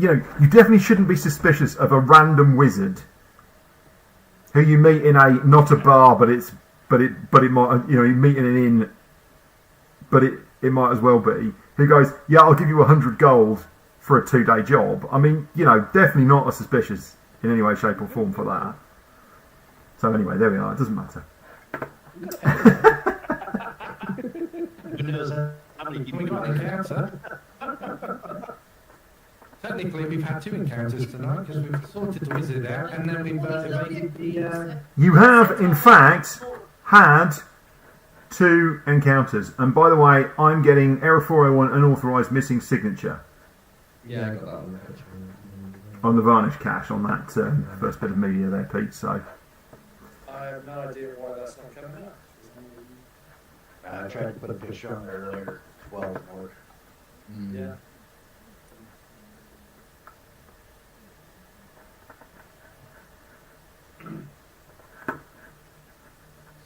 definitely shouldn't be suspicious of a random wizard who you meet in not a bar, but it might, you meet in an inn, but it might as well be, who goes, yeah, I'll give you 100 gold for a 2-day job. I mean, definitely not as suspicious in any way, shape or form for that. So anyway, there we are. It doesn't matter. Who knows how many people We got an encounter. Technically, we've had 2 encounters tonight because we've sorted the wizard out and then we've evaded the... You have, in fact, had 2 encounters. And by the way, I'm getting Error 401 unauthorized missing signature Yeah, I got that one. on the Varnish cache on that first bit of media there, Pete. So I have no idea why that's not coming up. I tried to put a picture on there earlier. 12 more. Yeah.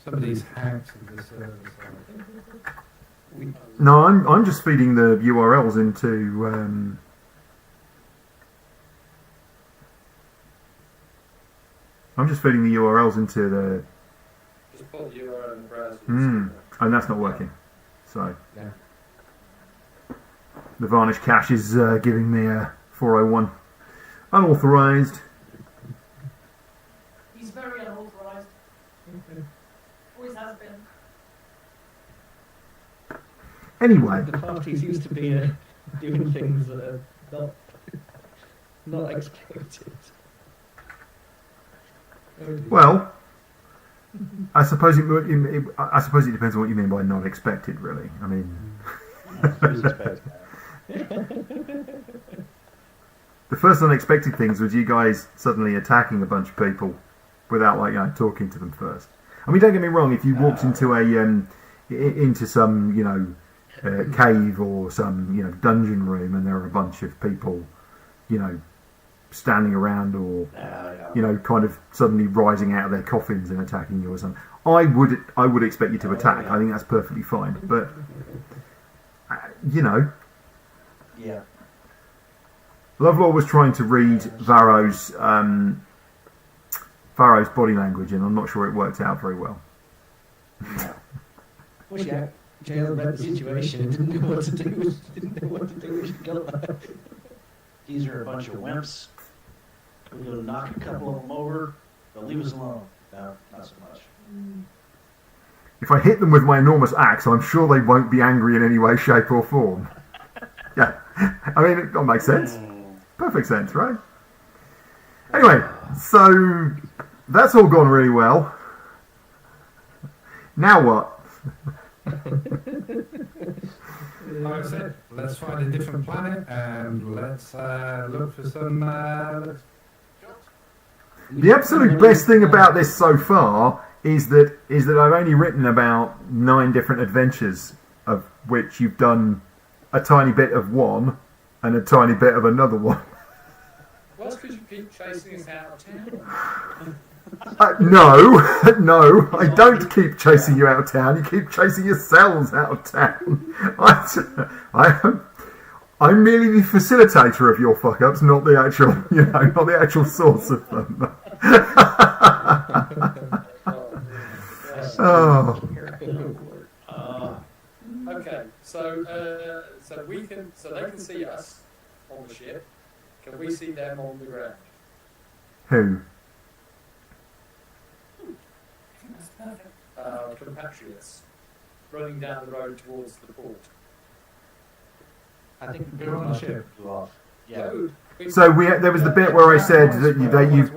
Some of these hacks of the service. no, I'm just feeding the URLs into. I'm just feeding the URLs into the. Just put the URL in the browser. And that's not working. So Yeah. The Varnish Cache is giving me a 401. Unauthorised. He's very unauthorised. Always has been. Anyway, The party seems to be doing things that are not expected. well, I suppose it depends on what you mean by not expected, really. I mean, the first unexpected things was you guys suddenly attacking a bunch of people without, like, talking to them first. I mean, don't get me wrong. If you walked into into some, cave or some, dungeon room, and there are a bunch of people, standing around or, kind of suddenly rising out of their coffins and attacking you or something, I would expect you to attack. I think that's perfectly fine. But, Yeah. Lovelore was trying to read Varro's body language, and I'm not sure it worked out very well. Wish Jail read the situation, didn't know what to do. Didn't know what to do. We should go back. These are a bunch of wimps. We're going to knock a couple of them over. They'll leave us alone. No, not so much. If I hit them with my enormous axe, I'm sure they won't be angry in any way, shape, or form. Yeah, I mean, it makes sense. Perfect sense, right? Anyway, so that's all gone really well. Now what? Like I said, let's find a different planet and let's look for some. The absolute best thing about this so far is that I've only written about 9 different adventures, of which you've done a tiny bit of one and a tiny bit of another one. Well, that's because you keep chasing us out of town. No, I don't keep chasing you out of town. You keep chasing yourselves out of town. I'm merely the facilitator of your fuck-ups, not the actual, not the actual source of them. Oh. Okay, so they can see us on the ship. Can we see them on the ground? Who? Compatriots running down the road towards the port. I think we're on the ship. Yeah. So there was the bit where I said that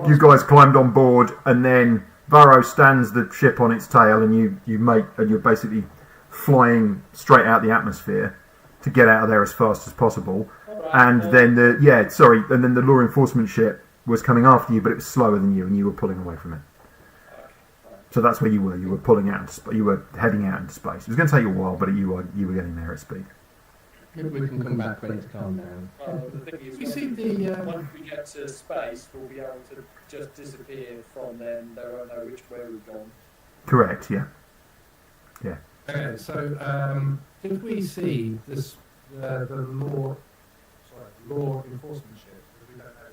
you guys climbed on board, and then Varro stands the ship on its tail, and you're basically flying straight out the atmosphere to get out of there as fast as possible. And then the law enforcement ship was coming after you, but it was slower than you, and you were pulling away from it. So that's where you were. You were pulling out. You were heading out into space. It was going to take you a while, but you were getting there at speed. Maybe we can come back when it's calmed down. The thing is, You see the. once we get to space, we'll be able to just disappear from them. They won't know which way we've gone. Correct. Yeah. Okay, so did we see this the law enforcement ship? We don't know.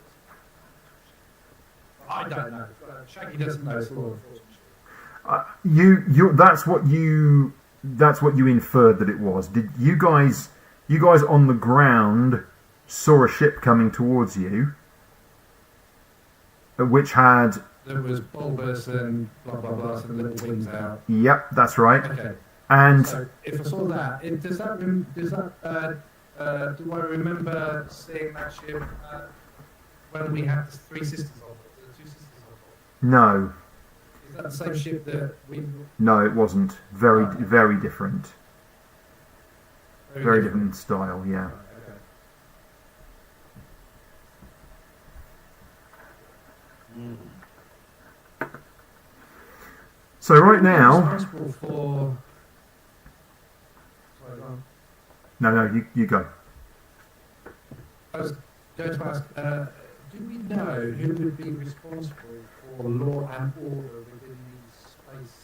I don't know. Shaggy doesn't know it's law enforcement ship. That's what you inferred that it was. Did you guys on the ground saw a ship coming towards you, which had There was bulbous and blah blah blah and little wings out. Yep, that's right. Okay. And So if I saw that, do I remember seeing that ship when we had the 3 sisters on board, the 2 sisters on board? no, Is that the same ship that we? no, it wasn't. Very, Right. very different. Very different. different style. Yeah. Right, okay. So right now, Responsible for. Sorry, go on. no, you go. I was going to ask, do we know who would be responsible for law and order within these space?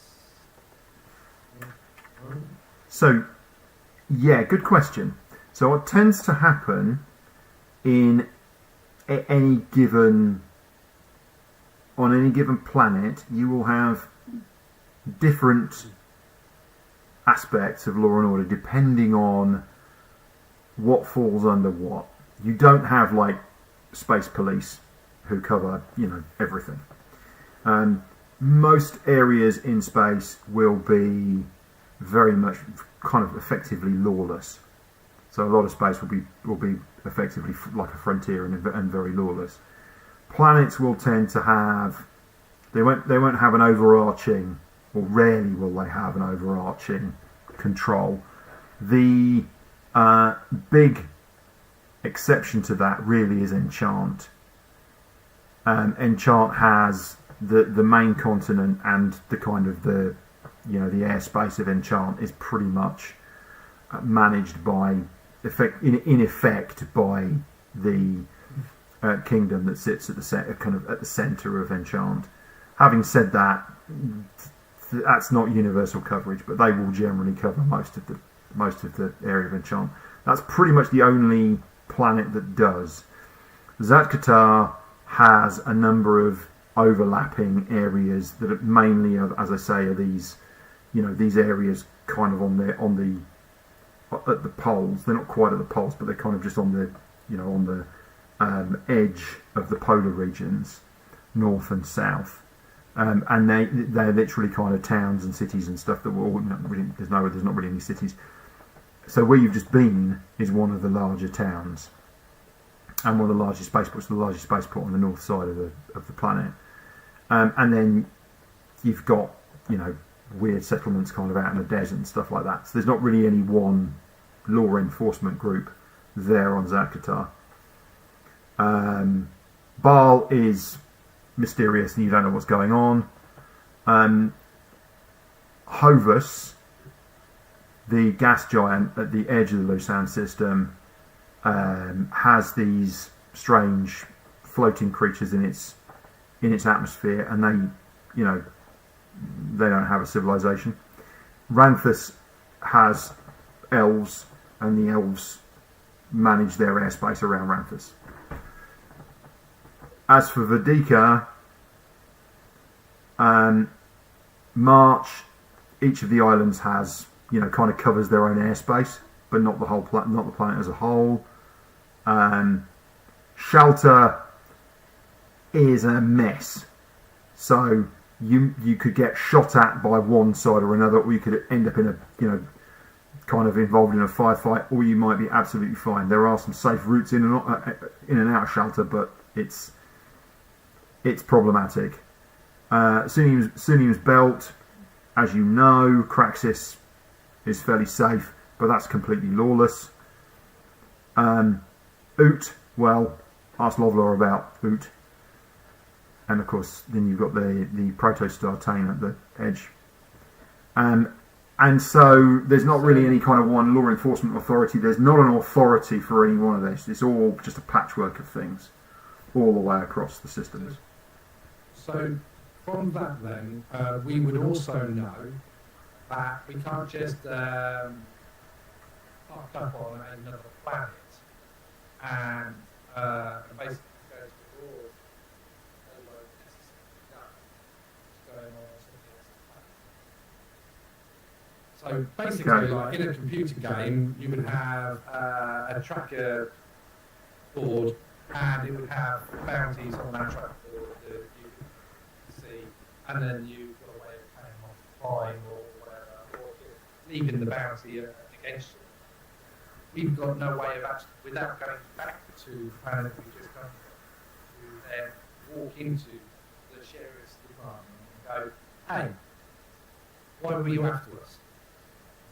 So, yeah, good question. So what tends to happen on any given planet, you will have different aspects of law and order depending on what falls under what. You don't have like space police who cover, everything. Most areas in space will be very much kind of effectively lawless. So a lot of space will be effectively like a frontier and very lawless. Planets will tend to have they won't have an overarching, or rarely will they have an overarching control. The big exception to that really is Enchant. Enchant has the main continent, and the kind of the airspace of Enchant is pretty much managed by in effect by the kingdom that sits at the centre of Enchant. Having said that, that's not universal coverage, but they will generally cover most of the area of Enchant. That's pretty much the only planet that does. Zat-Qatar has a number of overlapping areas that are mainly, as I say, are these areas kind of at the poles. They're not quite at the poles, but they're kind of just on the edge of the polar regions, north and south. And they're literally kind of towns and cities and stuff that there's not really any cities. So where you've just been is one of the larger towns, and one of the largest spaceports, the largest spaceport on the north side of the planet. And then you've got weird settlements kind of out in the desert and stuff like that. So there's not really any one law enforcement group there on Zat-Qatar. Baal is mysterious and you don't know what's going on. Hovus, the gas giant at the edge of the Lusan system, has these strange floating creatures in its atmosphere, and they don't have a civilization. Ranthus has elves, and the elves manage their airspace around Ranthus. As for Vedika, March, each of the islands has, kind of covers their own airspace, but not the whole not the planet as a whole. Shelter is a mess, so you could get shot at by one side or another, or you could end up in a kind of involved in a firefight, or you might be absolutely fine. There are some safe routes in and out of Shelter, but it's problematic. Sunium's Belt, as you know, Craxis is fairly safe, but that's completely lawless. Oot, well, ask Lovelar about Oot. And of course, then you've got the Protostar Tane at the edge. And so there's not really any kind of one law enforcement authority. There's not an authority for any one of this. It's all just a patchwork of things all the way across the systems. So from that then, we would also know that we can't just park up on another planet and basically go to the board and won't necessarily know what's going on something else. So basically, like in a computer game, you would have a tracker board, and it would have bounties on that tracker board that you can see, and then you've got a way of paying multiplying or whatever, or just leaving the bounty against you. We've got no way of actually, without going back to the planet we just come from, to then walk into the sheriff's department and go, hey, why were you after us?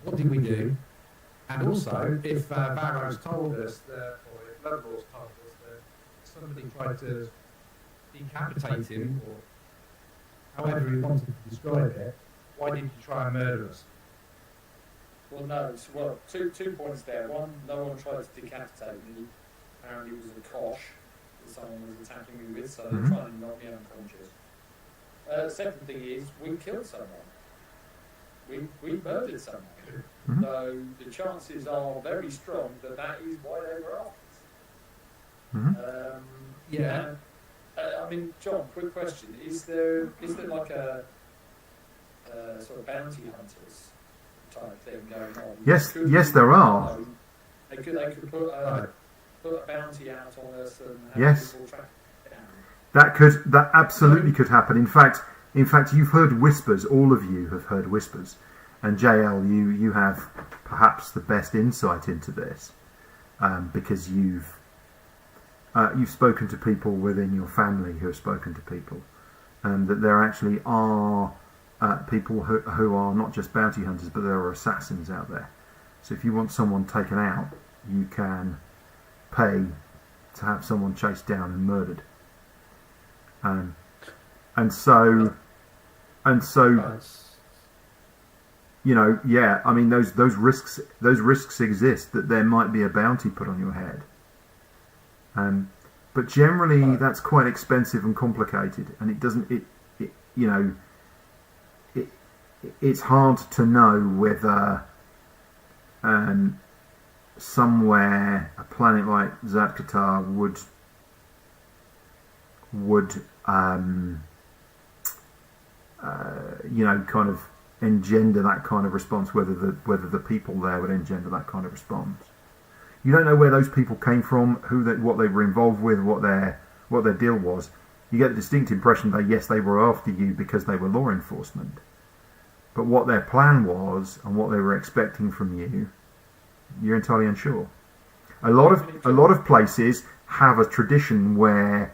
What did we do? And also, if Varro's told us that, or if Lovelar's told us that somebody tried to decapitate him, or however he wanted to describe it, why did you try and murder us? Well, no. Well, two points there. One, no one tried to decapitate me. Apparently, it was a kosh that someone was attacking me with, so they're trying to knock me unconscious. Second thing is, we killed someone. We murdered someone. So the chances are very strong that is why they were after us. Yeah. I mean, John, quick question: Is there like a sort of bounty hunters type thing going on? Yes, there are. They could put a bounty out on us and have Yes. people track it down. That absolutely could happen. In fact, you've heard whispers. All of you have heard whispers, and JL, you have perhaps the best insight into this, because you've spoken to people within your family who have spoken to people, that there actually are people who are not just bounty hunters, but there are assassins out there. So if you want someone taken out, you can pay to have someone chased down and murdered. And so, you know, yeah. I mean, those risks exist, that there might be a bounty put on your head. But generally, that's quite expensive and complicated, and it doesn't. You know, it's hard to know whether somewhere a planet like Zadkatar would you know, kind of engender that kind of response, whether the people there would engender that kind of response. You don't know where those people came from, what they were involved with, what their deal was. You get the distinct impression that yes, they were after you because they were law enforcement, but what their plan was and what they were expecting from you, you're entirely unsure. A lot of places have a tradition where,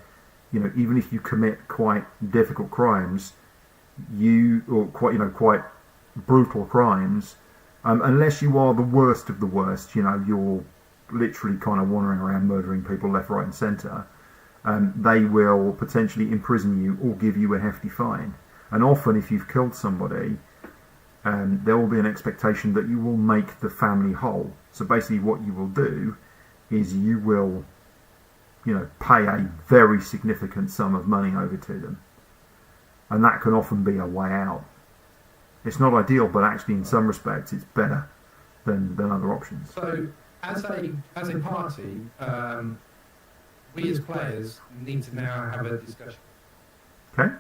you know, even if you commit quite difficult crimes, quite brutal crimes, unless you are the worst of the worst, you know, you're literally kind of wandering around murdering people left, right, and centre, they will potentially imprison you or give you a hefty fine. And often, if you've killed somebody, there will be an expectation that you will make the family whole. So basically, what you will do is you will, you know, pay a very significant sum of money over to them, and that can often be a way out. It's not ideal, but actually, in some respects, it's better than other options. So, as a party, we as players need to now have a discussion. Okay.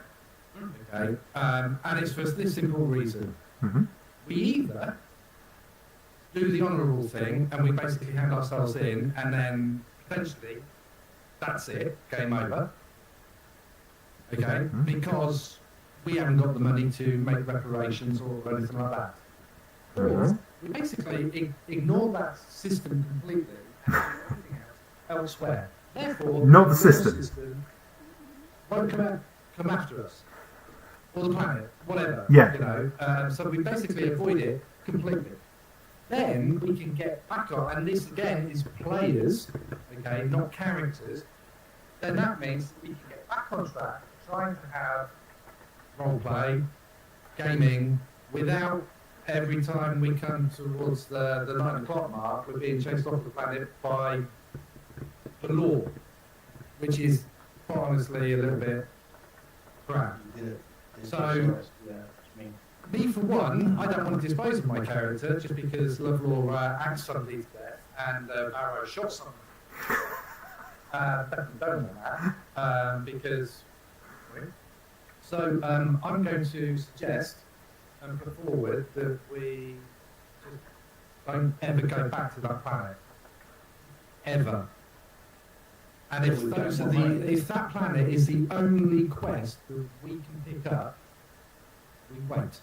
Okay. And it's for this simple reason. Mm-hmm. We either do the honourable thing and we basically hand ourselves in, and then potentially that's it, game over. Okay, Mm-hmm. because we haven't got the money to make reparations or anything like that. Or Mhm. we basically ignore that system completely and do everything else elsewhere. Therefore, Not the system. Won't come after us. Or the planet, whatever. Yeah. You know, so we basically avoid it completely. Then we can get back on, and this again is players, okay, not characters. Then that means we can get back on track, trying to have roleplay, gaming, without every time we come towards the 9 o'clock mark, we're being chased off the planet by the law, which is quite honestly a little bit crap. So, me for one, I don't want to dispose of my character just because Lovelore axed somebody to death and Barrow shot someone. Definitely don't want that, because... So, I'm going to suggest and put forward that we just don't ever go back to that planet. Ever. And if that planet is the only quest that we can pick up, we wait.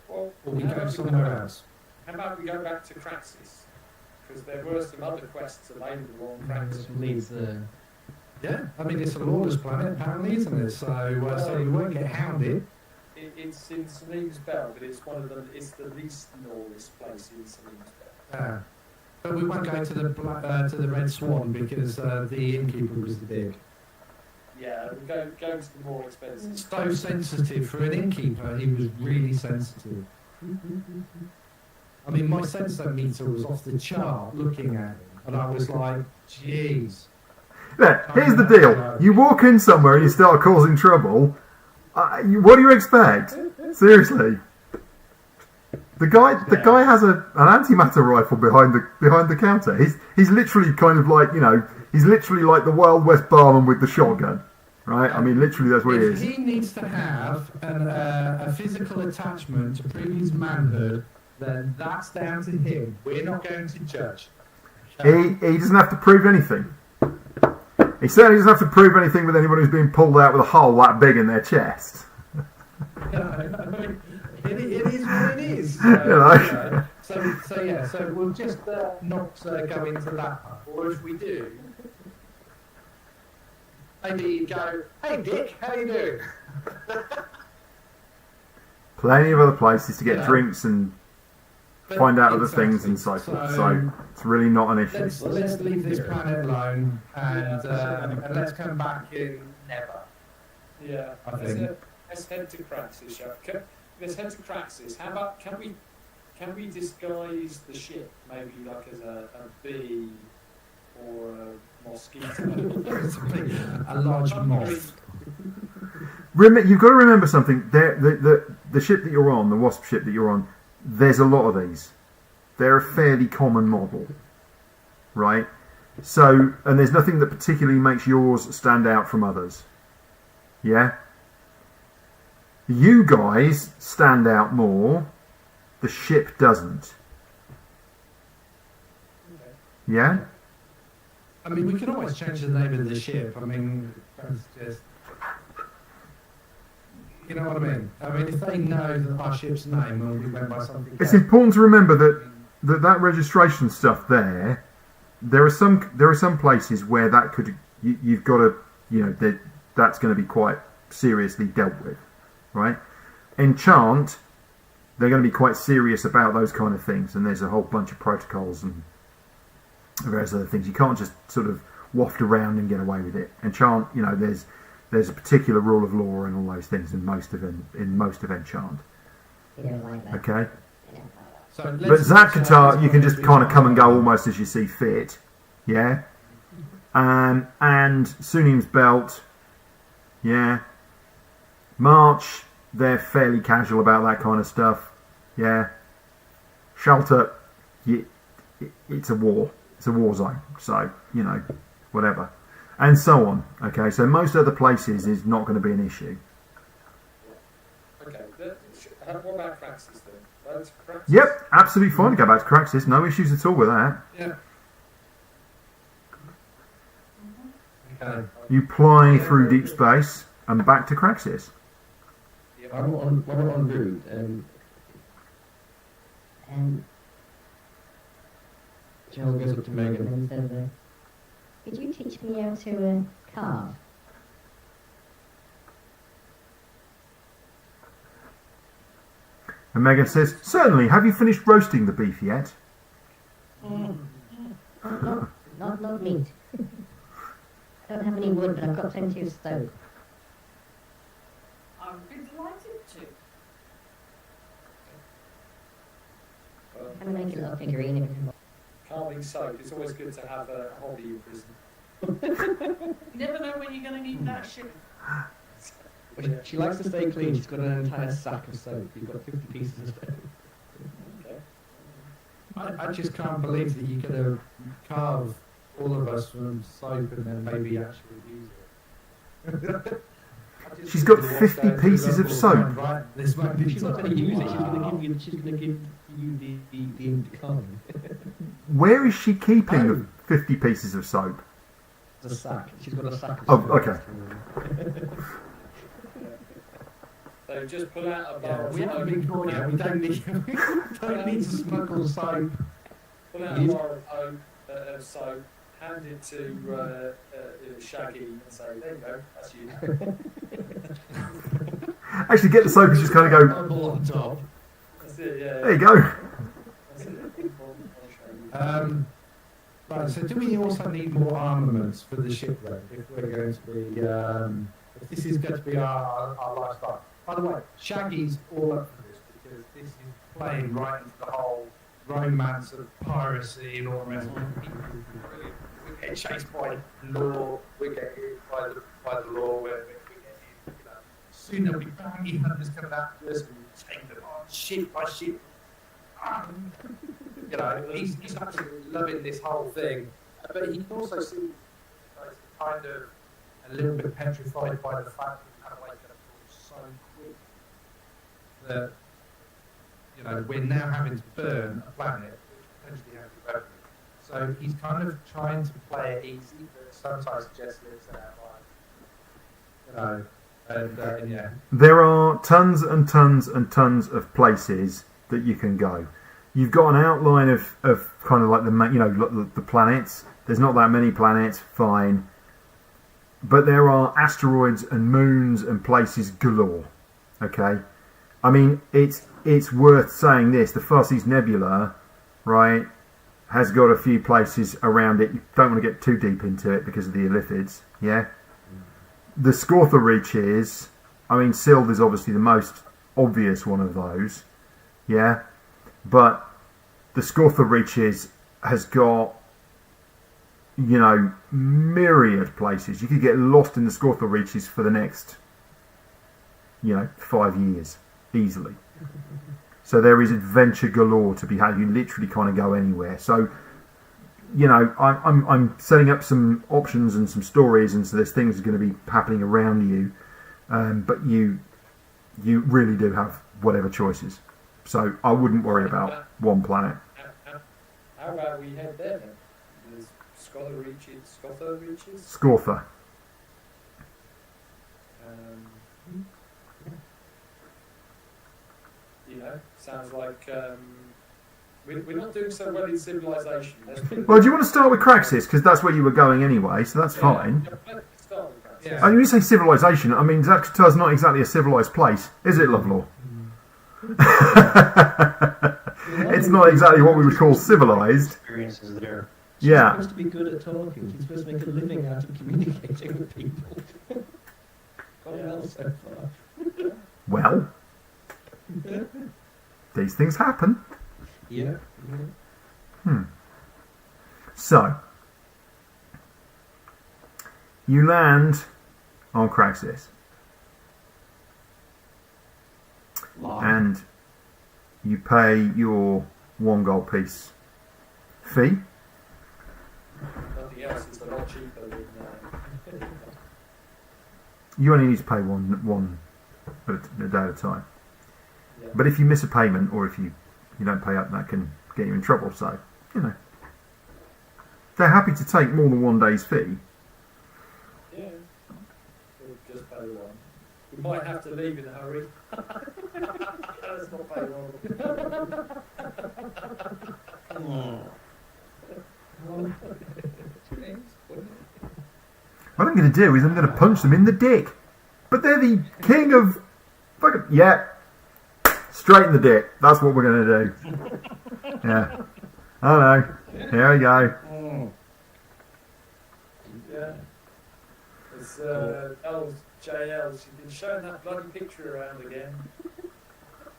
Well, Or we go somewhere else. How about we go back to Craxis? Because there were some other quests available on Craxis. Leads the. Yeah, I mean, it's a lawless planet, apparently, isn't it? So we won't get hounded. It's in Salim's Bell, but it's the least lawless place in Salim's Bell. But we won't go to the Red Swan because the innkeeper was the dick. Yeah, go to the more expensive. So sensitive for an innkeeper, he was really sensitive. I mean, my sensor meter was off the chart looking at him, and I was like, jeez. Look, here's the deal. You walk in somewhere and you start causing trouble. What do you expect? Seriously. The guy has an antimatter rifle behind the counter. He's literally kind of like, you know, he's literally like the Wild West barman with the shotgun, right? I mean, literally that's what he If is. he needs to have a physical attachment to prove his manhood, then that's down to him. We're not going to judge. He doesn't have to prove anything. He certainly doesn't have to prove anything with anyone who's being pulled out with a hole that big in their chest. It is what it is. So we'll just not go into that part. Or if we do, maybe you go, hey Dick, how you doing? Plenty of other places to get Yeah. drinks and But find out other exactly. things and so forth. So- So it's really not an issue. Let's leave this planet alone and let's come back in never. Yeah, I let's, think. let's head to Craxis, shall we? Let's head to Craxis. How about, can we disguise the ship, maybe like as a bee or a mosquito? A large moth. You've got to remember something. The ship that you're on, the Wasp ship that you're on, there's a lot of these. They're a fairly common model, right? So, and there's nothing that particularly makes yours stand out from others. Yeah? You guys stand out more. The ship doesn't. Yeah? I mean, we can always change the name of the ship. I mean, that's just... You know what I mean? I mean, if they know that our ship's name will be went by something It's else, important to remember that registration stuff there are some places where that could you've got to that's going to be quite seriously dealt with, right? Enchant, they're going to be quite serious about those kind of things, and there's a whole bunch of protocols and various other things. You can't just sort of waft around and get away with it. Enchant, there's a particular rule of law and all those things in most of Enchant. You don't like that. Okay. You don't like that. so But let's- Zap-Qatar, you can just kind of come and go almost as you see fit, yeah. And Sunim's Belt, yeah. March, they're fairly casual about that kind of stuff, yeah. Shelter, it's a war zone, so whatever, and so on. Okay, so most other places is not going to be an issue. Okay, what about Craxis then? That's Craxis. Yep, absolutely fine to go back to Craxis. No issues at all with that. Yeah. Okay. You fly through deep space and back to Craxis. I'm on route, Um, Joel goes up to Megan. and says, could you teach me how to carve? And Megan says, certainly, have you finished roasting the beef yet? Not meat. I don't have any wood, but I've got plenty of stove. I would be delighted to. Can I make a little figurine if you want? Carving soap, it's always good to have a hobby in prison. You never know when you're going to need that ship. She likes to stay clean. She's got an entire sack of soap. You've got 50 pieces of soap. Okay. I just can't believe that you're going to carve all of us from soap and then maybe actually use it. She's got 50 pieces of soap. Right, this might be She's not going to use it. She's going to give you the carving. Where is she keeping the 50 pieces of soap? It's a sack. She's got a sack of Oh, soap. okay. So just pull out a bar Yeah, of we haven't soap. been caught yet. We don't need to smuggle soap. Pull out a bar of soap, hand it to Shaggy and say, there you go, that's you. Actually, get the soap and just kind of go, Bubble on top. That's it, yeah. there you go. That's it. Right, so do we also need more armaments for the ship then? If we're going to be, if this is going to be our lifestyle. By the way, Shaggy's all up for this because this is playing right into the whole romance of piracy and all the rest of it. We get chased by law, we get hit by the law, we get hit, soon there'll be bounty hunters coming after us and take them on ship by ship. He's absolutely loving this whole thing, but he can also see kind of a little bit petrified by the fact that we have like so quick that we're now having to burn a planet which potentially has weapons. So he's kind of trying to play it easy, but sometimes just lives there, and yeah. There are tons and tons and tons of places that you can go. You've got an outline of kind of like the planets. There's not that many planets, fine. But there are asteroids and moons and places galore. Okay? I mean, it's worth saying this. The Farsees Nebula, right, has got a few places around it. You don't want to get too deep into it because of the Illithids, yeah? The Scortha Reaches, I mean, Sild is obviously the most obvious one of those, yeah? But the Scortha Reaches has got, you know, myriad places. You could get lost in the Scortha Reaches for the next, 5 years, easily. So there is adventure galore to be had. You literally kind of go anywhere. So, I'm setting up some options and some stories, and so there's things going to be happening around you. But you really do have whatever choices. So I wouldn't worry about one planet. How about we head there then? There's Scortha Reaches? Scortha. Sounds like we're not doing so well in civilization. Well, do you want to start with Craxis? Because that's where you were going anyway, so that's fine. Yeah. And when you say civilization, I mean, Zaxxatar's not exactly a civilised place, is it, Lovelaw? It's not exactly what we would call civilised. Experiences there. Yeah. She's supposed to be good at talking. She's supposed to make a living out of communicating with people. Gone well so far. Well, these things happen. Yeah. So, you land on Craxis. And you pay your 1 gold piece fee. Nothing else is a lot cheaper than. You only need to pay one a day at a time. Yeah. But if you miss a payment, or if you don't pay up, that can get you in trouble. So, they're happy to take more than 1 day's fee. Yeah. We'll just pay one. We might have to leave in a hurry. Let's not pay one. What I'm going to do is I'm going to punch them in the dick. But they're the king of fucking straight in the dick. That's what we're going to do. Yeah. I know. Here we go. Yeah. It's JL. She's been showing that bloody picture around again.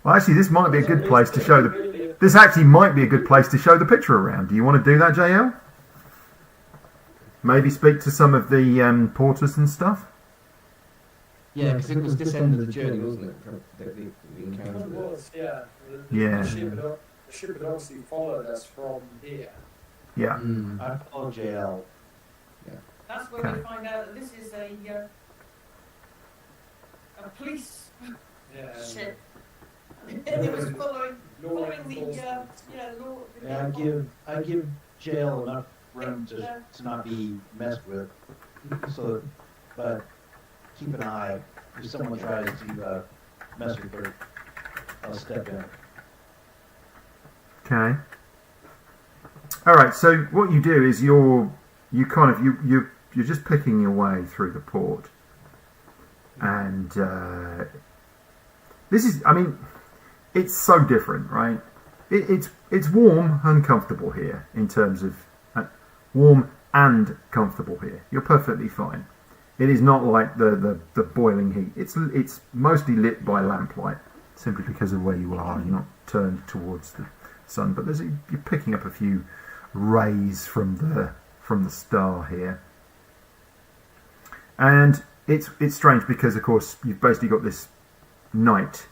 Well, actually, this might be a good place to show the. This actually might be a good place to show the picture around. Do you want to do that, JL? Maybe speak to some of the porters and stuff. Yeah, because it was this end of the journey, wasn't it? The encounter. It was, yeah. Yeah. The ship had obviously followed us from here. Yeah. I follow JL. That's where we find out that this is a police Yeah. ship. And it was following the Law law. Yeah, I give JL enough room to not be messed with. So, but keep an eye. If someone tries to mess with her, I'll step in. Okay. All right. So what you do is you're just picking your way through the port, and this is. I mean, it's so different, right? It's warm and comfortable here in terms of warm and comfortable here. You're perfectly fine. It is not like the boiling heat. It's mostly lit by lamplight, simply because of where you are. You're not turned towards the sun, but you're picking up a few rays from the star here. And it's strange because, of course, you've basically got this night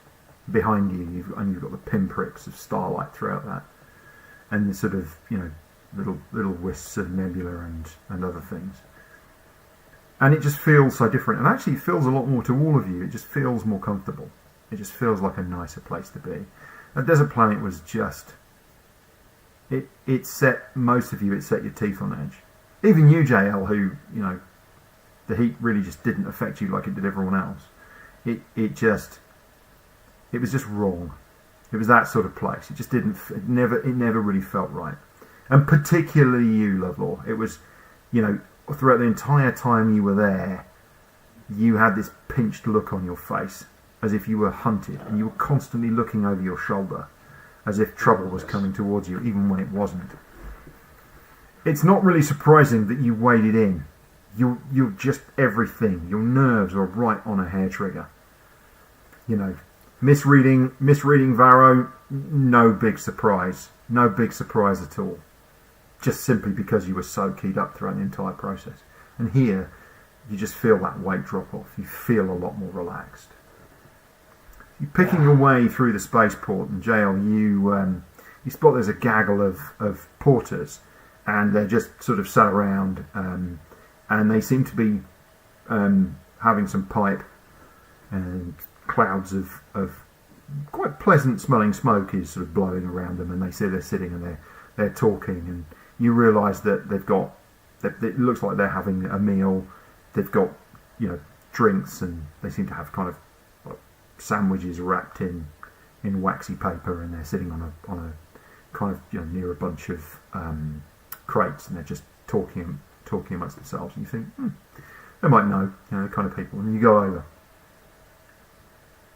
behind you, you've got the pinpricks of starlight throughout that, and the sort of little wisps of nebula and other things. And it just feels so different, and actually it feels a lot more to all of you. It just feels more comfortable. It just feels like a nicer place to be. A desert planet was just it set most of you. It set your teeth on edge. Even you, JL, who the heat really just didn't affect you like it did everyone else. It was just wrong. It was that sort of place. It just didn't. It never really felt right. And particularly you, Lovelore. It was, throughout the entire time you were there, you had this pinched look on your face, as if you were hunted, and you were constantly looking over your shoulder, as if trouble was coming towards you, even when it wasn't. It's not really surprising that you waded in. You're just everything. Your nerves are right on a hair trigger. Misreading Varro, no big surprise. No big surprise at all. Just simply because you were so keyed up throughout the entire process. And here, you just feel that weight drop off. You feel a lot more relaxed. You're picking your way through the spaceport and jail. You spot there's a gaggle of porters, and they're just sort of sat around, and they seem to be having some pipe, and clouds of quite pleasant smelling smoke is sort of blowing around them, and they're sitting and they're talking, and you realise that it looks like they're having a meal. They've got drinks, and they seem to have kind of sandwiches wrapped in waxy paper, and they're sitting on a kind of near a bunch of crates, and they're just talking amongst themselves, and you think they might know the kind of people, and you go over,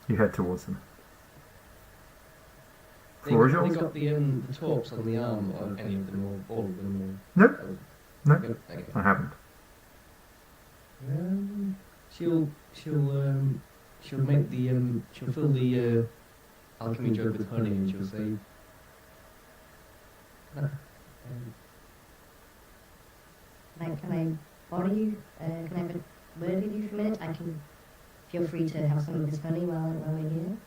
you head towards them. Floor is yours. They got the talks on the arm of any of them, or all of them? Nope. No, Okay. I haven't. She'll make she'll fill the alchemy jug with honey, and she'll say, Can I borrow you? Can I have a word with you for a minute? I can feel free to have some of this honey while we're here.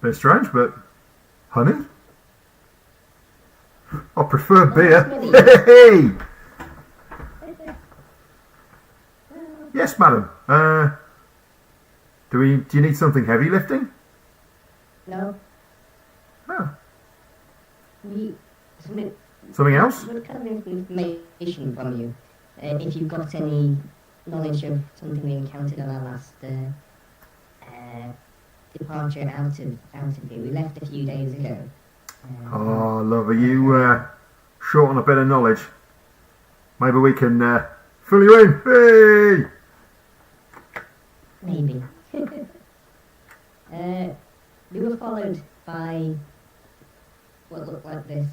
Bit strange, but honey? I prefer beer. Hey! Yes, madam. Do you need something heavy lifting? No. Oh. Something else? What kind of information from you? If you've got any knowledge of something we encountered on our last departure out of here. We left a few days ago. Oh, love, are you short on a bit of knowledge? Maybe we can fill you in. Hey! Maybe. We were followed by what looked like this.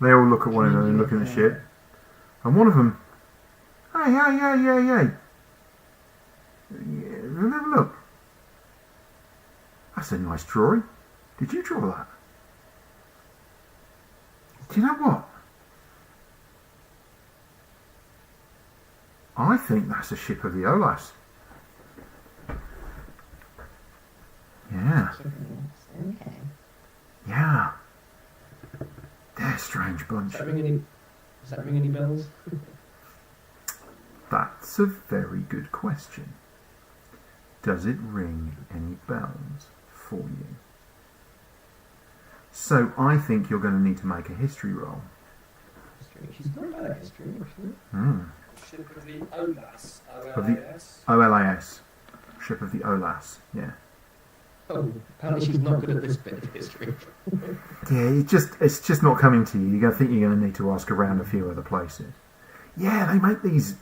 They all look at one another and look in the shit. And one of them, hey. Look. That's a nice drawing. Did you draw that? Do you know what? I think that's a ship of the Olas. Yeah. Okay. Yeah. They're a strange bunch. Does that ring any bells? That's a very good question. Does it ring any bells for you? So I think you're going to need to make a history roll. She's not bad at history, actually. Ship of the Olas. Of the OLAS. Ship of the Olas, yeah. Oh, apparently she's not good at this bit of history. Yeah, it's just not coming to you. You're going to think you're going to need to ask around a few other places. Yeah, they make these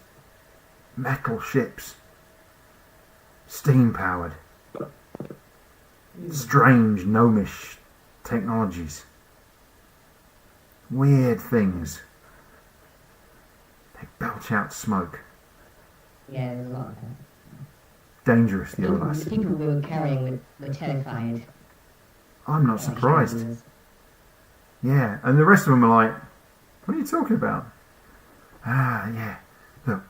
metal ships. Steam powered. Strange, gnomish technologies. Weird things. They belch out smoke. Yeah, there's a lot of that. Dangerous, the The Olas. people we were carrying were terrified. I'm not surprised. Yeah, and the rest of them are like, what are you talking about? Ah, yeah. Look.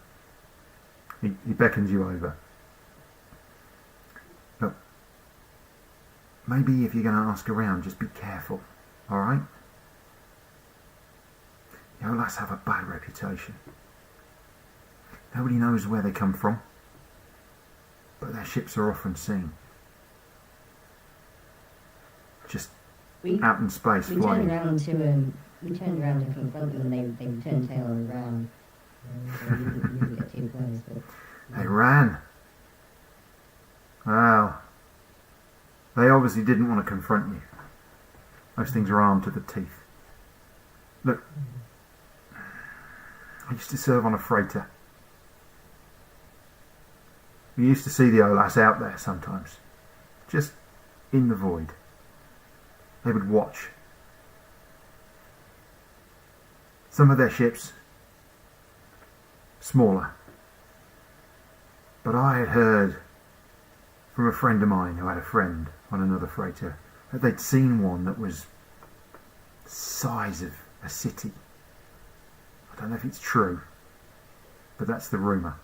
He beckons you over. Look. Maybe if you're going to ask around, just be careful. Alright? The Olas have a bad reputation. Nobody knows where they come from, but their ships are often seen. just We, out in space we flying. we turned around to confront them, and they turned tail and ran. So we didn't get too close, but They ran. Well, they obviously didn't want to confront you. Those things are armed to the teeth. Look, I used to serve on a freighter. We used to see the OLAS out there sometimes, just in the void. They would watch. Some of their ships, smaller. But I had heard from a friend of mine who had a friend on another freighter that they'd seen one that was the size of a city. I don't know if it's true, but that's the rumour.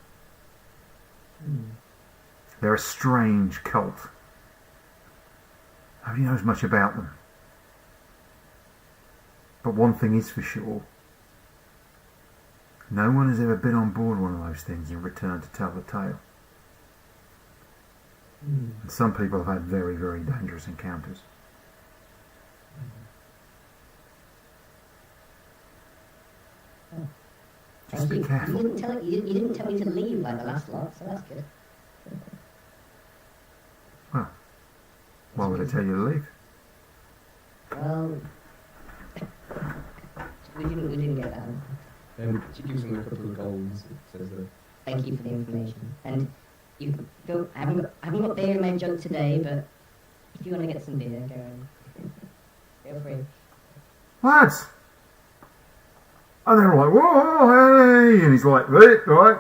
They're a strange cult. Nobody knows much about them. But one thing is for sure. No one has ever been on board one of those things and returned to tell the tale. And some people have had very, very dangerous encounters. Just thank be you. careful. You didn't tell me to leave like the last lot, so that's good. Why would I tell you to leave? Well, we didn't get that one. She gives him a couple of golds. It says that. Thank you for the information. And you can go. I haven't got beer in my jug today, but if you want to get some beer, go on. Feel free. Lads! And they're like, whoa, hey! And he's like, right.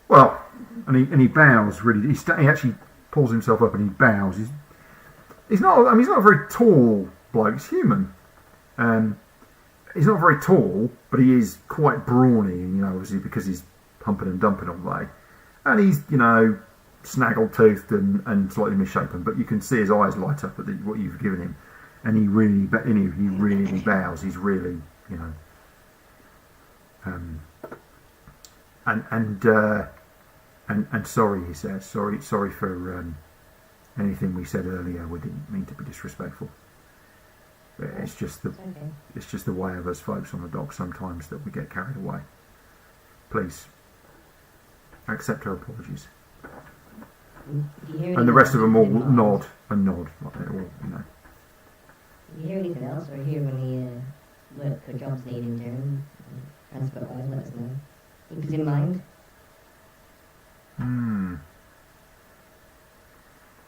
Well, and he bows really. He actually pulls himself up and he bows. He's not a very tall bloke. He's human. He's not very tall, but he is quite brawny, obviously because he's humping and dumping all day. And he's, snaggle-toothed and slightly misshapen, but you can see his eyes light up at what you've given him. And he really bows. He's really, and sorry, he says. Sorry for anything we said earlier. We didn't mean to be disrespectful. It's just the way of us folks on the dock sometimes that we get carried away. Please accept our apologies. And the rest of them all nod, like they're all, If you hear anything else, or hear any work or jobs needing doing, transport-wise, let us know. Keep us in mind.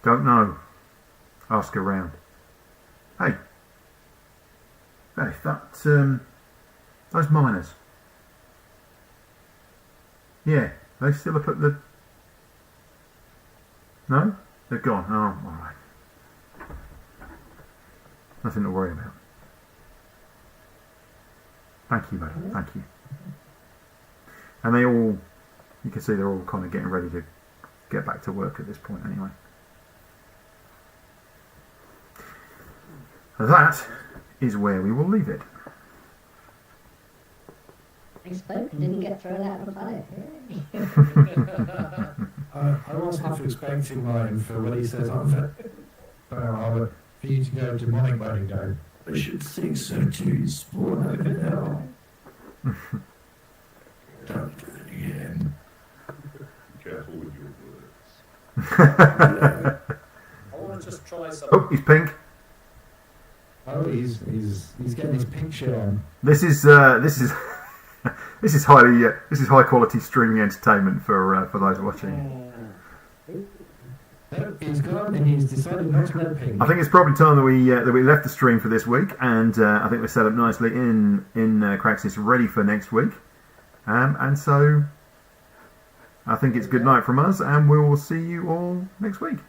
Don't know. Ask around. Hey, those miners. Yeah, they still up at the... No? They're gone. Oh, alright. Nothing to worry about. Thank you, buddy. Thank you. And they all... You can see they're all kind of getting ready to get back to work at this point anyway. That is where we will leave it. I spoke and didn't get thrown out of the planet. I was half expecting mine for when he says I'm for you to go to my wedding go. I should think so too, spawn over there. Don't do it again. Careful with your words. I want to just try something. Oh, he's pink. Oh, he's getting his pink shirt on. This is this is high quality streaming entertainment for those watching. No, he's gone and he's decided not to go pink. I think it's probably time that we left the stream for this week, and I think we're set up nicely in Craxis, ready for next week. And so I think it's good night from us, and we will see you all next week.